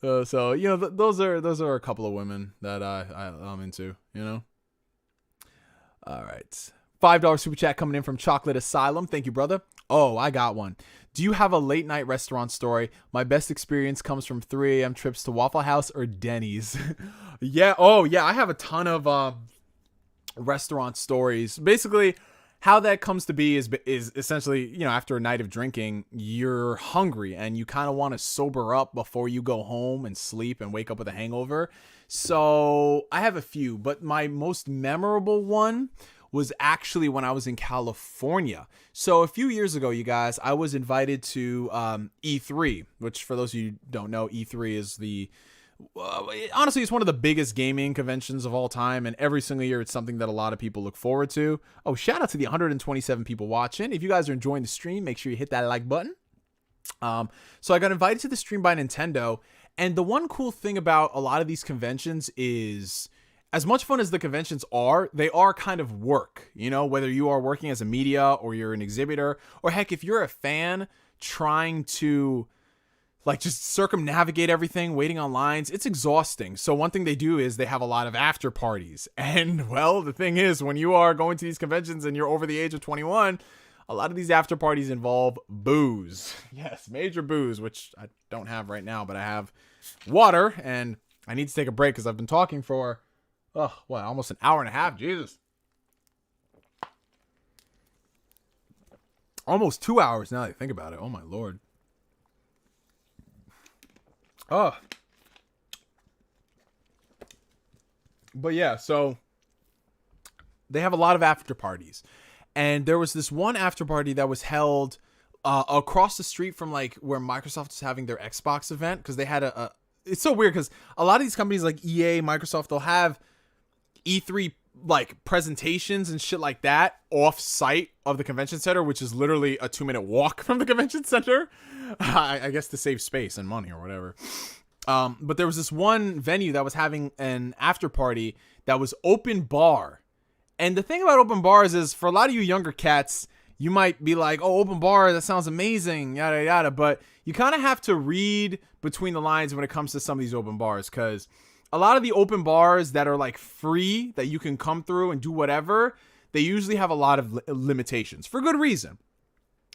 So those are a couple of women that I'm into. All right. $5 super chat coming in from Chocolate Asylum. Thank you, brother. Oh, I got one. Do you have a late night restaurant story? My best experience comes from 3 a.m. trips to Waffle House or Denny's. Yeah. Oh, yeah. I have a ton of restaurant stories. Basically, how that comes to be is essentially, after a night of drinking, you're hungry and you kind of want to sober up before you go home and sleep and wake up with a hangover. So I have a few, but my most memorable one was actually when I was in California. So a few years ago, you guys, I was invited to E3, which for those of you who don't know, E3 is honestly, it's one of the biggest gaming conventions of all time. And every single year, it's something that a lot of people look forward to. Oh, shout out to the 127 people watching. If you guys are enjoying the stream, make sure you hit that like button. So I got invited to the stream by Nintendo. And the one cool thing about a lot of these conventions is, as much fun as the conventions are, they are kind of work, whether you are working as a media or you're an exhibitor, or heck, if you're a fan trying to like just circumnavigate everything, waiting on lines, it's exhausting. So one thing they do is they have a lot of after parties. And well, the thing is, when you are going to these conventions and you're over the age of 21, a lot of these after parties involve booze. Yes, major booze, which I don't have right now, but I have water and I need to take a break because I've been talking for almost an hour and a half. Jesus. Almost 2 hours now that I think about it. Oh, my Lord. Oh. But yeah, so they have a lot of after parties. And there was this one after party that was held across the street from like where Microsoft is having their Xbox event. Because they had it's so weird because a lot of these companies like EA, Microsoft, they'll have E3 like presentations and shit like that off site of the convention center, which is literally a 2-minute walk from the convention center. I guess to save space and money or whatever. But there was this one venue that was having an after party that was open bar. And the thing about open bars is, for a lot of you younger cats, you might be like, oh, open bar, that sounds amazing, yada, yada. But you kind of have to read between the lines when it comes to some of these open bars, because a lot of the open bars that are like free, that you can come through and do whatever, they usually have a lot of limitations for good reason.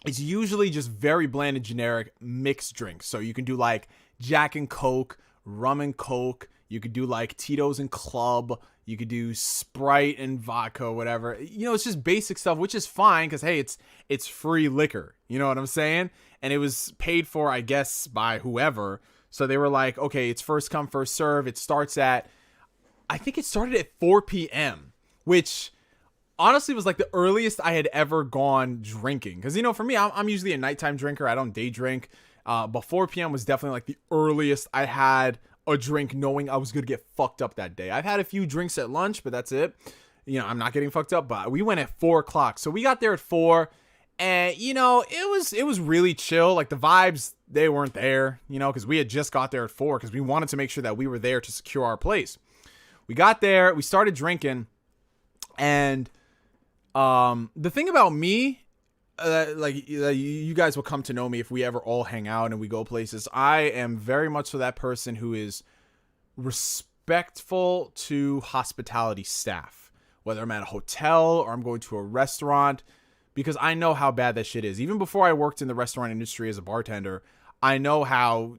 It's usually just very bland and generic mixed drinks. So you can do like Jack and Coke, rum and Coke. You could do like Tito's and Club. You could do Sprite and vodka, whatever. It's just basic stuff, which is fine because, hey, it's free liquor. You know what I'm saying? And it was paid for, I guess, by whoever. So they were like, okay, it's first come, first serve. I think it started at 4 p.m., which honestly was like the earliest I had ever gone drinking. Because, for me, I'm usually a nighttime drinker. I don't day drink. But 4 p.m. was definitely like the earliest I had a drink knowing I was going to get fucked up that day. I've had a few drinks at lunch, but that's it. I'm not getting fucked up. But we went at 4 o'clock. So we got there at 4. And, it was really chill. Like the vibes, they weren't there, because we had just got there at 4 because we wanted to make sure that we were there to secure our place. We got there. We started drinking. And The thing about me, you guys will come to know me if we ever all hang out and we go places. I am very much so that person who is respectful to hospitality staff, whether I'm at a hotel or I'm going to a restaurant, because I know how bad that shit is. Even before I worked in the restaurant industry as a bartender, I know how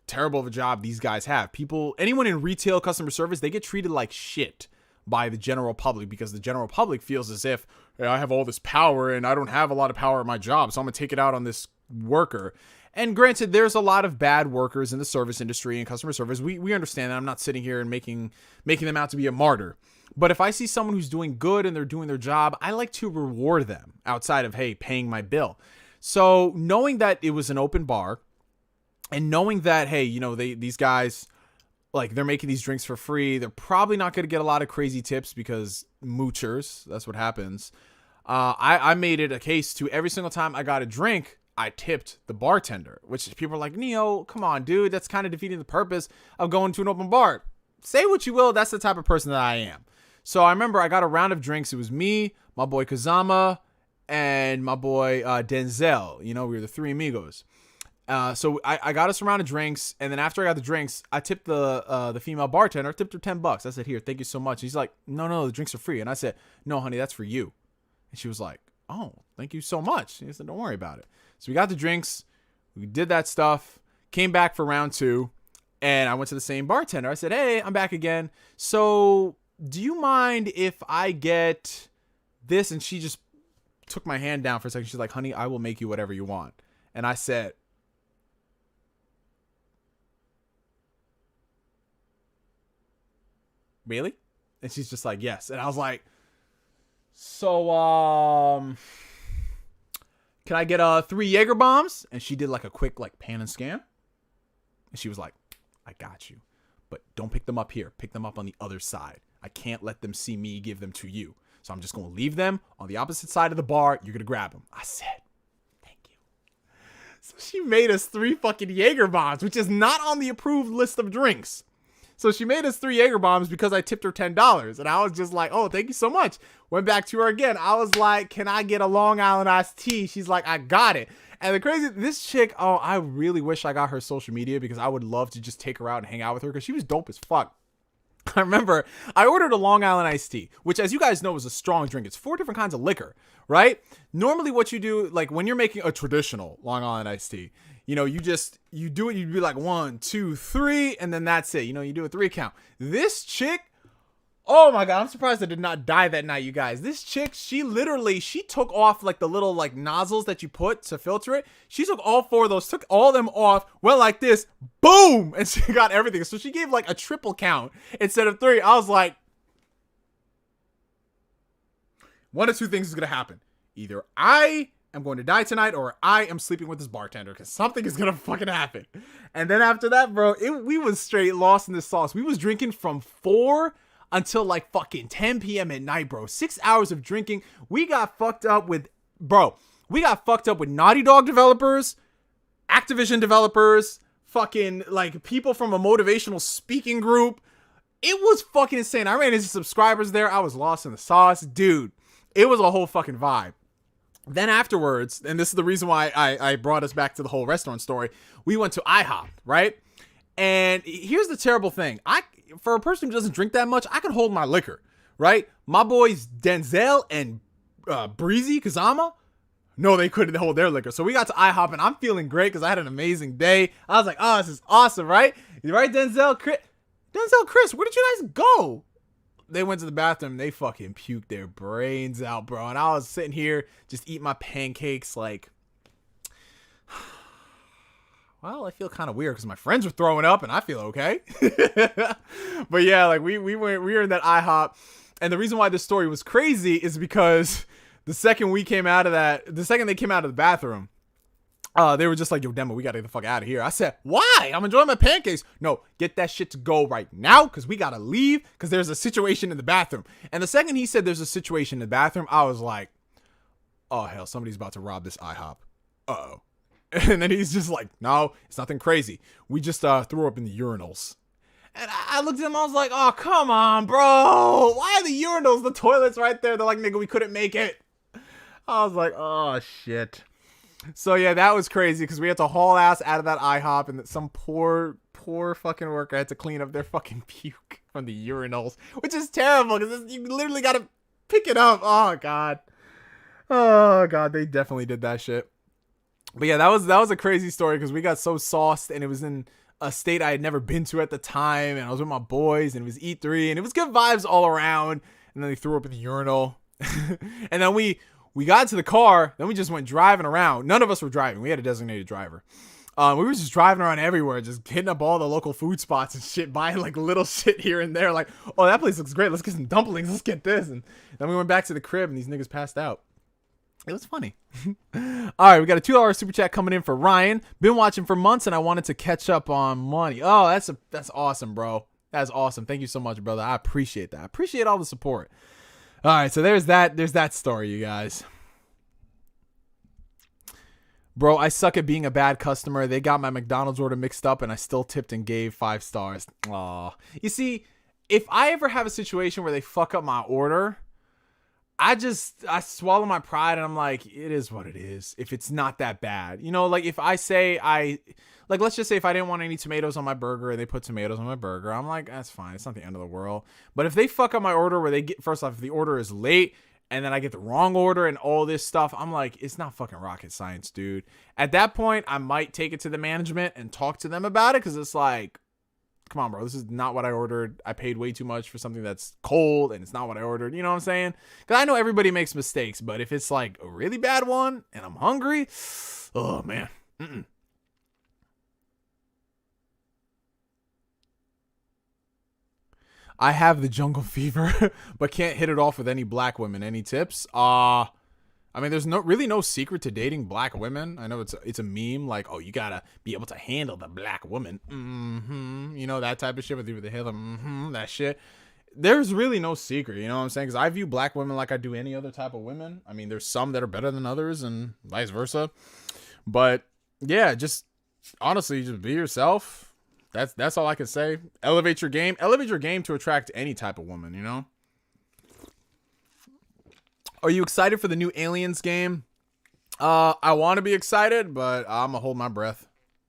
terrible of a job these guys have. Anyone in retail customer service, they get treated like shit by the general public, because the general public feels as if, hey, I have all this power and I don't have a lot of power at my job, so I'm gonna take it out on this worker. And granted, there's a lot of bad workers in the service industry and customer service. We understand that. I'm not sitting here and making them out to be a martyr. But if I see someone who's doing good and they're doing their job, I like to reward them outside of, hey, paying my bill. So knowing that it was an open bar, and knowing that, hey, these guys, like, they're making these drinks for free, they're probably not going to get a lot of crazy tips because moochers, that's what happens. I made it a case to every single time I got a drink, I tipped the bartender, which people are like, Neo, come on, dude, that's kind of defeating the purpose of going to an open bar. Say what you will, that's the type of person that I am. So I remember I got a round of drinks. It was me, my boy Kazama, and my boy Denzel. We were the three amigos. So I got us a round of drinks, and then after I got the drinks, I tipped the female bartender. I tipped her $10. I said, here, thank you so much. He's like, no, the drinks are free. And I said, no, honey, that's for you. And she was like, oh, thank you so much. He said, don't worry about it. So we got the drinks. We did that stuff. Came back for round 2, and I went to the same bartender. I said, hey, I'm back again. So do you mind if I get this? And she just took my hand down for a second. She's like, honey, I will make you whatever you want. And I said, really? And she's just like, yes. And I was like, so can I get 3 Jaeger bombs? And she did like a quick pan and scan, and she was like, I got you, but don't pick them up here, pick them up on the other side. I can't let them see me give them to you, so I'm just going to leave them on the opposite side of the bar. You're going to grab them. I said, thank you. So she made us 3 fucking Jaeger bombs, which is not on the approved list of drinks. So she made us 3 Jaeger bombs because I tipped her $10. And I was just like, oh, thank you so much. Went back to her again. I was like, can I get a Long Island iced tea? She's like, I got it. And this chick, oh, I really wish I got her social media, because I would love to just take her out and hang out with her, because she was dope as fuck. I remember I ordered a Long Island iced tea, which, as you guys know, is a strong drink. It's 4 different kinds of liquor, right? Normally what you do, like when you're making a traditional Long Island iced tea, you do it, you'd be like 1, 2, 3, and then that's it. You do a 3 count. This chick, oh my God, I'm surprised I did not die that night, you guys. This chick, she took off like the little nozzles that you put to filter it. She took all 4 of those, took all of them off, went like this, boom, and she got everything. So she gave like a triple count instead of 3. I was like, one of 2 things is going to happen. Either I am going to die tonight, or I am sleeping with this bartender, because something is going to fucking happen. And then after that, bro, we was straight lost in the sauce. We was drinking from 4 until like fucking 10 p.m. at night, bro. 6 hours of drinking. We got fucked up with Naughty Dog developers, Activision developers, fucking like people from a motivational speaking group. It was fucking insane. I ran into subscribers there. I was lost in the sauce. Dude, it was a whole fucking vibe. Then afterwards, and this is the reason why I brought us back to the whole restaurant story, we went to IHOP, right? And here's the terrible thing. For a person who doesn't drink that much, I can hold my liquor, right? My boys Denzel and Breezy Kazama, no, they couldn't hold their liquor. So we got to IHOP, and I'm feeling great because I had an amazing day. I was like, oh, this is awesome, right? Right, Denzel, Chris, where did you guys go? They went to the bathroom. They fucking puked their brains out, bro. And I was sitting here just eating my pancakes like, well, I feel kind of weird because my friends were throwing up and I feel okay. But yeah, like we were in that IHOP. And the reason why this story was crazy is because the second they came out of the bathroom, they were just like, yo, Demo, we gotta get the fuck out of here. I said, why? I'm enjoying my pancakes. No, get that shit to go right now, because we gotta leave, because there's a situation in the bathroom. And the second he said there's a situation in the bathroom, I was like, oh, hell, somebody's about to rob this IHOP. Uh-oh. And then he's just like, no, it's nothing crazy. We just threw up in the urinals. And I looked at him, I was like, oh, come on, bro. Why are the urinals, the toilets right there? They're like, nigga, we couldn't make it. I was like, oh, shit. So, yeah, that was crazy because we had to haul ass out of that IHOP and some poor fucking worker had to clean up their fucking puke from the urinals, which is terrible because you literally got to pick it up. Oh, God. Oh, God, they definitely did that shit. But, yeah, that was a crazy story because we got so sauced and it was in a state I had never been to at the time, and I was with my boys, and it was E3, and it was good vibes all around. And then they threw up in the urinal, and then we got into the car. Then we just went driving around. None of us were driving. We had a designated driver. We were just driving around everywhere, just hitting up all the local food spots and shit, buying like little shit here and there. Like, oh, that place looks great. Let's get some dumplings. Let's get this. And then we went back to the crib, and these niggas passed out. It was funny. All right, we got a $2 super chat coming in for Ryan. Been watching for months, and I wanted to catch up on money. Oh, that's awesome, bro. That's awesome. Thank you so much, brother. I appreciate that. I appreciate all the support. All right, so there's that story, you guys. Bro, I suck at being a bad customer. They got my McDonald's order mixed up, and I still tipped and gave 5 stars. Aw. You see, if I ever have a situation where they fuck up my order, I swallow my pride and I'm like, it is what it is. If it's not that bad, you know, like if I say let's just say if I didn't want any tomatoes on my burger and they put tomatoes on my burger, I'm like, that's fine. It's not the end of the world. But if they fuck up my order where first off, if the order is late and then I get the wrong order and all this stuff, I'm like, it's not fucking rocket science, dude. At that point, I might take it to the management and talk to them about it. Cause it's like, come on, bro. This is not what I ordered. I paid way too much for something that's cold and it's not what I ordered. You know what I'm saying? Because I know everybody makes mistakes, but if it's like a really bad one and I'm hungry, oh, man. I have the jungle fever, but can't hit it off with any black women. Any tips? I mean, there's really no secret to dating black women. I know it's a meme, like, oh, you gotta be able to handle the black woman. You know, that type of shit with the hell, that shit. There's really no secret, you know what I'm saying? Because I view black women like I do any other type of women. I mean, there's some that are better than others and vice versa. But yeah, just honestly, just be yourself. That's all I can say. Elevate your game to attract any type of woman, you know? Are you excited for the new Aliens game? I want to be excited, but I'm gonna hold my breath.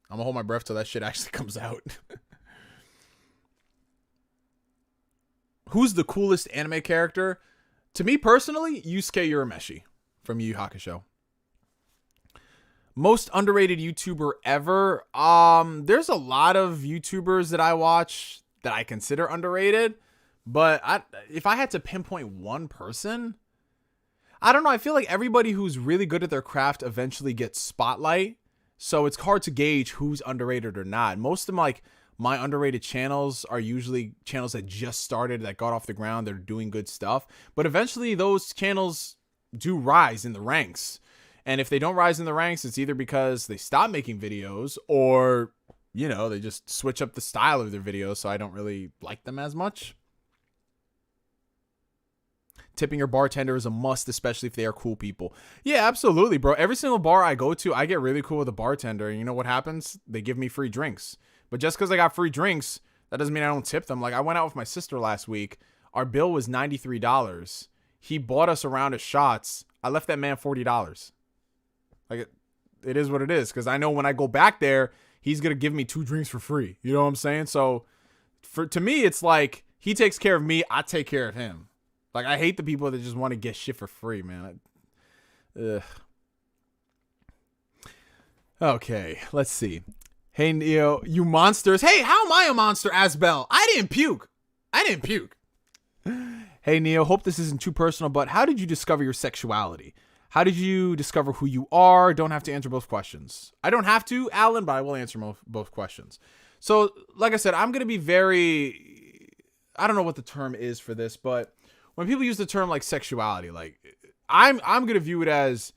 I'm gonna hold my breath till that shit actually comes out. Who's the coolest anime character? To me personally, Yusuke Urameshi from Yu Yu Hakusho. Most underrated YouTuber ever. There's a lot of YouTubers that I watch that I consider underrated, but if I had to pinpoint one person, I don't know. I feel like everybody who's really good at their craft eventually gets spotlight. So it's hard to gauge who's underrated or not. Most of them, like my underrated channels, are usually channels that just started, that got off the ground. They're doing good stuff. But eventually those channels do rise in the ranks. And if they don't rise in the ranks, it's either because they stop making videos or, you know, they just switch up the style of their videos. So I don't really like them as much. Tipping your bartender is a must, especially if they are cool people. Yeah, absolutely, bro. Every single bar I go to, I get really cool with a bartender. And you know what happens? They give me free drinks. But just because I got free drinks, that doesn't mean I don't tip them. Like, I went out with my sister last week. Our bill was $93. He bought us a round of shots. I left that man $40. Like, it is what it is. Because I know when I go back there, he's going to give me 2 drinks for free. You know what I'm saying? So, to me, it's like, he takes care of me, I take care of him. Like, I hate the people that just want to get shit for free, man. Ugh. Okay, let's see. Hey, Neo, you monsters. Hey, how am I a monster, Asbel? I didn't puke. Hey, Neo, hope this isn't too personal, but how did you discover your sexuality? How did you discover who you are? Don't have to answer both questions. I don't have to, Alan, but I will answer both questions. So, like I said, I'm going to be very... I don't know what the term is for this, but... when people use the term like sexuality, like I'm going to view it as,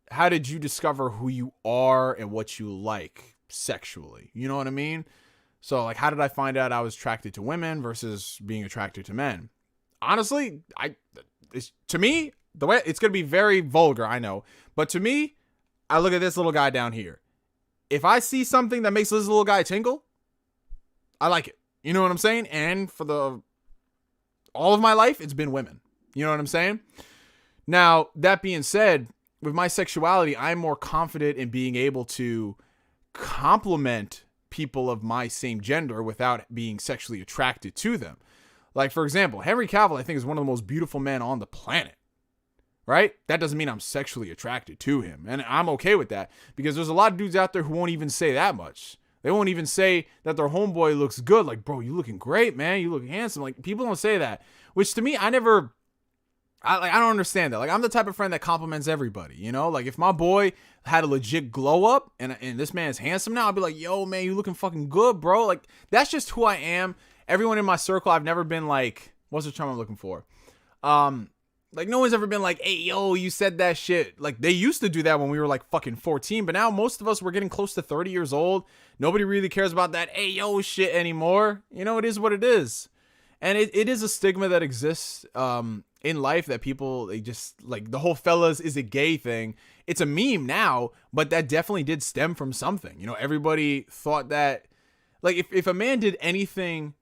how did you discover who you are and what you like sexually? You know what I mean? So like, how did I find out I was attracted to women versus being attracted to men? Honestly, to me, the way it's going to be very vulgar, I know, but to me, I look at this little guy down here. If I see something that makes this little guy tingle, I like it. You know what I'm saying? And for all of my life, it's been women. You know what I'm saying? Now, that being said, with my sexuality, I'm more confident in being able to compliment people of my same gender without being sexually attracted to them. Like, for example, Henry Cavill, I think, is one of the most beautiful men on the planet. Right? That doesn't mean I'm sexually attracted to him. And I'm okay with that because there's a lot of dudes out there who won't even say that much. They won't even say that their homeboy looks good. Like, bro, you looking great, man. You look handsome. Like, people don't say that. Which to me, I don't understand that. Like, I'm the type of friend that compliments everybody, you know? Like, if my boy had a legit glow up and this man's handsome now, I'd be like, yo, man, you looking fucking good, bro. Like, that's just who I am. Everyone in my circle, I've never been like, what's the term I'm looking for? Like, no one's ever been like, hey, yo, you said that shit. Like, they used to do that when we were like fucking 14, but now most of us, we're getting close to 30 years old. Nobody really cares about that, hey, yo, shit anymore. You know, it is what it is. And it is a stigma that exists in life that people, they just, like, the whole fellas is a gay thing. It's a meme now, but that definitely did stem from something. You know, everybody thought that, like, if a man did anything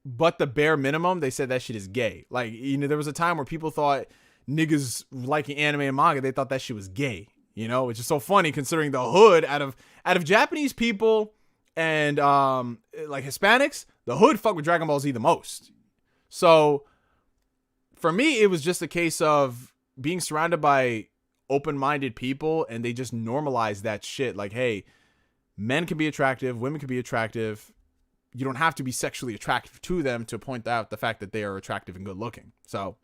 but the bare minimum, they said that shit is gay. Like, you know, there was a time where people thought niggas liking anime and manga, they thought that shit was gay, you know, which is so funny considering the hood out of Japanese people and like Hispanics, the hood fuck with Dragon Ball Z the most. So for me, it was just a case of being surrounded by open-minded people, and they just normalized that shit. Like, hey, men can be attractive, women can be attractive. You don't have to be sexually attractive to them to point out the fact that they are attractive and good looking. So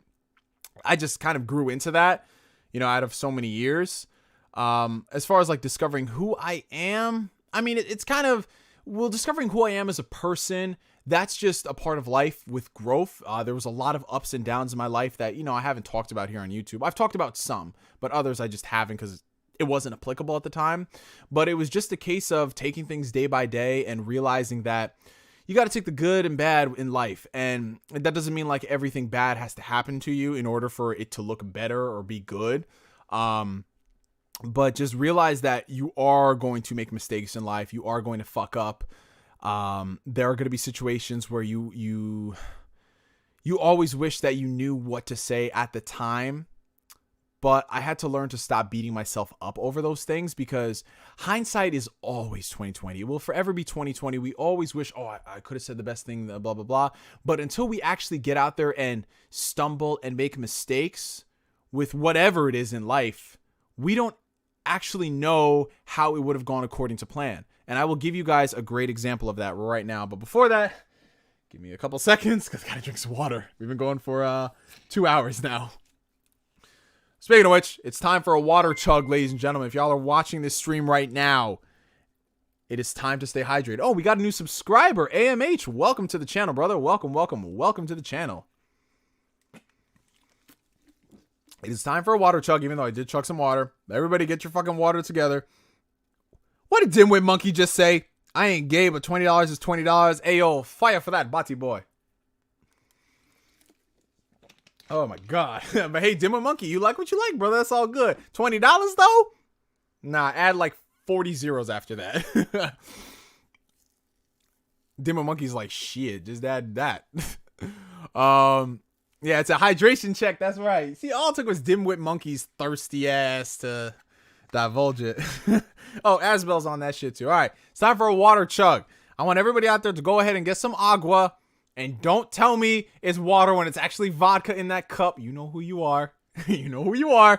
I just kind of grew into that, you know, out of so many years. As far as like discovering who I am, I mean, it's kind of, well, discovering who I am as a person, that's just a part of life with growth. There was a lot of ups and downs in my life that, you know, I haven't talked about here on YouTube. I've talked about some, but others I just haven't because it wasn't applicable at the time. But it was just a case of taking things day by day and realizing that you got to take the good and bad in life. And that doesn't mean like everything bad has to happen to you in order for it to look better or be good. But just realize that you are going to make mistakes in life. You are going to fuck up. There are going to be situations where you always wish that you knew what to say at the time. But I had to learn to stop beating myself up over those things because hindsight is always 2020. It will forever be 2020. We always wish, oh, I could have said the best thing, blah, blah, blah. But until we actually get out there and stumble and make mistakes with whatever it is in life, we don't actually know how it would have gone according to plan. And I will give you guys a great example of that right now. But before that, give me a couple seconds because I got to drink some water. We've been going for 2 hours now. Speaking of which, it's time for a water chug, ladies and gentlemen. If y'all are watching this stream right now, it is time to stay hydrated. Oh, we got a new subscriber, AMH. Welcome to the channel, brother. Welcome to the channel. It is time for a water chug, even though I did chug some water. Everybody get your fucking water together. What did Dimwit Monkey just say? I ain't gay, but $20 is $20. Ayo, fire for that, Bati boy. Oh my god. But hey, Dimwit Monkey, you like what you like, brother. That's all good. $20 though? Nah, add like 40 zeros after that. Dimwit Monkey's like, shit, just add that. Yeah, it's a hydration check. That's right. See, all it took was Dimwit Monkey's thirsty ass to divulge it. Oh, Asbel's on that shit too. All right, it's time for a water chug. I want everybody out there to go ahead and get some agua. And don't tell me it's water when it's actually vodka in that cup. You know who you are. You know who you are.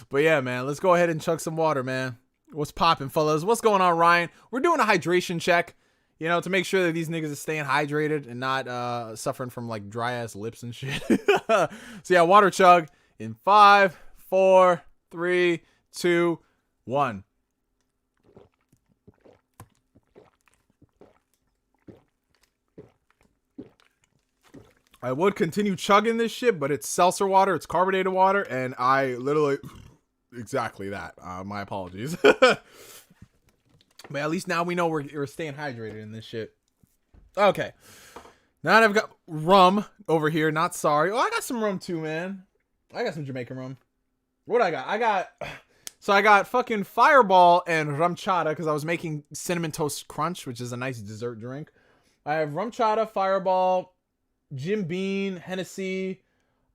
But yeah, man, let's go ahead and chug some water, man. What's popping, fellas? What's going on, Ryan? We're doing a hydration check, you know, to make sure that these niggas are staying hydrated and not suffering from like dry ass lips and shit. So yeah, water chug in 5, 4, 3, 2, 1. I would continue chugging this shit, but it's seltzer water, it's carbonated water, and I literally... Exactly that. My apologies. But at least now we know we're staying hydrated in this shit. Okay. Now that I've got rum over here, not sorry. Oh, I got some rum too, man. I got some Jamaican rum. What I got? So I got fucking Fireball and rum chata because I was making Cinnamon Toast Crunch, which is a nice dessert drink. I have rum chata, Fireball, Jim Beam, Hennessy,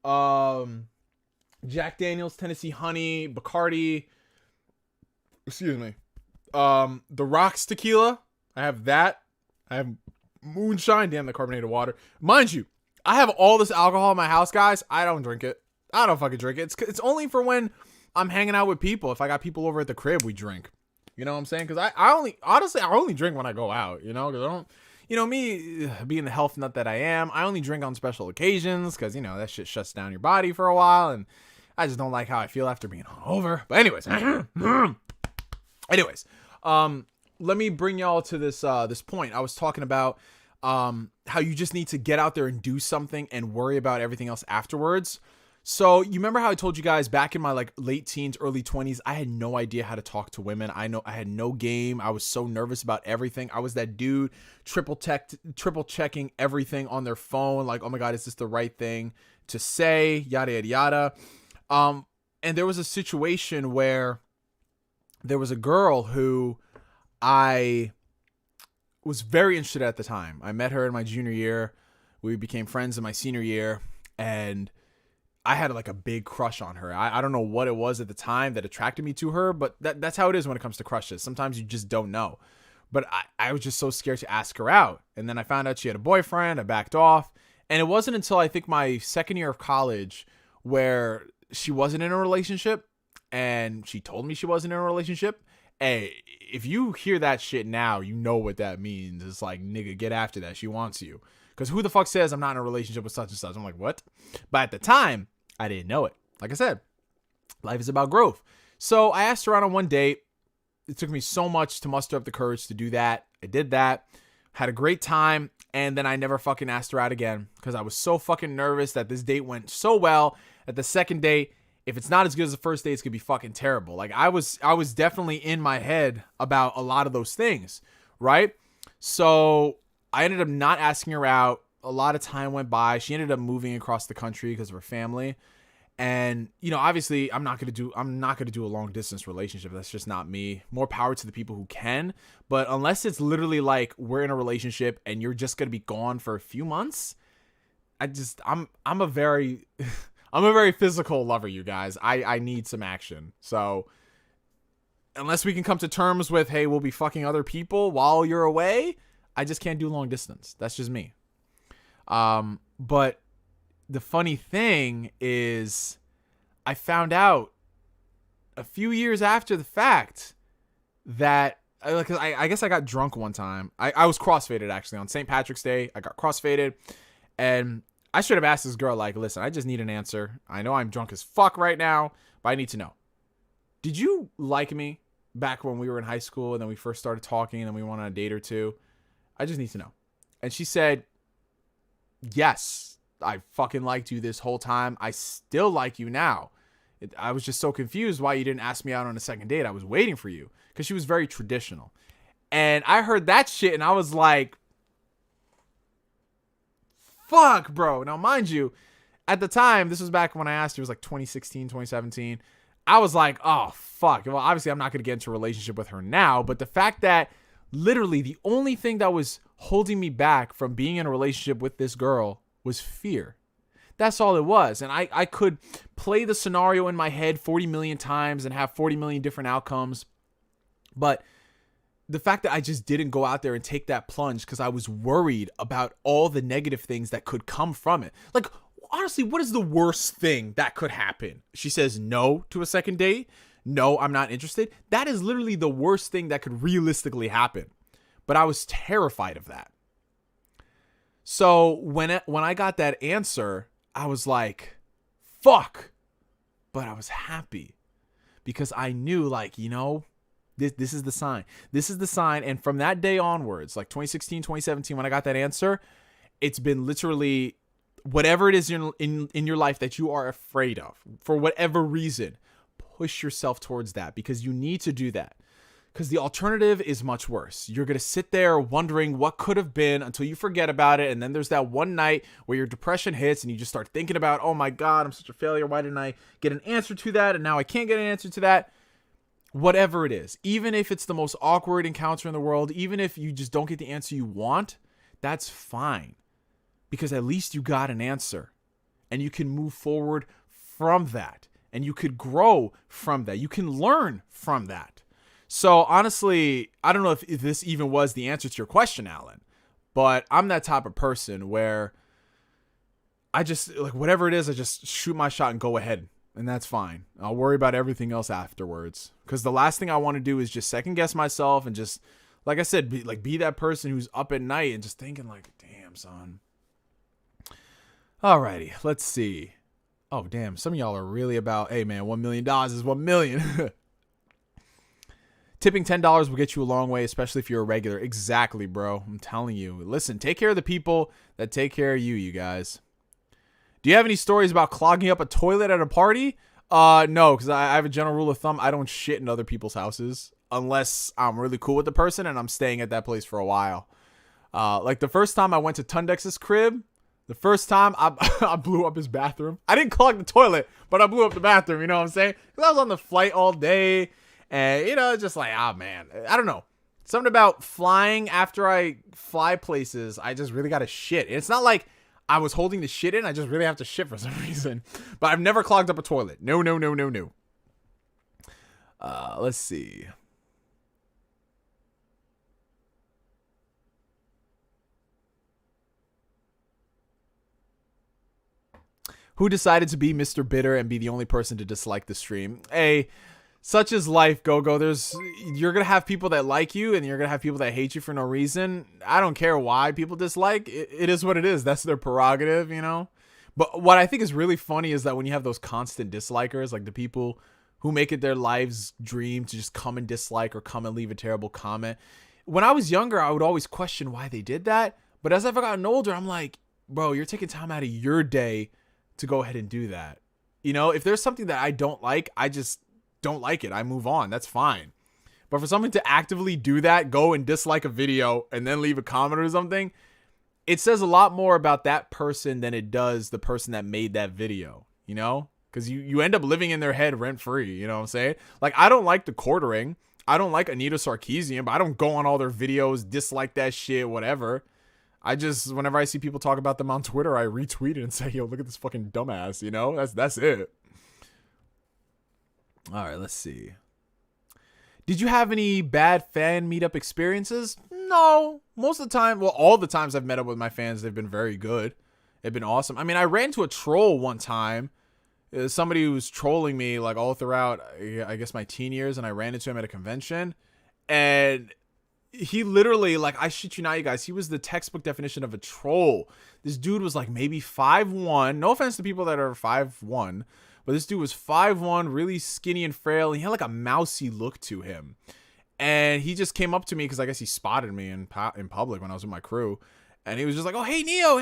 Jack Daniels, Tennessee Honey, Bacardi. Excuse me. The Rocks Tequila. I have that. I have moonshine. Damn, the carbonated water. Mind you, I have all this alcohol in my house, guys. I don't drink it. I don't fucking drink it. It's only for when I'm hanging out with people. If I got people over at the crib, we drink. You know what I'm saying? Because I only drink when I go out. You know, because I don't. You know, me being the health nut that I am, I only drink on special occasions because, you know, that shit shuts down your body for a while. And I just don't like how I feel after being hungover. But anyways, let me bring y'all to this point. I was talking about how you just need to get out there and do something and worry about everything else afterwards. So you remember how I told you guys back in my like late teens, early 20s, I had no idea how to talk to women. I had no game. I was so nervous about everything. I was that dude triple checking everything on their phone. Like, oh my God, is this the right thing to say? Yada, yada, yada. And there was a situation where there was a girl who I was very interested at the time. I met her in my junior year. We became friends in my senior year, and I had like a big crush on her. I don't know what it was at the time that attracted me to her, but that's how it is when it comes to crushes. Sometimes you just don't know. But I was just so scared to ask her out. And then I found out she had a boyfriend. I backed off. And it wasn't until I think my second year of college where she wasn't in a relationship and she told me she wasn't in a relationship. Hey, if you hear that shit now, you know what that means. It's like, nigga, get after that. She wants you. Because who the fuck says I'm not in a relationship with such and such? I'm like, what? But at the time, I didn't know it. Like I said, life is about growth. So I asked her out on one date. It took me so much to muster up the courage to do that. I did that. Had a great time. And then I never fucking asked her out again because I was so fucking nervous that this date went so well that the second date, if it's not as good as the first date, it's going to be fucking terrible. Like I was definitely in my head about a lot of those things, right? So I ended up not asking her out. A lot of time went by. She ended up moving across the country because of her family. And, you know, obviously I'm not going to do a long distance relationship. That's just not me. More power to the people who can. But unless it's literally like we're in a relationship and you're just going to be gone for a few months, I'm a very I'm a very physical lover, you guys. I need some action. So unless we can come to terms with, hey, we'll be fucking other people while you're away, I just can't do long distance. That's just me. But the funny thing is I found out a few years after the fact that I guess I got drunk one time. I was crossfaded actually on St. Patrick's Day. I got crossfaded and I should have asked this girl, like, listen, I just need an answer. I know I'm drunk as fuck right now, but I need to know. Did you like me back when we were in high school and then we first started talking and then we went on a date or two? I just need to know. And she said, yes, I fucking liked you this whole time. I still like you now. I was just so confused why you didn't ask me out on a second date. I was waiting for you because she was very traditional. And I heard that shit and I was like, fuck, bro. Now, mind you, at the time, this was back when I asked you, it was like 2016, 2017. I was like, oh, fuck. Well, obviously, I'm not going to get into a relationship with her now. But the fact that literally the only thing that was holding me back from being in a relationship with this girl was fear. That's all it was. And I could play the scenario in my head 40 million times and have 40 million different outcomes. But the fact that I just didn't go out there and take that plunge because I was worried about all the negative things that could come from it. Like, honestly, what is the worst thing that could happen? She says no to a second date. No, I'm not interested. That is literally the worst thing that could realistically happen. But I was terrified of that. So when I got that answer, I was like, fuck. But I was happy because I knew, like, you know, this is the sign. This is the sign. And from that day onwards, like 2016, 2017, when I got that answer, it's been literally whatever it is in your life that you are afraid of, for whatever reason, push yourself towards that because you need to do that. Because the alternative is much worse. You're going to sit there wondering what could have been until you forget about it. And then there's that one night where your depression hits and you just start thinking about, oh my God, I'm such a failure. Why didn't I get an answer to that? And now I can't get an answer to that. Whatever it is, even if it's the most awkward encounter in the world, even if you just don't get the answer you want, that's fine. Because at least you got an answer. And you can move forward from that. And you could grow from that. You can learn from that. So honestly, I don't know if this even was the answer to your question, Alan. But I'm that type of person where I just, like, whatever it is, I just shoot my shot and go ahead. And that's fine. I'll worry about everything else afterwards. Because the last thing I want to do is just second guess myself and just, like I said, be that person who's up at night and just thinking like, damn, son. Alrighty, let's see. Oh, damn. Some of y'all are really about, hey, man, $1 million is $1 million. Tipping $10 will get you a long way, especially if you're a regular. Exactly, bro. I'm telling you. Listen, take care of the people that take care of you, you guys. Do you have any stories about clogging up a toilet at a party? No, because I have a general rule of thumb. I don't shit in other people's houses unless I'm really cool with the person and I'm staying at that place for a while. Like the first time I went to Tundex's crib, the first time I blew up his bathroom. I didn't clog the toilet, but I blew up the bathroom. You know what I'm saying? Because I was on the flight all day. And, you know, just like, man, I don't know. Something about flying after I fly places, I just really got to shit. It's not like I was holding the shit in. I just really have to shit for some reason. But I've never clogged up a toilet. No. Let's see. Who decided to be Mr. Bitter and be the only person to dislike the stream? Hey, such is life, Go-Go. You're going to have people that like you and you're going to have people that hate you for no reason. I don't care why people dislike. It is what it is. That's their prerogative, you know? But what I think is really funny is that when you have those constant dislikers, like the people who make it their life's dream to just come and dislike or come and leave a terrible comment. When I was younger, I would always question why they did that. But as I've gotten older, I'm like, bro, you're taking time out of your day to go ahead and do that. You know, if there's something that I don't like, I just don't like it. I move on. That's fine. But for someone to actively do that, go and dislike a video and then leave a comment or something, it says a lot more about that person than it does the person that made that video, you know? Because you end up living in their head rent free, you know what I'm saying? Like, I don't like the quartering. I don't like Anita Sarkeesian, but I don't go on all their videos, dislike that shit, whatever. I just, whenever I see people talk about them on Twitter, I retweet it and say, yo, look at this fucking dumbass, you know? That's it. All right, let's see. Did you have any bad fan meetup experiences? No. Most of the time, well, all the times I've met up with my fans, they've been very good. They've been awesome. I mean, I ran into a troll one time. Somebody who was trolling me like all throughout, I guess, my teen years, and I ran into him at a convention. And he literally, like, I shit you not, you guys, he was the textbook definition of a troll. This dude was like maybe 5'1". No offense to people that are 5'1", but this dude was 5'1", really skinny and frail. And he had like a mousy look to him. And he just came up to me because I guess he spotted me in public when I was with my crew. And he was just like, oh, hey, Neo.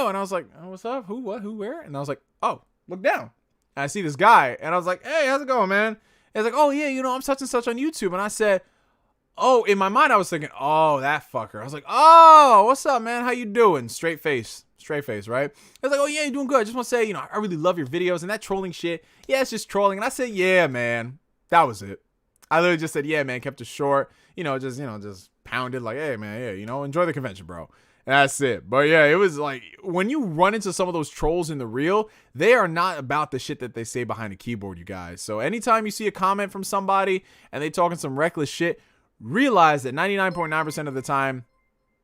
And I was like, oh, what's up? Who, what, who, where? And I was like, oh, look down. And I see this guy. And I was like, hey, how's it going, man? And he's like, oh, yeah, you know, I'm such and such on YouTube. And I said, oh, in my mind, I was thinking, oh, that fucker. I was like, oh, what's up, man? How you doing? Straight face, right? I was like, oh, yeah, you're doing good. I just want to say, you know, I really love your videos and that trolling shit. Yeah, it's just trolling. And I said, yeah, man. That was it. I literally just said, yeah, man, kept it short. Just pounded like, hey, man, yeah, you know, enjoy the convention, bro. And that's it. But yeah, it was like, when you run into some of those trolls in the real, they are not about the shit that they say behind a keyboard, you guys. So anytime you see a comment from somebody and they talking some reckless shit, realize that 99.9% of the time,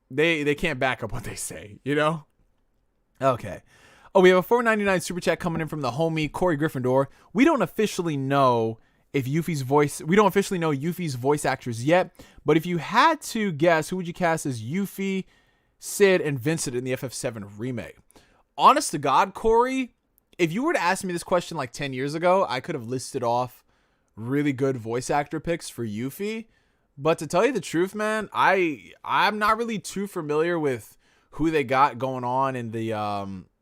they can't back up what they say, you know? Okay. Oh, we have a $4.99 super chat coming in from the homie Corey Gryffindor. We don't officially know Yuffie's voice actors yet, but if you had to guess, who would you cast as Yuffie, Sid, and Vincent in the FF7 remake? Honest to God, Corey, if you were to ask me this question like 10 years ago, I could have listed off really good voice actor picks for Yuffie. But to tell you the truth, man, I'm not really too familiar with who they got going on in the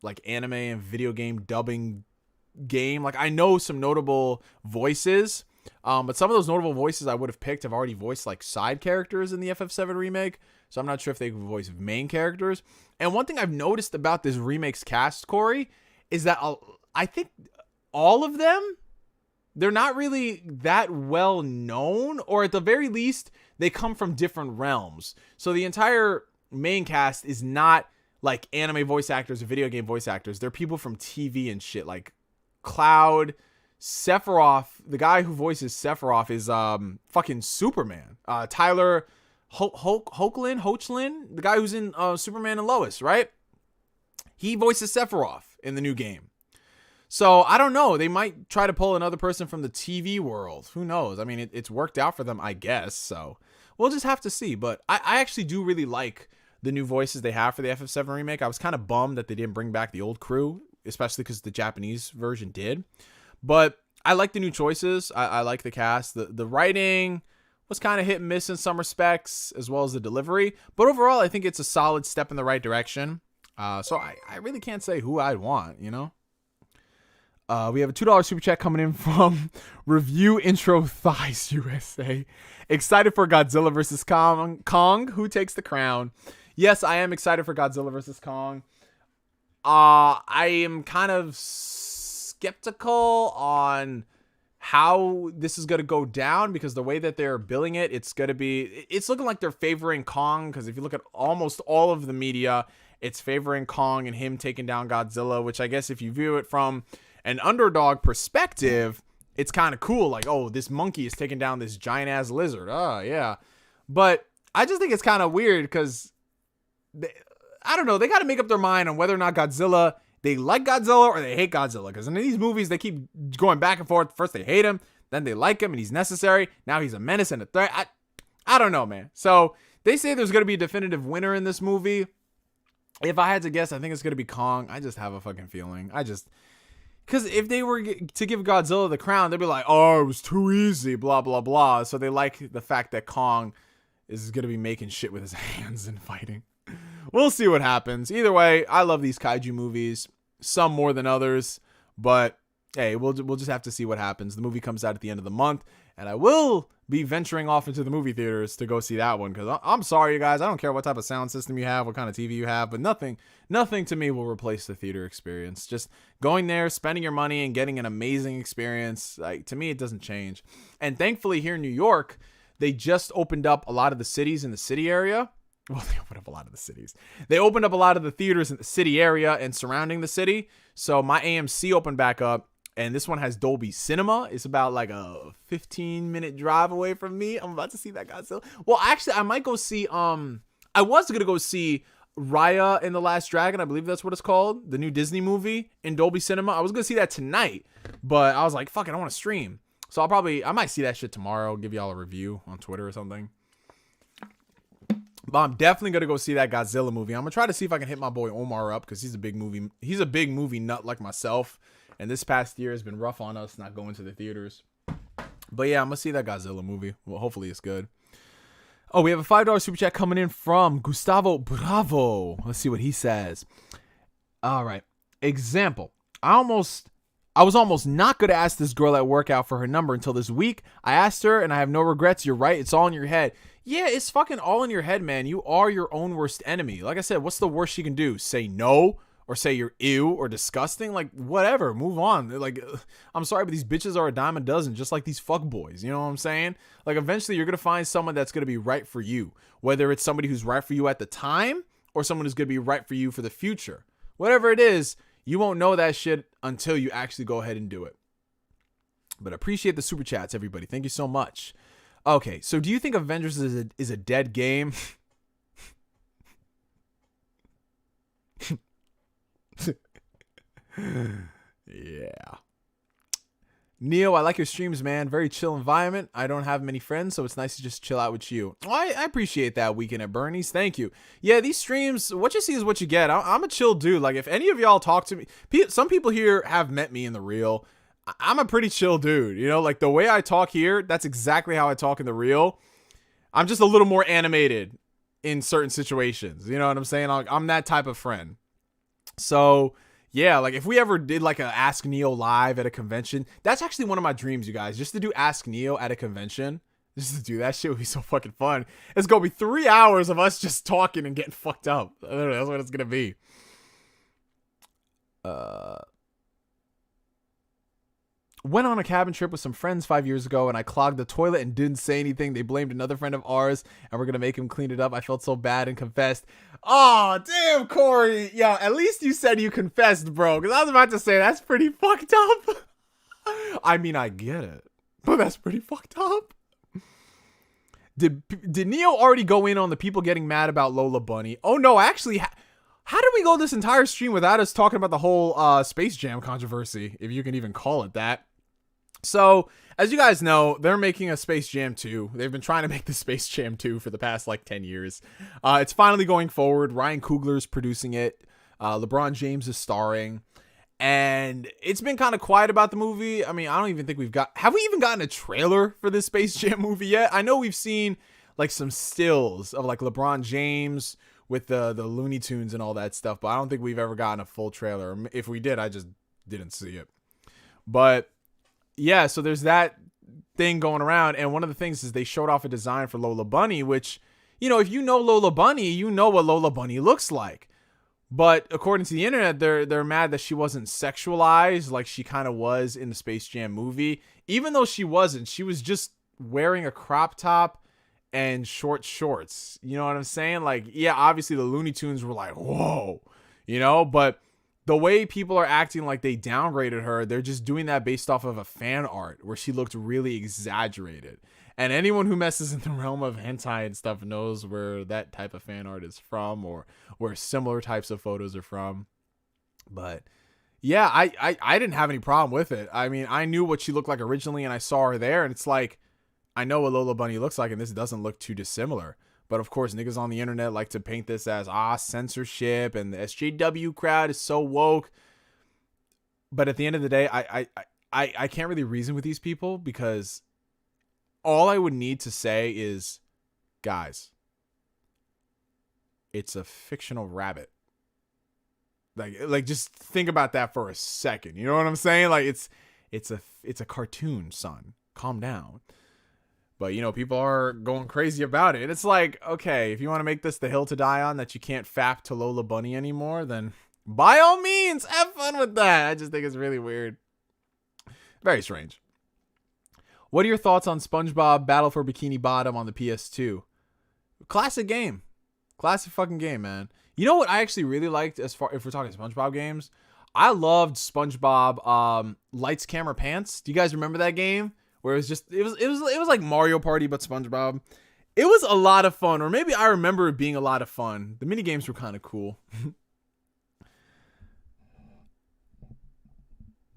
like anime and video game dubbing game. Like, I know some notable voices, but some of those notable voices I would have picked have already voiced like side characters in the FF7 remake. So I'm not sure if they voice main characters. And one thing I've noticed about this remake's cast, Corey, is that I think all of them, they're not really that well known, or at the very least, they come from different realms. So the entire main cast is not like anime voice actors or video game voice actors. They're people from TV and shit, like Cloud, Sephiroth. The guy who voices Sephiroth is fucking Superman. Tyler Hoechlin, the guy who's in Superman and Lois, right? He voices Sephiroth in the new game. So I don't know. They might try to pull another person from the TV world. Who knows? I mean, it's worked out for them, I guess. So we'll just have to see. But I actually do really like the new voices they have for the FF7 remake. I was kind of bummed that they didn't bring back the old crew, especially because the Japanese version did. But I like the new choices. I like the cast. The writing was kind of hit and miss in some respects, as well as the delivery. But overall, I think it's a solid step in the right direction. So I really can't say who I'd want, you know? We have a $2 super chat coming in from Review Intro Thighs USA. Excited for Godzilla vs. Kong. Who takes the crown? Yes, I am excited for Godzilla vs. Kong. I am kind of skeptical on how this is going to go down, because the way that they're billing it, it's looking like they're favoring Kong, because if you look at almost all of the media, it's favoring Kong and him taking down Godzilla, which I guess if you view it from an underdog perspective, it's kind of cool. Like, oh, this monkey is taking down this giant ass lizard. Oh, yeah. But I just think it's kind of weird because I don't know. They got to make up their mind on whether or not they like Godzilla or they hate Godzilla. Because in these movies, they keep going back and forth. First they hate him, then they like him and he's necessary. Now he's a menace and a threat. I don't know, man. So they say there's going to be a definitive winner in this movie. If I had to guess, I think it's going to be Kong. I just have a fucking feeling. Because if they were to give Godzilla the crown, they'd be like, oh, it was too easy, blah, blah, blah. So they like the fact that Kong is going to be making shit with his hands and fighting. We'll see what happens. Either way, I love these kaiju movies. Some more than others. But, hey, we'll just have to see what happens. The movie comes out at the end of the month. And I will be venturing off into the movie theaters to go see that one. Because I'm sorry, you guys. I don't care what type of sound system you have, what kind of TV you have. But nothing to me will replace the theater experience. Just going there, spending your money, and getting an amazing experience. Like, to me, it doesn't change. And thankfully, here in New York, they just opened up a lot of the cities in the city area. Well, they opened up a lot of the cities. They opened up a lot of the theaters in the city area and surrounding the city. So my AMC opened back up. And this one has Dolby Cinema. It's about like a 15-minute drive away from me. I'm about to see that Godzilla. Well, actually, I might go see, I was going to go see Raya and the Last Dragon. I believe that's what it's called. The new Disney movie in Dolby Cinema. I was going to see that tonight, but I was like, fuck it, I want to stream. So I might see that shit tomorrow. Give y'all a review on Twitter or something. But I'm definitely going to go see that Godzilla movie. I'm going to try to see if I can hit my boy Omar up, because he's a big movie nut like myself. And this past year has been rough on us not going to the theaters. But yeah, I'm going to see that Godzilla movie. Well, hopefully it's good. Oh, we have a $5 super chat coming in from Gustavo Bravo. Let's see what he says. All right. Example. I was almost not going to ask this girl at work out for her number until this week. I asked her and I have no regrets. You're right. It's all in your head. Yeah, it's fucking all in your head, man. You are your own worst enemy. Like I said, what's the worst she can do? Say no? Or say you're ew or disgusting, like whatever, move on. Like, I'm sorry, but these bitches are a dime a dozen, just like these fuck boys. You know what I'm saying? Like, eventually you're gonna find someone that's gonna be right for you, whether it's somebody who's right for you at the time or someone who's gonna be right for you for the future. Whatever it is, you won't know that shit until you actually go ahead and do it. But appreciate the super chats, everybody. Thank you so much. Okay, so do you think Avengers is a dead game? Yeah. Neo, I like your streams, man. Very chill environment. I don't have many friends, so it's nice to just chill out with you. Well, I appreciate that, Weekend at Bernie's. Thank you. Yeah, these streams, what you see is what you get. I'm a chill dude. Like, if any of y'all talk to me, some people here have met me in the real. I'm a pretty chill dude. You know, like the way I talk here, that's exactly how I talk in the real. I'm just a little more animated in certain situations. You know what I'm saying? I'm that type of friend. So yeah, like if we ever did like a Ask Neo live at a convention, that's actually one of my dreams, you guys, just to do Ask Neo at a convention. Just to do that shit would be so fucking fun. It's gonna be 3 hours of us just talking and getting fucked up. I don't know, that's what it's gonna be. Went on a cabin trip with some friends 5 years ago, and I clogged the toilet and didn't say anything. They blamed another friend of ours, and we're gonna make him clean it up. I felt so bad and confessed. Oh, damn, Corey. Yo, at least you said you confessed, bro. Because I was about to say, that's pretty fucked up. I mean, I get it, but that's pretty fucked up. Did Neo already go in on the people getting mad about Lola Bunny? Oh, no, actually, how did we go this entire stream without us talking about the whole Space Jam controversy, if you can even call it that? So, as you guys know, they're making a Space Jam 2. They've been trying to make the Space Jam 2 for the past, 10 years. It's finally going forward. Ryan Coogler's producing it. LeBron James is starring. And it's been kind of quiet about the movie. I mean, I don't even think have we even gotten a trailer for this Space Jam movie yet? I know we've seen, some stills of, LeBron James with the Looney Tunes and all that stuff. But I don't think we've ever gotten a full trailer. If we did, I just didn't see it. But yeah, so there's that thing going around, and one of the things is they showed off a design for Lola Bunny, which, if you know Lola Bunny, you know what Lola Bunny looks like. But according to the internet, they're mad that she wasn't sexualized like she kind of was in the Space Jam movie. Even though she wasn't, she was just wearing a crop top and short shorts. You know what I'm saying? Yeah, obviously the Looney Tunes were like, whoa, but the way people are acting like they downgraded her, they're just doing that based off of a fan art where she looked really exaggerated. And anyone who messes in the realm of hentai and stuff knows where that type of fan art is from, or where similar types of photos are from. But yeah, I didn't have any problem with it. I mean, I knew what she looked like originally, and I saw her there, and it's like, I know what Lola Bunny looks like, and this doesn't look too dissimilar. But of course, niggas on the internet like to paint this as, censorship, and the SJW crowd is so woke. But at the end of the day, I can't really reason with these people, because all I would need to say is, guys, it's a fictional rabbit. Just think about that for a second. You know what I'm saying? It's a cartoon, son. Calm down. But, people are going crazy about it. And it's like, okay, if you want to make this the hill to die on, that you can't fap to Lola Bunny anymore, then by all means, have fun with that. I just think it's really weird. Very strange. What are your thoughts on SpongeBob Battle for Bikini Bottom on the PS2? Classic game. Classic fucking game, man. You know what I actually really liked, if we're talking SpongeBob games? I loved SpongeBob Lights Camera Pants. Do you guys remember that game? Where it was like Mario Party but SpongeBob. It was a lot of fun, or maybe I remember it being a lot of fun. The mini games were kind of cool.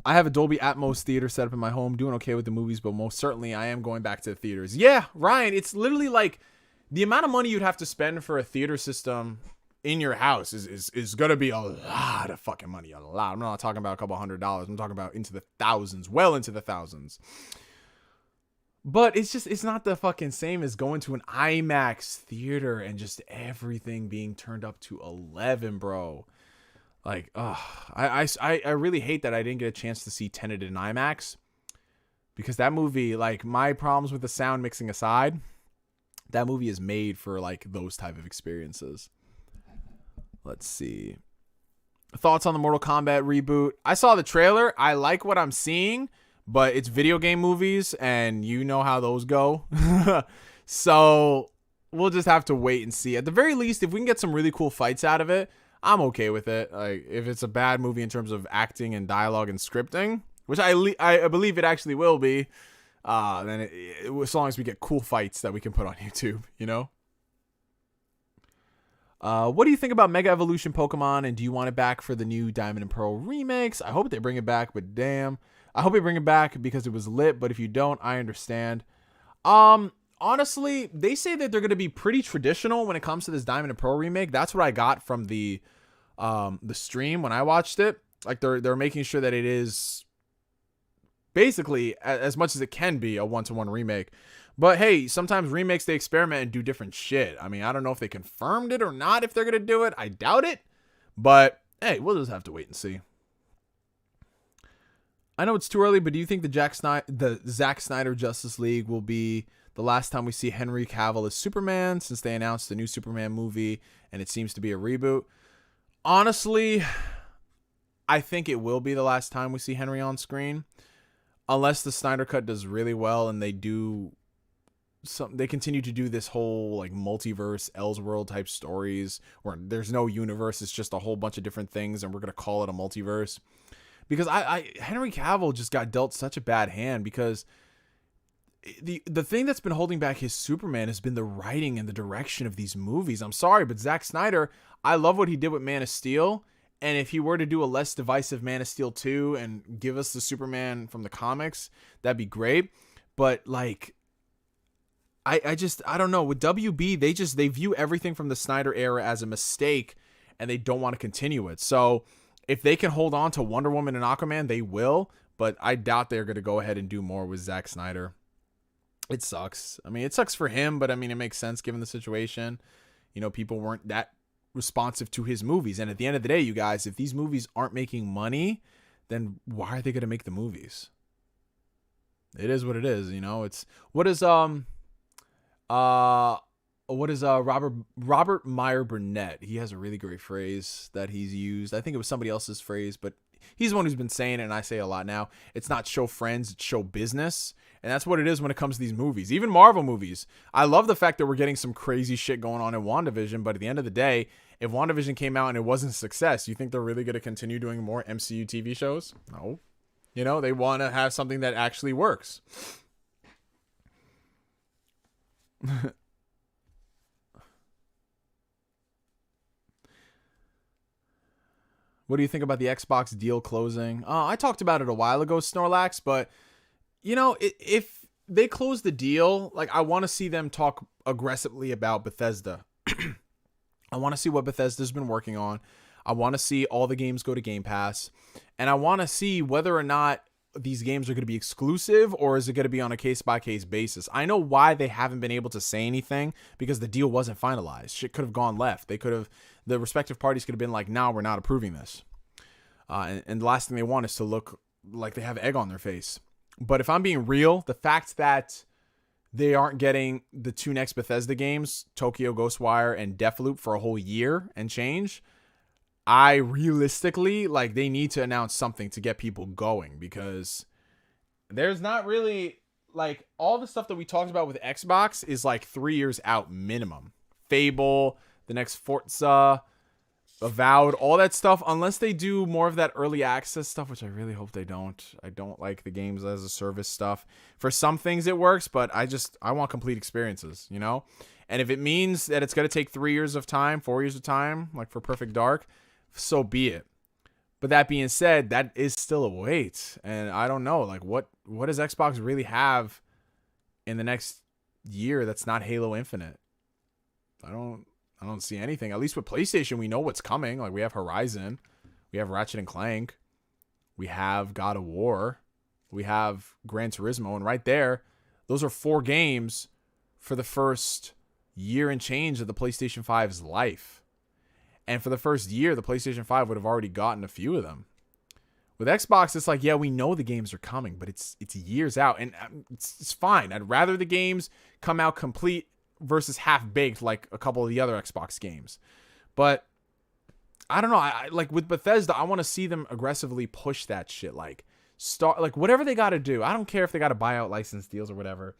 I have a Dolby Atmos theater set up in my home, doing okay with the movies, but most certainly I am going back to the theaters. Yeah, Ryan, it's literally like the amount of money you'd have to spend for a theater system in your house is going to be a lot of fucking money. A lot. I'm not talking about a couple $100. I'm talking about into the thousands, well into the thousands. But it's not the fucking same as going to an IMAX theater and just everything being turned up to 11, bro. I really hate that I didn't get a chance to see Tenet in IMAX, because that movie, my problems with the sound mixing aside, that movie is made for those type of experiences. Let's see. Thoughts on the Mortal Kombat reboot? I saw the trailer. I like what I'm seeing. But it's video game movies, and you know how those go. So we'll just have to wait and see. At the very least, if we can get some really cool fights out of it, I'm okay with it. If it's a bad movie in terms of acting and dialogue and scripting, which I believe it actually will be, then as long as we get cool fights that we can put on YouTube, What do you think about Mega Evolution Pokemon, and do you want it back for the new Diamond and Pearl remakes? I hope they bring it back, but damn. I hope they bring it back because it was lit, but if you don't, I understand. Honestly, they say that they're going to be pretty traditional when it comes to this Diamond and Pearl remake. That's what I got from the stream when I watched it. They're making sure that it is basically, as much as it can be, a one-to-one remake. But hey, sometimes remakes, they experiment and do different shit. I mean, I don't know if they confirmed it or not, if they're going to do it. I doubt it. But hey, we'll just have to wait and see. I know it's too early, but do you think the Zack Snyder Justice League will be the last time we see Henry Cavill as Superman, since they announced the new Superman movie and it seems to be a reboot? Honestly, I think it will be the last time we see Henry on screen. unless the Snyder Cut does really well and they continue to do this whole like multiverse Elseworld type stories where there's no universe, it's just a whole bunch of different things and we're going to call it a multiverse. Because Henry Cavill just got dealt such a bad hand, because the thing that's been holding back his Superman has been the writing and the direction of these movies. I'm sorry, but Zack Snyder, I love what he did with Man of Steel, and if he were to do a less divisive Man of Steel 2 and give us the Superman from the comics, that'd be great. But like, I don't know. With WB, they view everything from the Snyder era as a mistake, and they don't want to continue it. So if they can hold on to Wonder Woman and Aquaman, they will. But I doubt they're going to go ahead and do more with Zack Snyder. It sucks. I mean, it sucks for him, but I mean, it makes sense given the situation. You know, people weren't that responsive to his movies. And at the end of the day, you guys, if these movies aren't making money, then why are they going to make the movies? It is what it is, you know. It's what is Robert Meyer Burnett? He has a really great phrase that he's used. I think it was somebody else's phrase, but he's the one who's been saying it, and I say it a lot now. It's not show friends, it's show business. And that's what it is when it comes to these movies. Even Marvel movies. I love the fact that we're getting some crazy shit going on in WandaVision, but at the end of the day, if WandaVision came out and it wasn't a success, you think they're really going to continue doing more MCU TV shows? No. You know, they want to have something that actually works. What do you think about the Xbox deal closing? I talked about it a while ago, Snorlax, but you know, if they close the deal, like, I want to see them talk aggressively about Bethesda. I want to see what Bethesda's been working on. I want to see all the games go to Game Pass, and I want to see whether or not these games are going to be exclusive, or is it going to be on a case-by-case basis. I know why they haven't been able to say anything, because the deal wasn't finalized. Shit could have gone left. The respective parties could have been like, "No, we're not approving this." And the last thing they want is to look like they have egg on their face. But if I'm being real, the fact that they aren't getting the two next Bethesda games, Tokyo Ghostwire and Deathloop, for a whole year and change, I realistically, like, they need to announce something to get people going, because there's not really, like, all the stuff that we talked about with Xbox is like 3 years out minimum. Fable, the next Forza, Avowed, all that stuff, unless they do more of that early access stuff, which I really hope they don't. I don't like the games as a service stuff. For some things it works, but I want complete experiences, you know? And if it means that it's going to take 3 years of time, 4 years of time, like for Perfect Dark, so be it. But that being said, that is still a wait. And I don't know, like, what does Xbox really have in the next year that's not Halo Infinite? I don't see anything. At least with PlayStation, we know what's coming. Like, we have Horizon, we have Ratchet and Clank, we have God of War, we have Gran Turismo, and right there, those are 4 games for the first year and change of the PlayStation 5's life. And for the first year, the PlayStation 5 would have already gotten a few of them. With Xbox, it's like, yeah, we know the games are coming, but it's years out, and it's fine. I'd rather the games come out complete versus half-baked like a couple of the other Xbox games. But I don't know. I like, with Bethesda, I want to see them aggressively push that shit. Like, whatever they got to do. I don't care if they got to buy out license deals or whatever.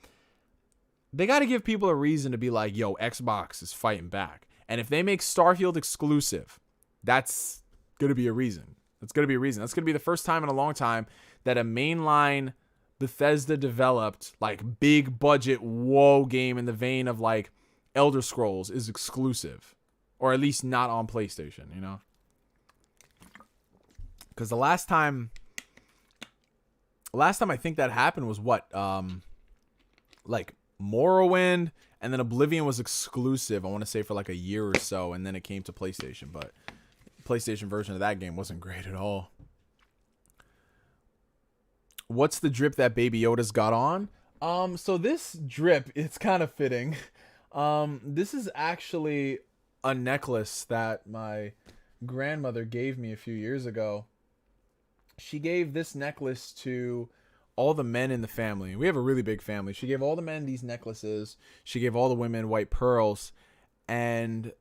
They got to give people a reason to be like, yo, Xbox is fighting back. And if they make Starfield exclusive, that's going to be a reason. That's going to be a reason. That's going to be the first time in a long time that a mainline Bethesda developed, like, big budget WoW game in the vein of like Elder Scrolls is exclusive, or at least not on PlayStation, you know? Because the last time I think that happened was what, like Morrowind, and then Oblivion was exclusive, I want to say, for like a year or so, and then it came to PlayStation, but PlayStation version of that game wasn't great at all. What's the drip that Baby Yoda's got on? So this drip, it's kind of fitting. This is actually a necklace that my grandmother gave me a few years ago. She gave this necklace to all the men in the family. We have a really big family. She gave all the men these necklaces. She gave all the women white pearls. And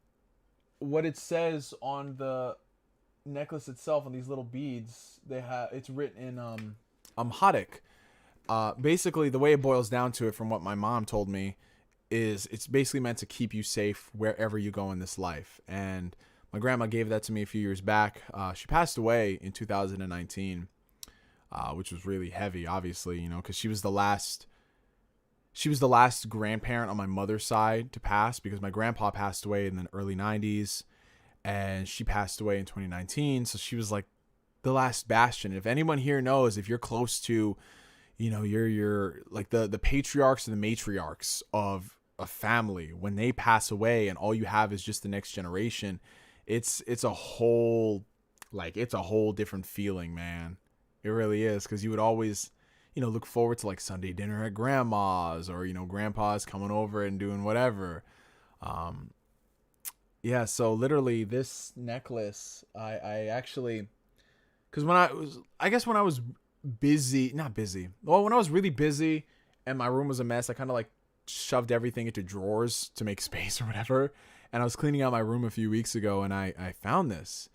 what it says on the necklace itself, on these little beads, it's written in Amharic, Basically, the way it boils down to it, from what my mom told me, is it's basically meant to keep you safe wherever you go in this life. And my grandma gave that to me a few years back. She passed away in 2019, which was really heavy, obviously, you know, because she was the last grandparent on my mother's side to pass, because my grandpa passed away in the early 90s and she passed away in 2019. So she was like the last bastion. If anyone here knows, if you're close to, you know, you're like the patriarchs and the matriarchs of a family, when they pass away and all you have is just the next generation, it's a whole different feeling, man. It really is, because you would always, you know, look forward to like Sunday dinner at grandma's, or, you know, grandpa's coming over and doing whatever. Yeah, so literally this necklace, I actually, because when I was when I was really busy and my room was a mess, I kind of like shoved everything into drawers to make space or whatever. And I was cleaning out my room a few weeks ago and I found this,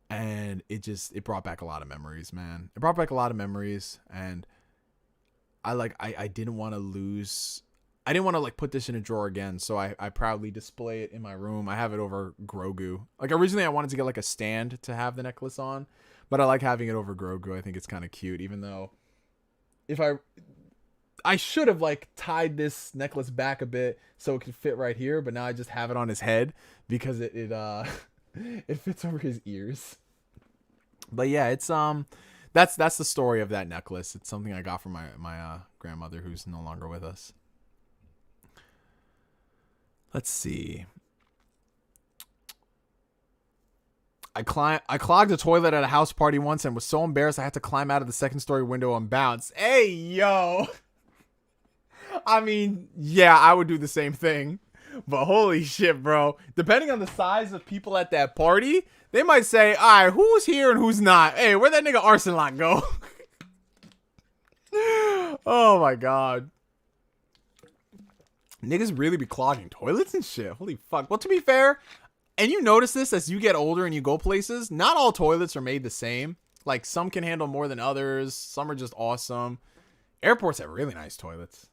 and it brought back a lot of memories, man. It brought back a lot of memories, and I didn't want to like put this in a drawer again, so I proudly display it in my room. I have it over Grogu. Like, originally I wanted to get like a stand to have the necklace on, but I like having it over Grogu. I think it's kind of cute, even though if I should have like tied this necklace back a bit so it could fit right here, but now I just have it on his head because it it fits over his ears. But yeah, it's that's the story of that necklace. It's something I got from my grandmother, who's no longer with us. Let's see. I clogged a toilet at a house party once and was so embarrassed I had to climb out of the second story window and bounce. Hey, yo. I mean, yeah, I would do the same thing. But holy shit, bro. Depending on the size of people at that party, they might say, all right, who's here and who's not? Hey, where'd that nigga Arson Lock go? Oh, my God. Niggas really be clogging toilets and shit. Holy fuck. Well, to be fair, and you notice this as you get older and you go places, not all toilets are made the same. Like, some can handle more than others. Some are just awesome. Airports have really nice toilets.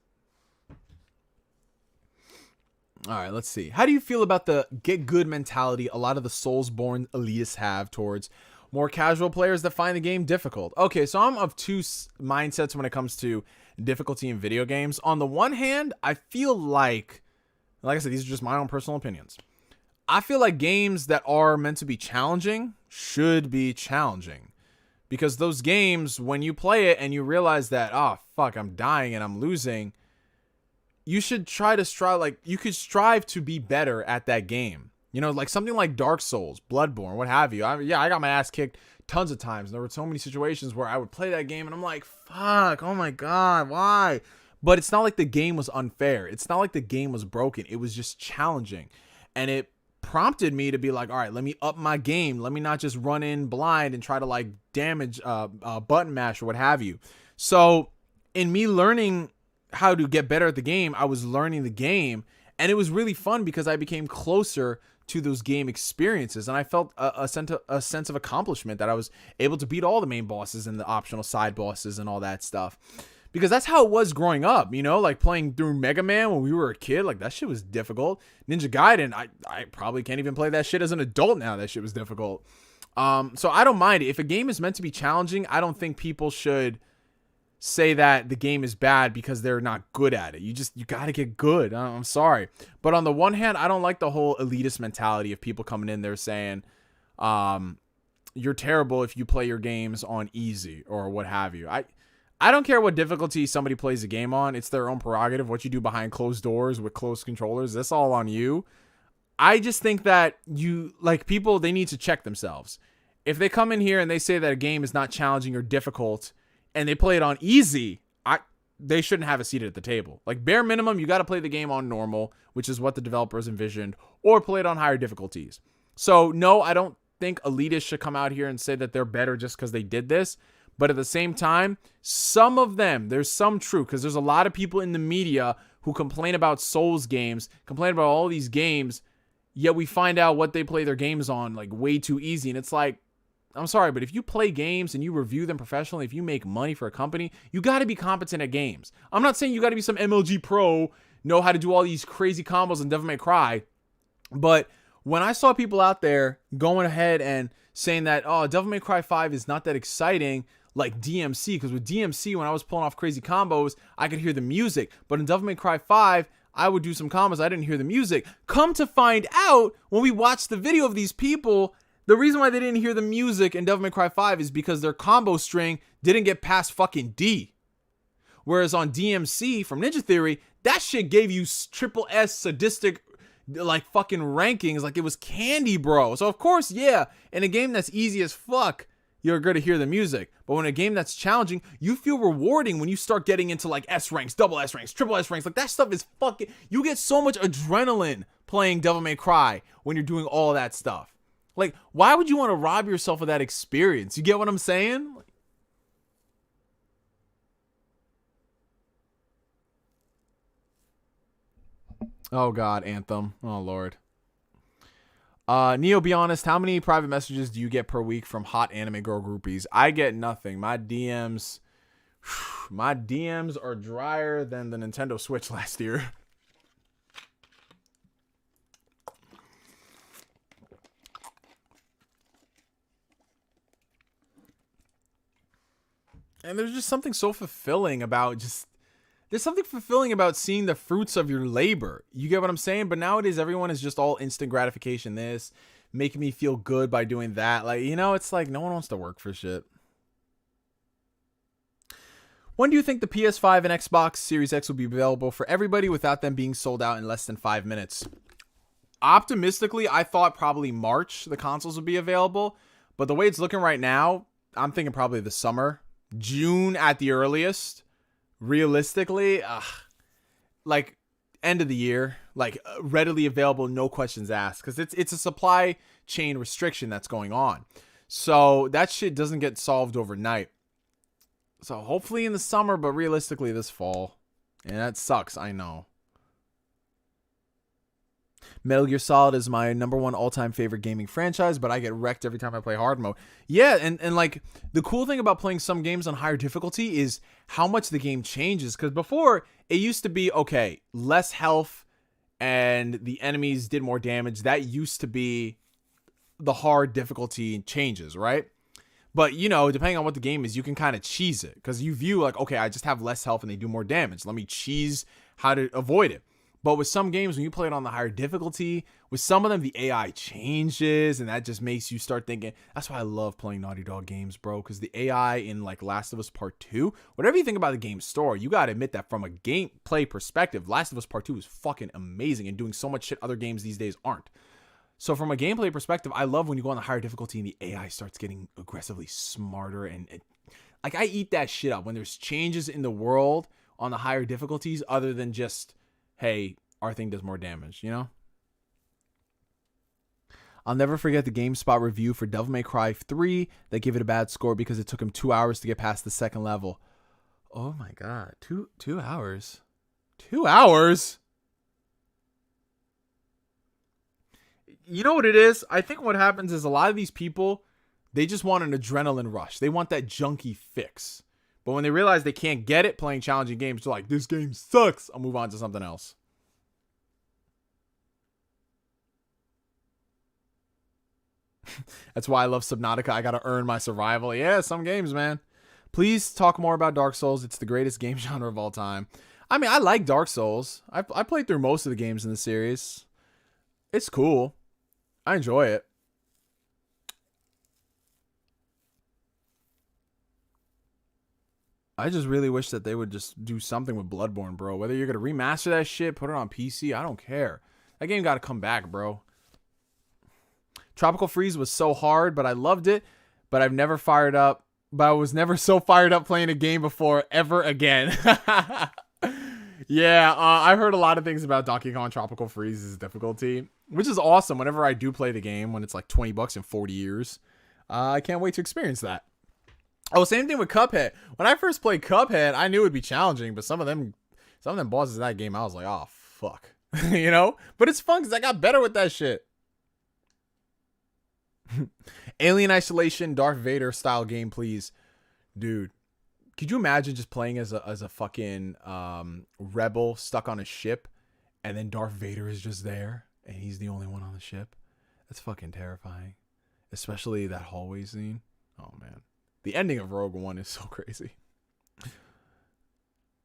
All right, let's see. How do you feel about the get good mentality a lot of the Soulsborne elitists have towards more casual players that find the game difficult? Okay, so I'm of two mindsets when it comes to difficulty in video games. On the one hand, I feel like I said, these are just my own personal opinions. I feel like games that are meant to be challenging should be challenging, because those games, when you play it and you realize that, oh, fuck, I'm dying and I'm losing, you should try to strive to be better at that game. You know, like something like Dark Souls, Bloodborne, what have you. I got my ass kicked tons of times. There were so many situations where I would play that game and I'm like, fuck, oh my God, why? But it's not like the game was unfair. It's not like the game was broken. It was just challenging. And it prompted me to be like, all right, let me up my game. Let me not just run in blind and try to like damage button mash or what have you. So in me learning how to get better at the game, I was learning the game, and it was really fun because I became closer to those game experiences, and I felt a sense of accomplishment that I was able to beat all the main bosses and the optional side bosses and all that stuff, because that's how it was growing up, you know, like playing through Mega Man when we were a kid. Like, that shit was difficult. Ninja Gaiden, I probably can't even play that shit as an adult now. That shit was difficult. So I don't mind it. If a game is meant to be challenging, I don't think people should say that the game is bad because they're not good at it. You got to get good. I'm sorry. But on the one hand, I don't like the whole elitist mentality of people coming in there saying, you're terrible if you play your games on easy or what have you. I don't care what difficulty somebody plays a game on. It's their own prerogative. What you do behind closed doors with closed controllers, that's all on you. I just think that people, they need to check themselves. If they come in here and they say that a game is not challenging or difficult and they play it on easy, they shouldn't have a seat at the table. Like, bare minimum, you got to play the game on normal, which is what the developers envisioned, or play it on higher difficulties. So no, I don't think elitists should come out here and say that they're better just because they did this. But at the same time, some of them, there's some truth, because there's a lot of people in the media who complain about Souls games, complain about all these games, yet we find out what they play their games on like way too easy. And it's like, I'm sorry, but if you play games and you review them professionally, if you make money for a company, you got to be competent at games. I'm not saying you got to be some MLG pro, know how to do all these crazy combos in Devil May Cry, but when I saw people out there going ahead and saying that, oh, Devil May Cry 5 is not that exciting like DMC, because with DMC, when I was pulling off crazy combos, I could hear the music. But in Devil May Cry 5, I would do some combos, I didn't hear the music. Come to find out, when we watched the video of these people, the reason why they didn't hear the music in Devil May Cry 5 is because their combo string didn't get past fucking D. Whereas on DMC from Ninja Theory, that shit gave you triple S sadistic like fucking rankings, like it was candy, bro. So of course, yeah, in a game that's easy as fuck, you're going to hear the music. But when a game that's challenging, you feel rewarding when you start getting into like S ranks, double S ranks, triple S ranks. Like that stuff is fucking, you get so much adrenaline playing Devil May Cry when you're doing all that stuff. Like, why would you want to rob yourself of that experience? You get what I'm saying? Oh God, Anthem. Oh Lord. Neo, be honest, how many private messages do you get per week from hot anime girl groupies? I get nothing. My DMs are drier than the Nintendo Switch last year. And there's just something so fulfilling about there's something fulfilling about seeing the fruits of your labor. You get what I'm saying? But nowadays, everyone is just all instant gratification. This, making me feel good by doing that. Like, you know, it's like no one wants to work for shit. When do you think the PS5 and Xbox Series X will be available for everybody without them being sold out in less than 5 minutes? Optimistically, I thought probably March the consoles would be available. But the way it's looking right now, I'm thinking probably the summer. June at the earliest. Realistically, like end of the year, like readily available, no questions asked, because it's a supply chain restriction that's going on. So that shit doesn't get solved overnight. So hopefully in the summer, but realistically this fall. And that sucks, I know. Metal Gear Solid is my #1 all-time favorite gaming franchise, but I get wrecked every time I play hard mode. Yeah, and like the cool thing about playing some games on higher difficulty is how much the game changes. Because before, it used to be, okay, less health and the enemies did more damage. That used to be the hard difficulty changes, right? But, you know, depending on what the game is, you can kind of cheese it. Because you view like, okay, I just have less health and they do more damage. Let me cheese how to avoid it. But with some games, when you play it on the higher difficulty, with some of them, the AI changes, and that just makes you start thinking. That's why I love playing Naughty Dog games, bro, because the AI in, like, Last of Us Part 2, whatever you think about the game's story, you got to admit that from a gameplay perspective, Last of Us Part 2 is fucking amazing and doing so much shit other games these days aren't. So from a gameplay perspective, I love when you go on the higher difficulty and the AI starts getting aggressively smarter, and like, I eat that shit up when there's changes in the world on the higher difficulties other than just, hey, our thing does more damage, you know? I'll never forget the GameSpot review for Devil May Cry 3 that gave it a bad score because it took him 2 hours to get past the second level. Oh my God, 2 hours? 2 hours? You know what it is? I think what happens is a lot of these people, they just want an adrenaline rush. They want that junky fix. But when they realize they can't get it playing challenging games, they're like, this game sucks. I'll move on to something else. That's why I love Subnautica. I got to earn my survival. Yeah, some games, man. Please talk more about Dark Souls. It's the greatest game genre of all time. I mean, I like Dark Souls. I played through most of the games in the series. It's cool. I enjoy it. I just really wish that they would just do something with Bloodborne, bro. Whether you're going to remaster that shit, put it on PC, I don't care. That game got to come back, bro. Tropical Freeze was so hard, but I loved it. But I've never fired up. But I was never so fired up playing a game before ever again. Yeah, I've heard a lot of things about Donkey Kong Tropical Freeze's difficulty, which is awesome whenever I do play the game when it's like $20 in 40 years. I can't wait to experience that. Oh, same thing with Cuphead. When I first played Cuphead, I knew it would be challenging, but some of them bosses in that game, I was like, oh, fuck. You know? But it's fun because I got better with that shit. Alien Isolation, Darth Vader style game, please. Dude, could you imagine just playing as a fucking rebel stuck on a ship, and then Darth Vader is just there, and he's the only one on the ship? That's fucking terrifying. Especially that hallway scene. Oh, man. The ending of Rogue One is so crazy.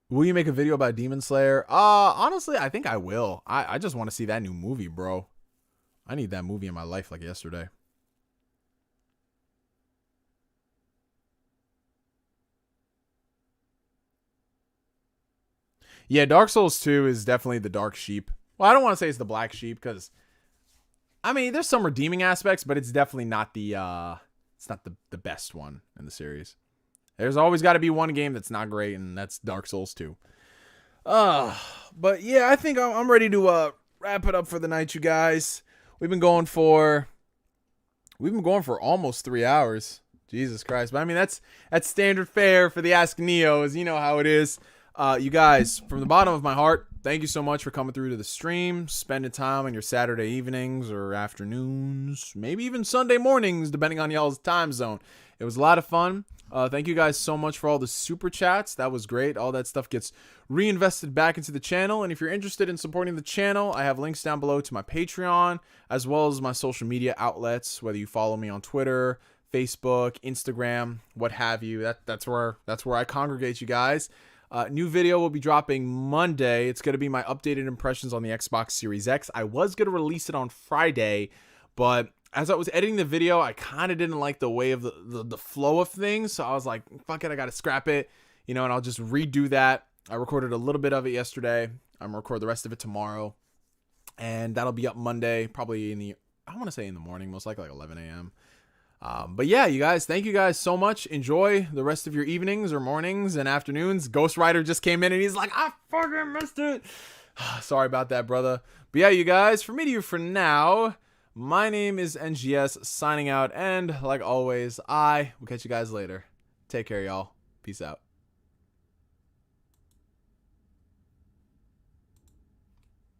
Will you make a video about Demon Slayer? Honestly, I think I will. I just want to see that new movie, bro. I need that movie in my life like yesterday. Yeah, Dark Souls 2 is definitely the dark sheep. Well, I don't want to say it's the black sheep because, I mean, there's some redeeming aspects, but it's definitely not the best one in the series. There's always got to be one game that's not great, and that's Dark Souls 2. But yeah, I think I'm ready to wrap it up for the night, you guys. We've been going for almost 3 hours. Jesus Christ. But I mean, that's standard fare for the Ask Neos. You know how it is. You guys, from the bottom of my heart, thank you so much for coming through to the stream, spending time on your Saturday evenings or afternoons, maybe even Sunday mornings, depending on y'all's time zone. It was a lot of fun. Thank you guys so much for all the super chats. That was great. All that stuff gets reinvested back into the channel. And if you're interested in supporting the channel, I have links down below to my Patreon, as well as my social media outlets, whether you follow me on Twitter, Facebook, Instagram, what have you. That's where I congregate, you guys. New video will be dropping Monday. It's going to be my updated impressions on the Xbox Series X. I was going to release it on Friday, but as I was editing the video, I kind of didn't like the way of the flow of things. So I was like, fuck it, I got to scrap it, and I'll just redo that. I recorded a little bit of it yesterday. I'm going to record the rest of it tomorrow, and that'll be up Monday, probably I want to say in the morning, most likely like 11 a.m. But yeah, you guys, thank you guys so much. Enjoy the rest of your evenings or mornings and afternoons. Ghost Rider just came in and he's like, I fucking missed it. Sorry about that, brother. But yeah, you guys, from me to you for now, my name is NGS signing out. And like always, I will catch you guys later. Take care, y'all. Peace out.